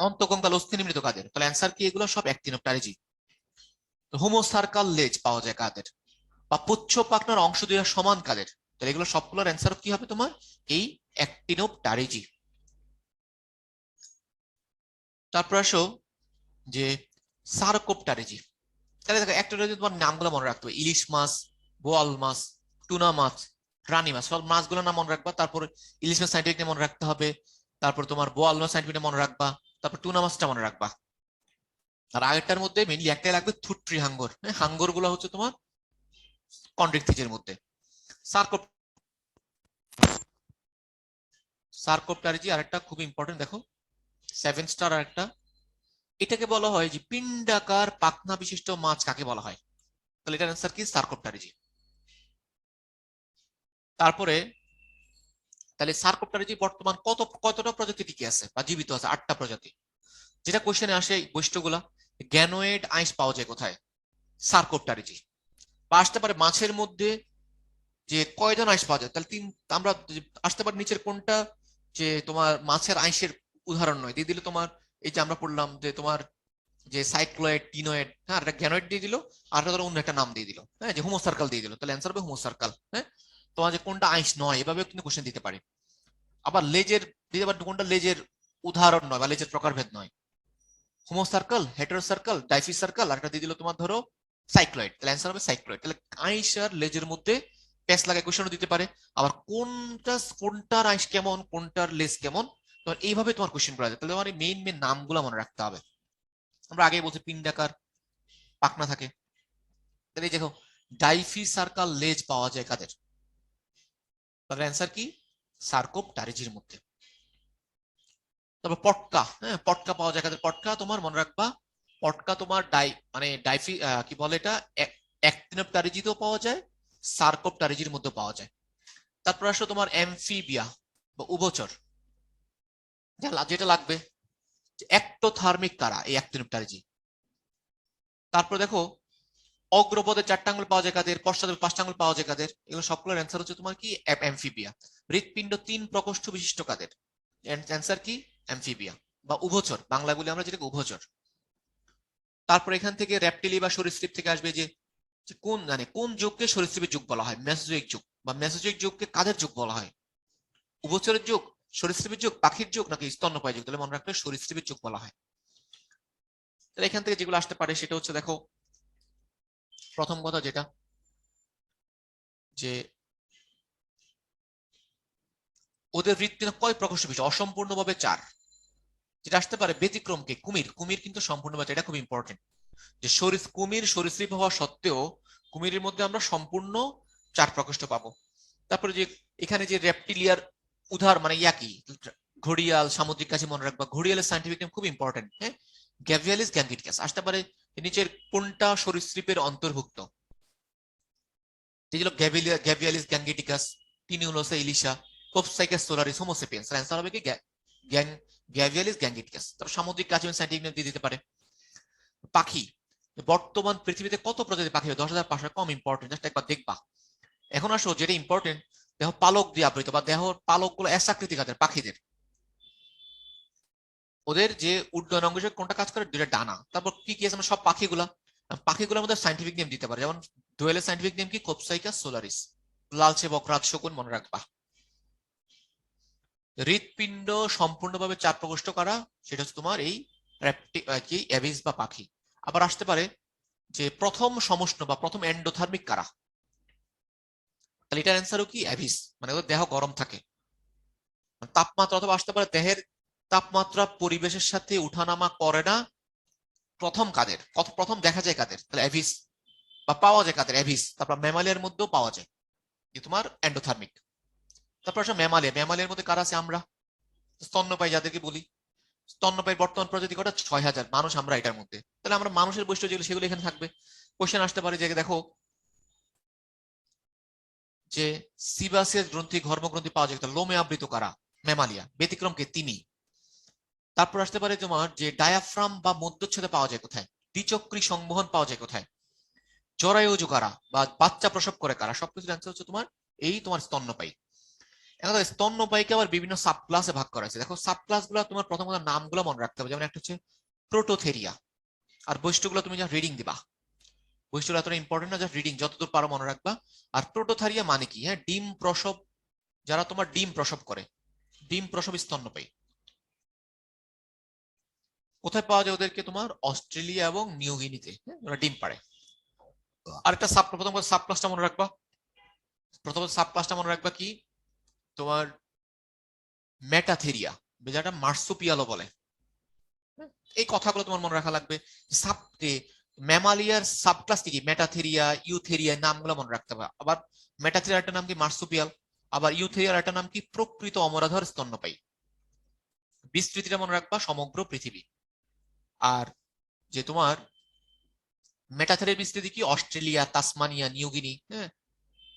অন্তকঙ্কাল অস্থি নির্মিত কাদের, তাহলে অ্যান্সার কি এগুলো সব অ্যাক্টিনোপ্লাজি। হোমোসার্কাল লেজ পাওয়া যায় কাদের, বা পুচ্ছ পাখনার অংশ দুইটা সমান কাদের, তাহলে এগুলো সবগুলোর অ্যান্সার কি হবে তোমার এই অ্যাক্টিনোপটারিজি। তারপর আসো যে সার্কোপটারিজি। তাহলে দেখো একটা যদি তোমার নামগুলো মনে রাখতে হবে, ইলিশ মাছ, বোয়াল মাছ, টুনা মাছ, রানী মাছ, সব মাছগুলোর নাম মনে রাখবা। তারপর ইলিশ মাছ সাইন্টিফিক নেম মনে রাখতে হবে, তারপর তোমার বোয়াল মাছ সাইন্টিফিক নেম মনে রাখবা, তারপর টুনা মাছটা মনে রাখবা। আর আগেরটার মধ্যে মেইনলি একটাই লাগবে, থুট্রি হাঙ্গর। হ্যাঁ, হাঙ্গর গুলো হচ্ছে তোমার কন্ড্রিকথিজের মধ্যে। সার্কোপ সার্কোপটারিজি আরেকটা খুব ইম্পর্টেন্ট, দেখো 7 স্টার আরেকটা, এটাকে বলা হয় যে পিণ্ডাকার পাখনা বিশিষ্ট মাছ কাকে বলা হয়? তাহলে এটার অ্যান্সার কি সার্কোপটারিজি। তারপরে তাহলে সার্কোপটারিজি বর্তমান কতটা প্রজাতি টিকে আছে বা জীবিত আছে? 8টা প্রজাতি। যেটা কোশ্চেনে আসে এই বৈশিষ্ট্যগুলা, গ্যানোয়েড আইস পাওয়া যায় কোথায়? সার্কোপটারিজি। বা আসতে পারে মাছের মধ্যে যে কয়জন আইস পাওয়া যায়, তাহলে আমরা আসতে পারি নিচের কোনটা যে তোমার মাছের আইসের উদাহরণ নয়, দিয়ে দিল তোমার এই যে আমরা পড়লাম যে তোমার যে সাইক্লয়েড, টিনোয়েড, হ্যাঁ, একটা গ্যানোয়েড দিয়ে দিল, আর ধরো অন্য একটা নাম দিয়ে দিল, হ্যাঁ, যে হোমোসার্কাল দিয়ে দিল, তাহলে অ্যান্সার হবে হোমোসার্কাল। হ্যাঁ, তোমার যে কোনটা আইস নয়, এভাবেও কিন্তু কোশ্চেন দিতে পারে। আবার লেজের দিতে পারে, কোনটা লেজের উদাহরণ নয় বা লেজের প্রকারভেদ নয়, হোমোসার্কাল, হেটারোসার্কাল, ডাইফিসার্কাল, আর একটা দিয়ে দিল তোমার ধরো সাইক্লয়েড, তাহলে অ্যান্সার হবে সাইক্লয়েড। তাহলে আইস আর লেজের মধ্যে প্যাচ লাগায় কোশ্চেনও দিতে পারে। আবার কোনটার আইস কেমন, কোনটার লেজ কেমন, তোমার এইভাবে তোমার কোশ্চেন করা যায়। তাহলে তোমার মেইন মেইন নামগুলো মনে রাখতে হবে। আমরা আগে বলছি পিন্ডাকার পাখনা থাকে, তাহলে এই দেখো ডাইফিসার্কাল লেজ পাওয়া যায় কাদের? তাহলে অ্যান্সার কি সার্কোপটারিজির মধ্যে। তারপর পটকা, হ্যাঁ, পটকা পাওয়া যায় কাদের? পটকা তোমার মনে রাখবা, পটকা তোমার ডাইফি কি বলে এটা, অ্যাক্টিনোপটারিজিতেও পাওয়া যায়, সার্কোপটারিজির মধ্যে পাওয়া যায়। তারপর আসো তোমার অ্যামফিবিয়া বা উভচর, যেটা লাগবে অ্যাক্টোথার্মিক কারা, এই অ্যাক্টিনোপটারিজি। তারপর দেখো অগ্রপদে 4টা আঙ্গুল পাওয়া যায় কাদের? পশ্চাৎ 5টা আঙ্গুল পাওয়া যায় কাদের? এগুলো সবগুলোর অ্যান্সার হচ্ছে তোমার কি অ্যামফিবিয়া। হৃৎপিণ্ড 3 প্রকোষ্ঠ বিশিষ্ট কাদের? অ্যান্সার কি অ্যামফিবিয়া বা উভচর, বাংলা বলি আমরা যেটাকে উভচর। তারপর এখান থেকে র্যাপটিলি বা সরীসৃপ থেকে আসবে যে কোন যুগকে সরীসৃপের যুগ বলা হয়? মেসোজোইক যুগ। বা মেসোজোইক যুগকে কাদের যুগ বলা হয়? উভচরের যুগ, সরীসৃপের যুগ, পাখির যুগ, নাকি স্তন্যপায়ী যুগ? তাহলে মনে রাখলে সরীসৃপের যুগ বলা হয়। তাহলে এখান থেকে যেগুলো আসতে পারে সেটা হচ্ছে দেখো, প্রথম কথা যেটা, যে ওদের হৃৎপিণ্ড কয় প্রকোষ্ঠ বিশিষ্ট? অসম্পূর্ণভাবে 4। যেটা আসতে পারে ব্যতিক্রমকে কুমির, কুমির কিন্তু সম্পূর্ণভাবে, এটা খুব ইম্পর্টেন্ট, যে কুমির সরীসৃপ হওয়া সত্ত্বেও কুমিরের মধ্যে আমরা সম্পূর্ণ 4 প্রকোষ্ঠ পাবো। তারপরে যে এখানে যে রেপটিলিয়ার উদাহরণ মানে কি, ঘড়িয়াল, সামুদ্রিক কাছে মনে রাখবা, ঘড়িয়ালের সাইন্টিফিক নেম খুব ইম্পর্টেন্ট, হ্যাঁ, গ্যাভিয়ালিস গ্যাঙ্গিটিকাস। আসতে পারে নিচের কোনটা সরীসৃপের অন্তর্ভুক্ত? যেগুলো gavialis গ্যাঙ্গিটিকাস, টিনিউলোসা Ilisha, কোপসাইকাস Solaris, Homo sapiens. Answer হবে কি গ্যাভিয়ালিস গ্যাঙ্গিটিকাস। তারপর সামুদ্রিক কাছে সাইন্টিফিক নেম দিয়ে দিতে পারে। পাখি, বর্তমান পৃথিবীতে কত প্রজাতির পাখি? 10,500, কম ইম্পর্টেন্ট, জাস্ট একবার দেখবা। এখন আসো যেটা ইম্পর্টেন্ট, দেহ পালক দিয়ে আবৃত বা দেহ পালক গুলো এস আকৃতি কাদের? পাখিদের। ওদের যে উড্ডয়ন অঙ্গ কোনটা কাজ করে? 2টা ডানা। তারপর কি কি আছে? আমরা সব পাখিগুলোর মধ্যে সাইন্টিফিক নেম দিতে পারে, যেমন দোয়েলের সাইন্টিফিক নেম কি? কোপসাইকাস সোলারিস। লালচে বকরাত শকুন মনে রাখবা। হৃৎপিণ্ড সম্পূর্ণভাবে 4 প্রকোষ্ঠ করা, সেটা হচ্ছে তোমার এই কি এভিস বা পাখি। আবার আসতে পারে যে প্রথম সমষ্ণ বা প্রথম এন্ডোথার্মিক কারা? তাহলে এটার অ্যান্সারও কি অ্যাভিস, মানে ওদের দেহ গরম থাকে, তাপমাত্রা, অথবা আসতে পারে দেহের তাপমাত্রা পরিবেশের সাথে উঠানামা করে না প্রথম কাদের, প্রথম দেখা যায় কাদের? তাহলে অ্যাভিস। বা পাওয়া যায় কাদের? অ্যাভিস। তারপর ম্যামালিয়ার মধ্যেও পাওয়া যায় যে তোমার এন্ডোথার্মিক। তারপর আসলে ম্যামালিয়ার মধ্যে কারা আছে? আমরা স্তন্যপায়ী যাদেরকে বলি। স্তন্যপায়ীর বর্তমান প্রজাতি কটা? 6,000। মানুষ আমরা এটার মধ্যে। তাহলে আমরা মানুষের বৈশিষ্ট্য যেগুলো সেগুলো এখানে থাকবে। কোশ্চেন আসতে পারে যে দেখো যে সিবাসিয়াস গ্রন্থি, ঘর্মগ্রন্থি পাওয়া যায় লোমে আবৃত কারা? ম্যামালিয়া। ব্যতিক্রমকে তিনি। তারপর আসতে পারে তোমার যে ডায়াফ্রাম বা মধ্যচ্ছেদে পাওয়া যায় কোথায়? দ্বিচক্রী সংবহন পাওয়া যায় কোথায়? জরায়ুজ কারা বা বাচ্চা প্রসব করে কারা? সবকিছুর অ্যান্সার হচ্ছে তোমার এই তোমার স্তন্যপায়ী। এখন স্তন্যপায়ীকে আবার বিভিন্ন সাব ক্লাসে ভাগ করা হয়েছে। দেখো সাব ক্লাস গুলো তোমার প্রথম কথা নামগুলো মনে রাখতে হবে, যেমন একটা হচ্ছে প্রোটোথেরিয়া, আর বৈশিষ্ট্যগুলো তুমি যা রিডিং দিবা। বৈশিষ্ট্য এতটা ইম্পর্টেন্ট না, জাস্ট রিডিং যতদূর পারো মনে রাখবা। আর প্রোটোথারিয়া মানে কি? হ্যাঁ, ডিম প্রসব, যারা তোমার ডিম প্রসব করে, ডিম প্রসব স্তন্যপায়ী। কোথায় পাওয়া যায় ওদেরকে? তোমার অস্ট্রেলিয়া এবং নিউগিনিতে, হ্যাঁ, ওরা ডিম পাড়ে। আরেকটা প্রথম সাব ক্লাসটা মনে রাখবা, প্রথমত সাব ক্লাসটা মনে রাখবা কি তোমার মেটাথেরিয়া, যেটা মার্সুপিয়ালও বলে। এই কথাগুলো তোমার মনে রাখা লাগবে। সাব ম্যামালিয়ার সাব ক্লাস কি? মেটাথেরিয়া, ইউথেরিয়া, নামগুলো মনে রাখতে হবে। আবার মেটাথেরিয়ার একটা নাম কি? মার্সুপিয়াল। আবার ইউথেরিয়ার একটা নাম কি? প্রকৃত অমরাধর স্তন্যপায়ী। বিস্তৃতিটা মনে রাখবা সমগ্র পৃথিবী। আর যে তোমার মেটাথেরিয়ার বিস্তৃতি কি? অস্ট্রেলিয়া, তাসমানিয়া, নিউগিনি, হ্যাঁ।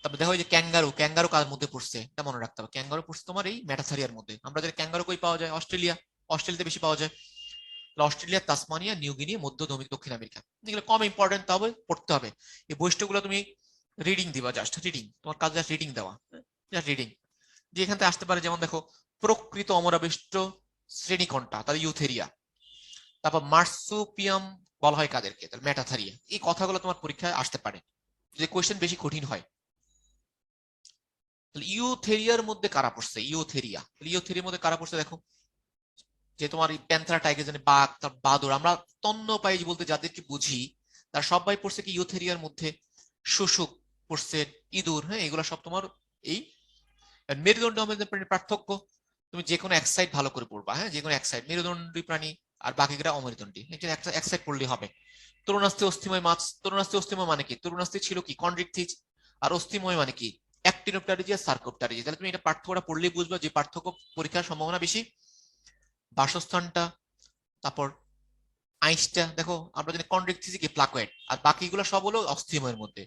তারপর দেখো যে ক্যাঙ্গারু, ক্যাঙ্গারু কার মধ্যে পড়ছে এটা মনে রাখতে হবে। ক্যাঙ্গারু পড়ছে তোমার এই মেটাথেরিয়ার মধ্যে। আমরা যে ক্যাঙ্গারু কই পাওয়া যায়? অস্ট্রেলিয়া, অস্ট্রেলিয়াতে বেশি পাওয়া যায়। অস্ট্রেলিয়া, তাসমানিয়া, নিউগিনি, মধ্য দক্ষিণ আমেরিকা। এগুলো কম ইম্পর্টেন্ট, তবে পড়তে হবে। এই বৈশিষ্ট্যগুলো তুমি রিডিং দিবা, জাস্ট রিডিং, তোমার কাজ জাস্ট রিডিং দেওয়া, জাস্ট রিডিং। যে এখান থেকে আসতে পারে, যেমন দেখো প্রকৃত অমরাবিষ্ট শ্রেণী কোনটা? তাহলে ইউথেরিয়া। তারপর মার্সুপিয়াম বলা হয় কাদেরকে? তাহলে মেটাথেরিয়া। এই কথাগুলো তোমার পরীক্ষায় আসতে পারে যে কোয়েশ্চেন বেশি কঠিন হয়। ইউথেরিয়ার মধ্যে কারা পড়ছে? ইউথেরিয়া, ইউথেরিয়ার মধ্যে কারা পড়ছে দেখো, যে তোমার প্যান্থেরা, টাইগার, জানি বাঘ, তার বাদুর, আমরা স্তন্যপায়ী বলতে যাদেরকে বুঝি তার সবাই পড়ছে কি ইউথেরিয়ার মধ্যে। শুশুক পড়ছে, ইঁদুর, হ্যাঁ, এগুলো সব তোমার এই মেরুদণ্ডী অমেরুদণ্ডী প্রাণীর পার্থক্য। তুমি যে কোনো এক সাইড ভালো করে পড়বা, হ্যাঁ, যে কোনো এক সাইড মেরুদণ্ডী প্রাণী আর বাকিরা অমেরুদণ্ডী, এক সাইড পড়লেই হবে। তরুণাস্থি অস্থিময় মাছ, তরুণাস্থি অস্থিময় মানে কি? তরুণাস্থি ছিল কি? কন্ড্রিকথিজ। আর অস্থিময় মানে কি? অ্যাক্টিনোপ্টেরিজি আর সার্কোপ্টেরিজি। তাহলে তুমি এটা পার্থক্যটা পড়লেই বুঝবা যে পার্থক্য পরীক্ষার সম্ভাবনা বেশি। বাসস্থানটা, তারপর আইসটা দেখো, আমরা জানি কন্ড্রিকথিজ কি? প্লাকোয়েড। আর বাকিগুলো সব হলো অস্থিময়ের মধ্যে।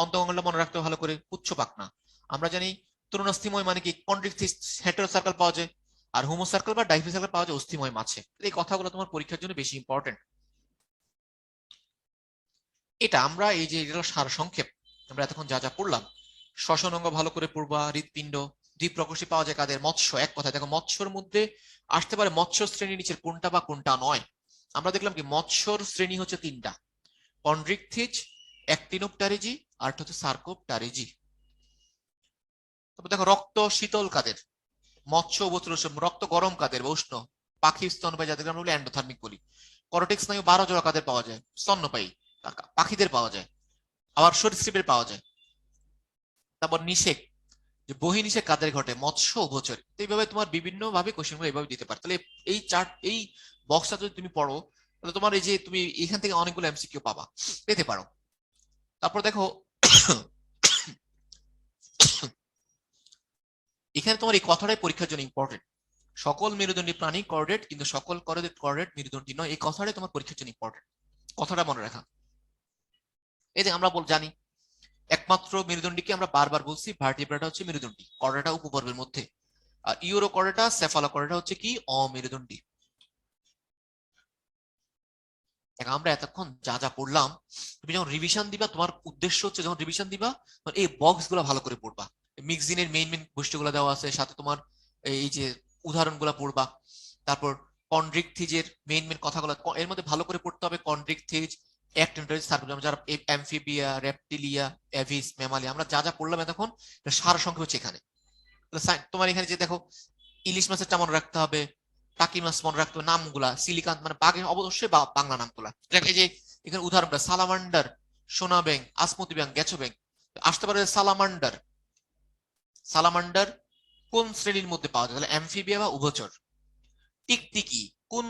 অন্তঃঙ্গলটা মনে রাখতে ভালো করে, পুচ্ছ পাখনা। আমরা জানি তরুণাস্থিময় মানে কি? কন্ড্রিকথিজ হেটেরো সার্কেল পাওয়া যায়, আর হোমো সার্কেল বা ডাইফি সার্কেল পাওয়া যায় অস্থিময় মাছে। এই কথাগুলো তোমার পরীক্ষার জন্য বেশি ইম্পর্টেন্ট। এটা আমরা এই যে এগুলো সার সংক্ষেপ, আমরা এতক্ষণ যা যা পড়লাম, শ্বসন অঙ্গ ভালো করে পড়বা, হৃৎপিণ্ড, দ্বিপ্রকোষী পাওয়া যায় কাদের? মৎস্য। এক কথা দেখো, মৎস্যর মধ্যে আসতে পারে মৎস্য শ্রেণী নিচের কোনটা বা কোনটা নয়। আমরা দেখলাম কি মৎস্যর শ্রেণী হচ্ছে তিনটা: কন্ড্রিকথিজ, অ্যাক্টিনোপ্টেরিজি, আর হচ্ছে সার্কোপ্টেরিজি। তারপর দেখো রক্ত শীতল কাদের? মৎস্য, উভচর, রক্ত গরম কাদের বা উষ্ণ? পাখি, স্তন্যপায়ী, যাদেরকে আমরা বলি এন্ডোথার্মিক বলি। করটেক্স স্নায়ু 12 জোড়া কাদের পাওয়া যায়? স্তন্যপায়ী পাখিদের পাওয়া যায়, আবার সরীসৃপের পাওয়া যায়। তারপর নিষেক, যে বহির্নিষেক কাদের ঘটে? মৎস্য, উভচর। এইভাবে তোমার বিভিন্ন ভাবে কোশ্চেন গুলো এইভাবে দিতে পারে। তাহলে এই চার্ট, এই বক্সটা যদি তুমি পড়ো, তাহলে তোমার এই যে তুমি এখান থেকে অনেকগুলো এমসিকিউ পাবা, পেতে পারো। তারপর দেখো এখানে তোমার এই কথাটাই পরীক্ষার জন্য ইম্পর্টেন্ট। সকল মেরুদণ্ডী প্রাণী কর্ডেট, কিন্তু সকল কর্ডেট মেরুদণ্ডী নয়। এই কথাটাই তোমার পরীক্ষার জন্য ইম্পর্টেন্ট, কথাটা মনে রাখা। এই যে আমরা জানি একমাত্র মেরুদণ্ডীকে আমরা বারবার বলছি ভার্টিব্রাটা হচ্ছে মেরুদণ্ডী, কর্ডাটা উপপর্বের মধ্যে। আর ইউরো কর্ডাটা, সেফালো কর্ডাটা হচ্ছে কি? অমেরুদণ্ডী। আমরা এতক্ষণ যা যা পড়লাম, তুমি যখন রিভিশন দিবা, তোমার উদ্দেশ্য হচ্ছে যখন রিভিশন দিবা তখন এই বক্স গুলো ভালো করে পড়বা। মিক্সিনের মেইন মেইন বৈশিষ্ট্যগুলো দেওয়া আছে, সাথে তোমার এই যে উদাহরণগুলো পড়বা। তারপর কন্ড্রিকথিজের মেইন মেইন কথাগুলো এর মধ্যে ভালো করে পড়তে হবে। কন্ড্রিকথিজ, অ্যাক্টিনোপ্টেরিজ, সার্কোপ্টেরিজ, যারা অ্যামফিবিয়া, রেপটিলিয়া, এভিস, ম্যামালিয়া, আমরা যা যা পড়লাম এতক্ষণ সার সংখ্যা হচ্ছে এখানে। তোমার এখানে যে দেখো ইলিশ মাছেরটা মনে রাখতে হবে, টাকি মাছ মনে রাখতে হবে, নামগুলা সিলিকান মানে বাঘের অবশ্যই বাংলা নামগুলা। এই যে এখানে উদাহরণটা সালামান্ডার, সোনা ব্যাং, আসমতি ব্যাং, গেছো ব্যাং। আসতে পারে সালামান্ডার, সালামান্ডার কোন শ্রেণীর মধ্যে পাওয়া যায়? তাহলে অ্যামফিবিয়া বা উভচর। টিকটিকি কোন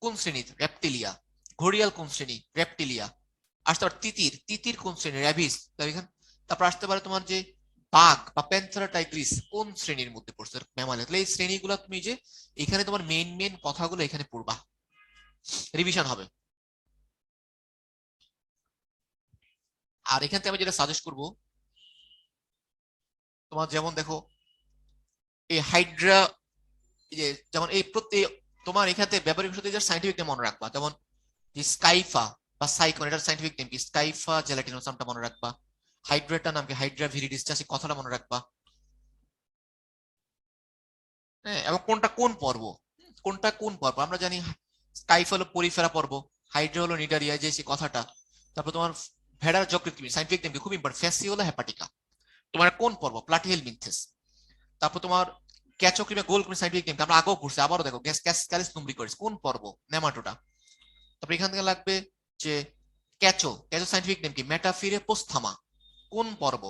কোন শ্রেণীর? রেপটিলিয়া। ঘড়িয়াল কোন শ্রেণী? রেপটিলিয়া। আসতে পারে তিতির, তিতির কোন শ্রেণী? র্যাবিস। তারপর আসতে পারে তোমার যে বাঘ বা প্যান্থেরা টাইগ্রিস কোন শ্রেণীর মধ্যে পড়ছে? ম্যামালিয়া। তাহলে এই শ্রেণীগুলো তুমি যে এখানে তোমার মেইন মেইন কথাগুলো এখানে পড়বা, রিভিশন হবে। আর এখান থেকে আমি যেটা সাজেস্ট করবো তোমার, যেমন দেখো এই হাইড্রা, যে যেমন এই প্রত্যেক তোমার এখানে ব্যবহারিক সাথে সাইন্টিফিক নেম মনে রাখবা। যেমন যে স্কাইফা বা সাইকন, এটার সাইন্টিফিক নেম কি? স্কাইফা জেলাটিনাস নামটা মনে রাখবা। হাইড্রাটার নাম কি? হাইড্রা ভিরিডিস, সেই কথাটা মনে রাখবা। হ্যাঁ, এবং কোনটা কোন পর্ব, কোনটা কোন পর্ব আমরা জানি। স্কাইফা হলো পরিফেরা পর্ব, হাইড্রা হলো নিডারিয়া, যে সেই কথাটা। তারপর তোমার ভেড়ার যকৃৎ কৃমি সাইন্টিফিক নেম কি খুব ইম্পর্টেন্ট, ফ্যাসিওলা হেপাটিকা। তোমার কোন পর্ব, প্লাটিহেলমিনথেস। তারপর তোমার ক্যাচোক্রিমা গোল কৃমি সাইন্টিফিক নেম আমরা আগেও পড়ছি, আবারও দেখো ক্যালিস লুম্ব্রিকরিস কোন পর্ব, নেমাটোডা। তারপর এখান থেকে লাগবে যে ক্যাচো, ক্যাচো সাইন্টিফিক নেম কি মেটাফিরে পোস্থামা কোন পর্ব।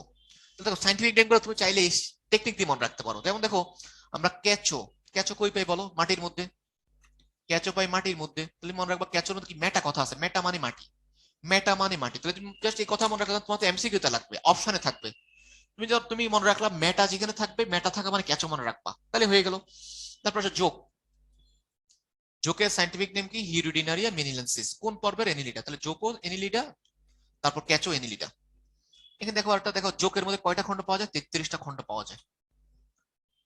দেখো সাইন্টিফিক নেম গুলো তুমি চাইলে টেকনিক দিয়ে মনে রাখতে পারো। যেমন দেখো আমরা ক্যাচো, ক্যাচো কই পাই বলো, মাটির মধ্যে, ক্যাচো পাই মাটির মধ্যে, তাহলে মনে রাখবা ক্যাচোর মধ্যে কি মেটা কথা আছে, মেটা মানে মাটি, মেটা মানে মাটি। তাহলে তুমি জাস্ট এই কথা মনে রাখলে তোমার তো এমসিকিউ তে লাগবে, অপশনে থাকবে। তুমি মনে রাখলা মেটা যেখানে থাকবে, মেটা থাকা মানে ক্যাচো মনে রাখবা, তাহলে হয়ে গেল। তারপর আছে যোগ, যোগের সাইন্টিফিক নেম কি হিরুডিনারিয়া মিনিলেন্সিস কোন পর্বের এনিলিডা, তাহলে যোগো এনিলিডা, তারপর ক্যাচো এনিলিডা। এখানে দেখো একটা দেখো যোগের মধ্যে কয়টা খন্ড পাওয়া যায়, 33টা খন্ড পাওয়া যায়,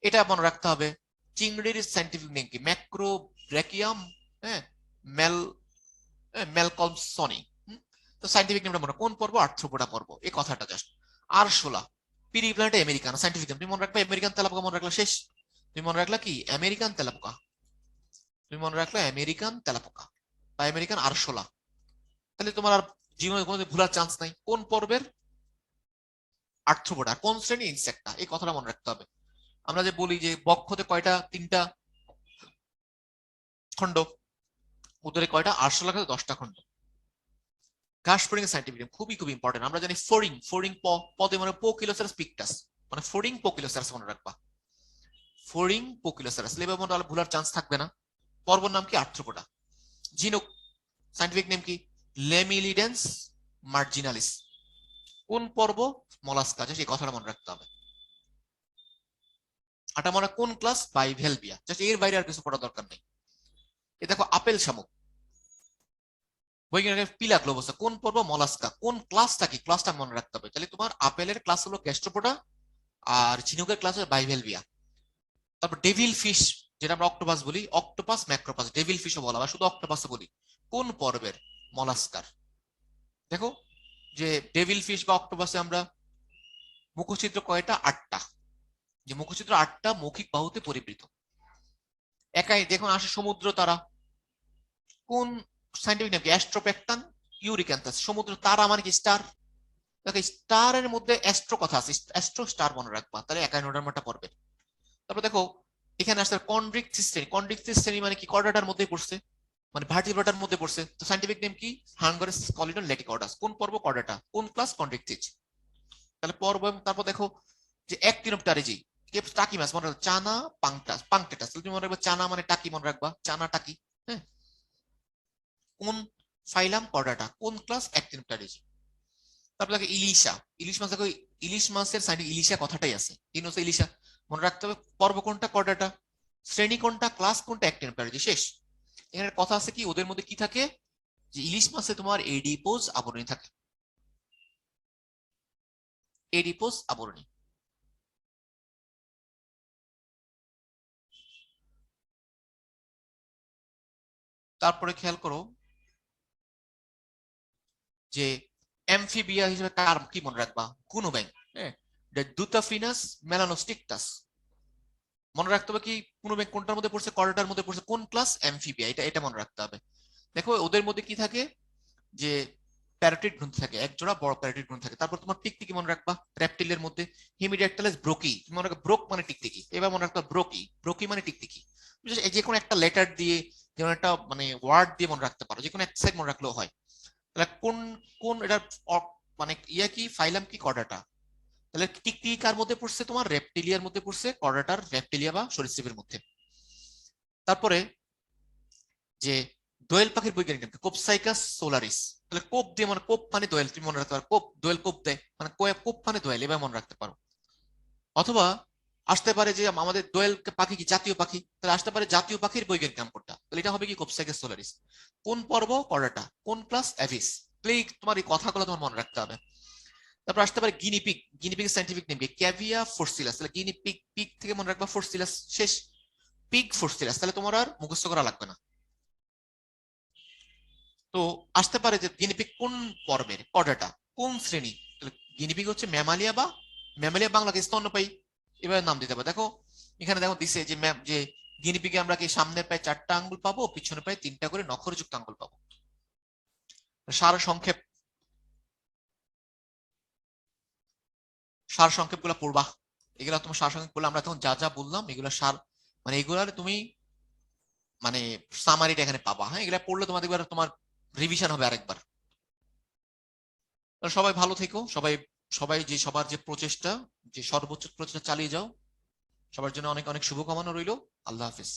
এটা মনে রাখতে হবে। চিংড়ির সাইন্টিফিক নেম কি ম্যাক্রোব্র্যাকিয়াম, হ্যাঁ, মেল মেলকলসনি। তো সাইন্টিফিক নেমটা মনে কোন পর্ব, আর্থ্রোপোডা পর্ব, এই কথাটা জাস্ট। আরশোলা পিরিপ্ল্যানেটা আমেরিকান সাইন্টিফিক নেম তুমি মনে রাখবে, আমেরিকান তেলাপোকা মনে রাখলা শেষ। তুমি মনে রাখলা কি আমেরিকান তেলাপোকা, তুমি মনে রাখলে আমেরিকান তেলাপোকা বা আমেরিকান আরশোলা, তাহলে তোমার আর জীবনে কোনো ভুলার চান্স নাই। কোন পর্বের, আর্থ্রোপোডা। কোন শ্রেণী, ইনসেক্টা, এই কথাটা মনে রাখতে হবে। আমরা যে বলি যে বক্ষতে কয়টা, 3টা খন্ড, উদরে কয়টা, আরশোলা 10টা খন্ড। ঘাস ফড়িং সাইন্টিফিক নেম খুবই খুব ইম্পর্টেন্ট। আমরা জানি ফড়িং, ফড়িং পদে মানে পোকিলোসারাস পিকটাস, মানে ফড়িং পোকিলোসারাস মনে রাখবা, ফড়িং পোকিলোসারাস, লেবে মনে হলে ভুলার চান্স থাকবে না। পর্বর নাম কি, আর্থ্রোপোডা। ঝিনুক সাইন্টিফিক নেম কি লেমিলিডেন্স মার্জিনালিস কোন পর্ব, মলাস্কা, এই কথাটা মনে রাখতে হবে। আটা মনে কোন ক্লাস, বাইভেলভিয়া, জাস্ট এর বাইরে আর কিছু পড়া দরকার নেই। এ দেখো আপেল শামুক, বৈজ্ঞানিক পিলা গ্লোবোসা কোন পর্ব, মলাস্কা কোন ক্লাসটা কি, ক্লাসটা মনে রাখতে হবে। তাহলে তোমার আপেলের ক্লাস হলো গ্যাস্ট্রোপোডা, আর ঝিনুকের ক্লাস হলো বাইভেলভিয়া। তারপর ডেভিল ফিশ, যেটা আমরা অক্টোপাস বলি, অক্টোপাস ম্যাক্রোপাস, ডেভিল ফিশও বলা হয়, শুধু অক্টোপাসও বলি, কোন পর্বের, মলাস্কার। দেখো যে ডেভিল ফিশ বা অক্টোপাসে আমরা মুখছিদ্র কয়টা, 8টা, যে মুখছিদ্র 8টা মৌখিক বাহুতে পরিবৃত। একাই দেখুন আসে সমুদ্র তারা, কোন সাইন্টিফিক নেম কি, অ্যাস্ট্রোপ্যাকটান ইউরিক্যান্থাস, সমুদ্র তারা মানে কি স্টার। দেখো স্টারের মধ্যে অ্যাস্ট্রো কথা আছে, অ্যাস্ট্রো স্টার মনে রাখবা, তাহলে একাই নোডার পড়বে। তারপর দেখো এখানে আসছে কন্ড্রিক্সিস শ্রেণী, কন্ড্রিক্সিস শ্রেণী মানে কি, কর্ডাটার মধ্যে পড়ছে, মানে ভার্টিব্রাটার মধ্যে পড়ছে। তো সাইন্টিফিক নেম কি, হাঙ্গারিস কলিডন লেটিকর্ডাস কোন পর্ব, কর্ডাটা কোন ক্লাস, কন্ড্রিক্সিস। তাহলে পর্ব। এবং তারপর দেখো যে অ্যাক্টিনোপটারিজি, টাকি মাছ মনে রাখবে, চানা পাংটাস পাংটেটাস, তুমি মনে রাখবে চানা মানে টাকি মনে রাখবা, চানা টাকি, হ্যাঁ। কোন ফাইলাম, কর্ডাটা কোন ক্লাস, অ্যাক্টিনোপটারিজি। তারপর দেখো ইলিশা, ইলিশ মাছ দেখো, ইলিশ মাছের সাইডে ইলিশা কথাটাই আছে, তিন হচ্ছে ইলিশা, মনে রাখতে হবে। পর্ব কোনটা, কর্ডাটা, শ্রেণী কোনটা, ক্লাস কোনটা, অ্যাক্টিনোপটারিজি, শেষ। এখানে কথা আছে কি ওদের মধ্যে কি থাকে, যে ইলিশ মাছে তোমার এডিপোজ আবরণী থাকে, এডিপোজ আবরণী। তারপরে খেয়াল করো যে অ্যামফিবিয়া হিসেবে কার কি মনে রাখবা, কুনুব্যাং, হ্যাঁ, দুতাফিনাস মেলানোস্টিকটাস। মনে রাখতে হবে কি কুনুব্যাং কোনটার মধ্যে পড়ছে, কর্ডাটার মধ্যে পড়ছে, কোন ক্লাস, অ্যামফিবিয়া, এটা এটা মনে রাখতে হবে। দেখো ওদের মধ্যে কি থাকে, যে প্যারাটিড গ্রন্থি থাকে, এক জোড়া বড় প্যারাটিড গ্রন্থি থাকে। তারপর তোমার টিকটিকি মনে রাখবা, রেপটিলের মধ্যে হেমিড্যাকটাইলাস ব্রোকি, তুমি মনে রাখবে ব্রোক মানে টিকটিকি, এবার মনে রাখবা ব্রোকি, ব্রোকি মানে টিকটিকি। যে কোনো একটা লেটার দিয়ে, যেমন একটা মানে ওয়ার্ড দিয়ে মনে রাখতে পারো, যে কোনো এক সাইড মনে রাখলেও হয়। তাহলে কোন কোন এটা মানে ইয়া কি, ফাইলাম কি, কর্ডাটা। তাহলে টিকটিকি কার মধ্যে পড়ছে, তোমার রেপটিলিয়ার মধ্যে পড়ছে, কর্ডাটার রেপটিলিয়া বা সরীসৃপের মধ্যে। তারপরে যে দোয়েল পাখির বৈজ্ঞানিক নাম কোপসাইকাস সোলারিস, তাহলে কোপ দিয়ে মানে কোপ মানে দোয়েল, তুমি মনে রাখতে পারো, কোপ দোয়েল কোপ দেয় মানে কোপ মানে দোয়েল, এবার মনে রাখতে পারো। অথবা আসতে পারে যে আমাদের দোয়েল পাখি কি জাতীয় পাখি, তাহলে আসতে পারে জাতীয় পাখির বৈজ্ঞানিক নাম কোনটা, তাহলে এটা হবে কি কোপসাইকাস সোলারিস। কোন পর্ব, কর্ডাটা কোন ক্লাস, অ্যাভিস। প্লেগ, তোমার এই কথাগুলো তোমার মনে রাখতে হবে। তারপর আসতে পারে গিনিপিগ, গিনিপিগ সাইন্টিফিক নেম কি, ক্যাভিয়া ফোর্সিলাস, তাহলে গিনিপিগ, পিগ থেকে মনে রাখবা ফোর্সিলাস, শেষ। পিগ ফোর্সিলাস, তাহলে তোমার আর মুখস্থ করা লাগবে না। তো আসতে পারে যে গিনিপিগ কোন পর্বের, কর্ডাটা কোন শ্রেণী, গিনিপিগ হচ্ছে ম্যামালিয়া বা ম্যামালিয়া বাংলাকে স্তন্যপায়ী, এভাবে নাম দিতে হবে। দেখো এখানে দেখো দিছে যে ম্যাম যে গিনিপিগে আমরা কি সামনের পায়ে 4টা আঙ্গুল পাবো, পিছনে পায়ে 3টা করে নখরযুক্ত আঙ্গুল পাবো। সার সংক্ষেপ, সার সংক্ষেপ গুলা পড়বা, এগুলা তোমার সার সংক্ষেপ পড়লে আমরা তখন যা যা বললাম এগুলা সার, মানে এগুলার তুমি মানে সামারিটা এখানে পাবা। হ্যাঁ, এগুলা পড়লে তোমাদের তোমার রিভিশন হবে আরেকবার। সবাই ভালো থেকো, সবাই সবাই যে সবার যে প্রচেষ্টা, যে সর্বোচ্চ প্রচেষ্টা চালিয়ে যাও। সবার জন্য অনেক অনেক শুভকামনা রইলো। আল্লাহ হাফিজ।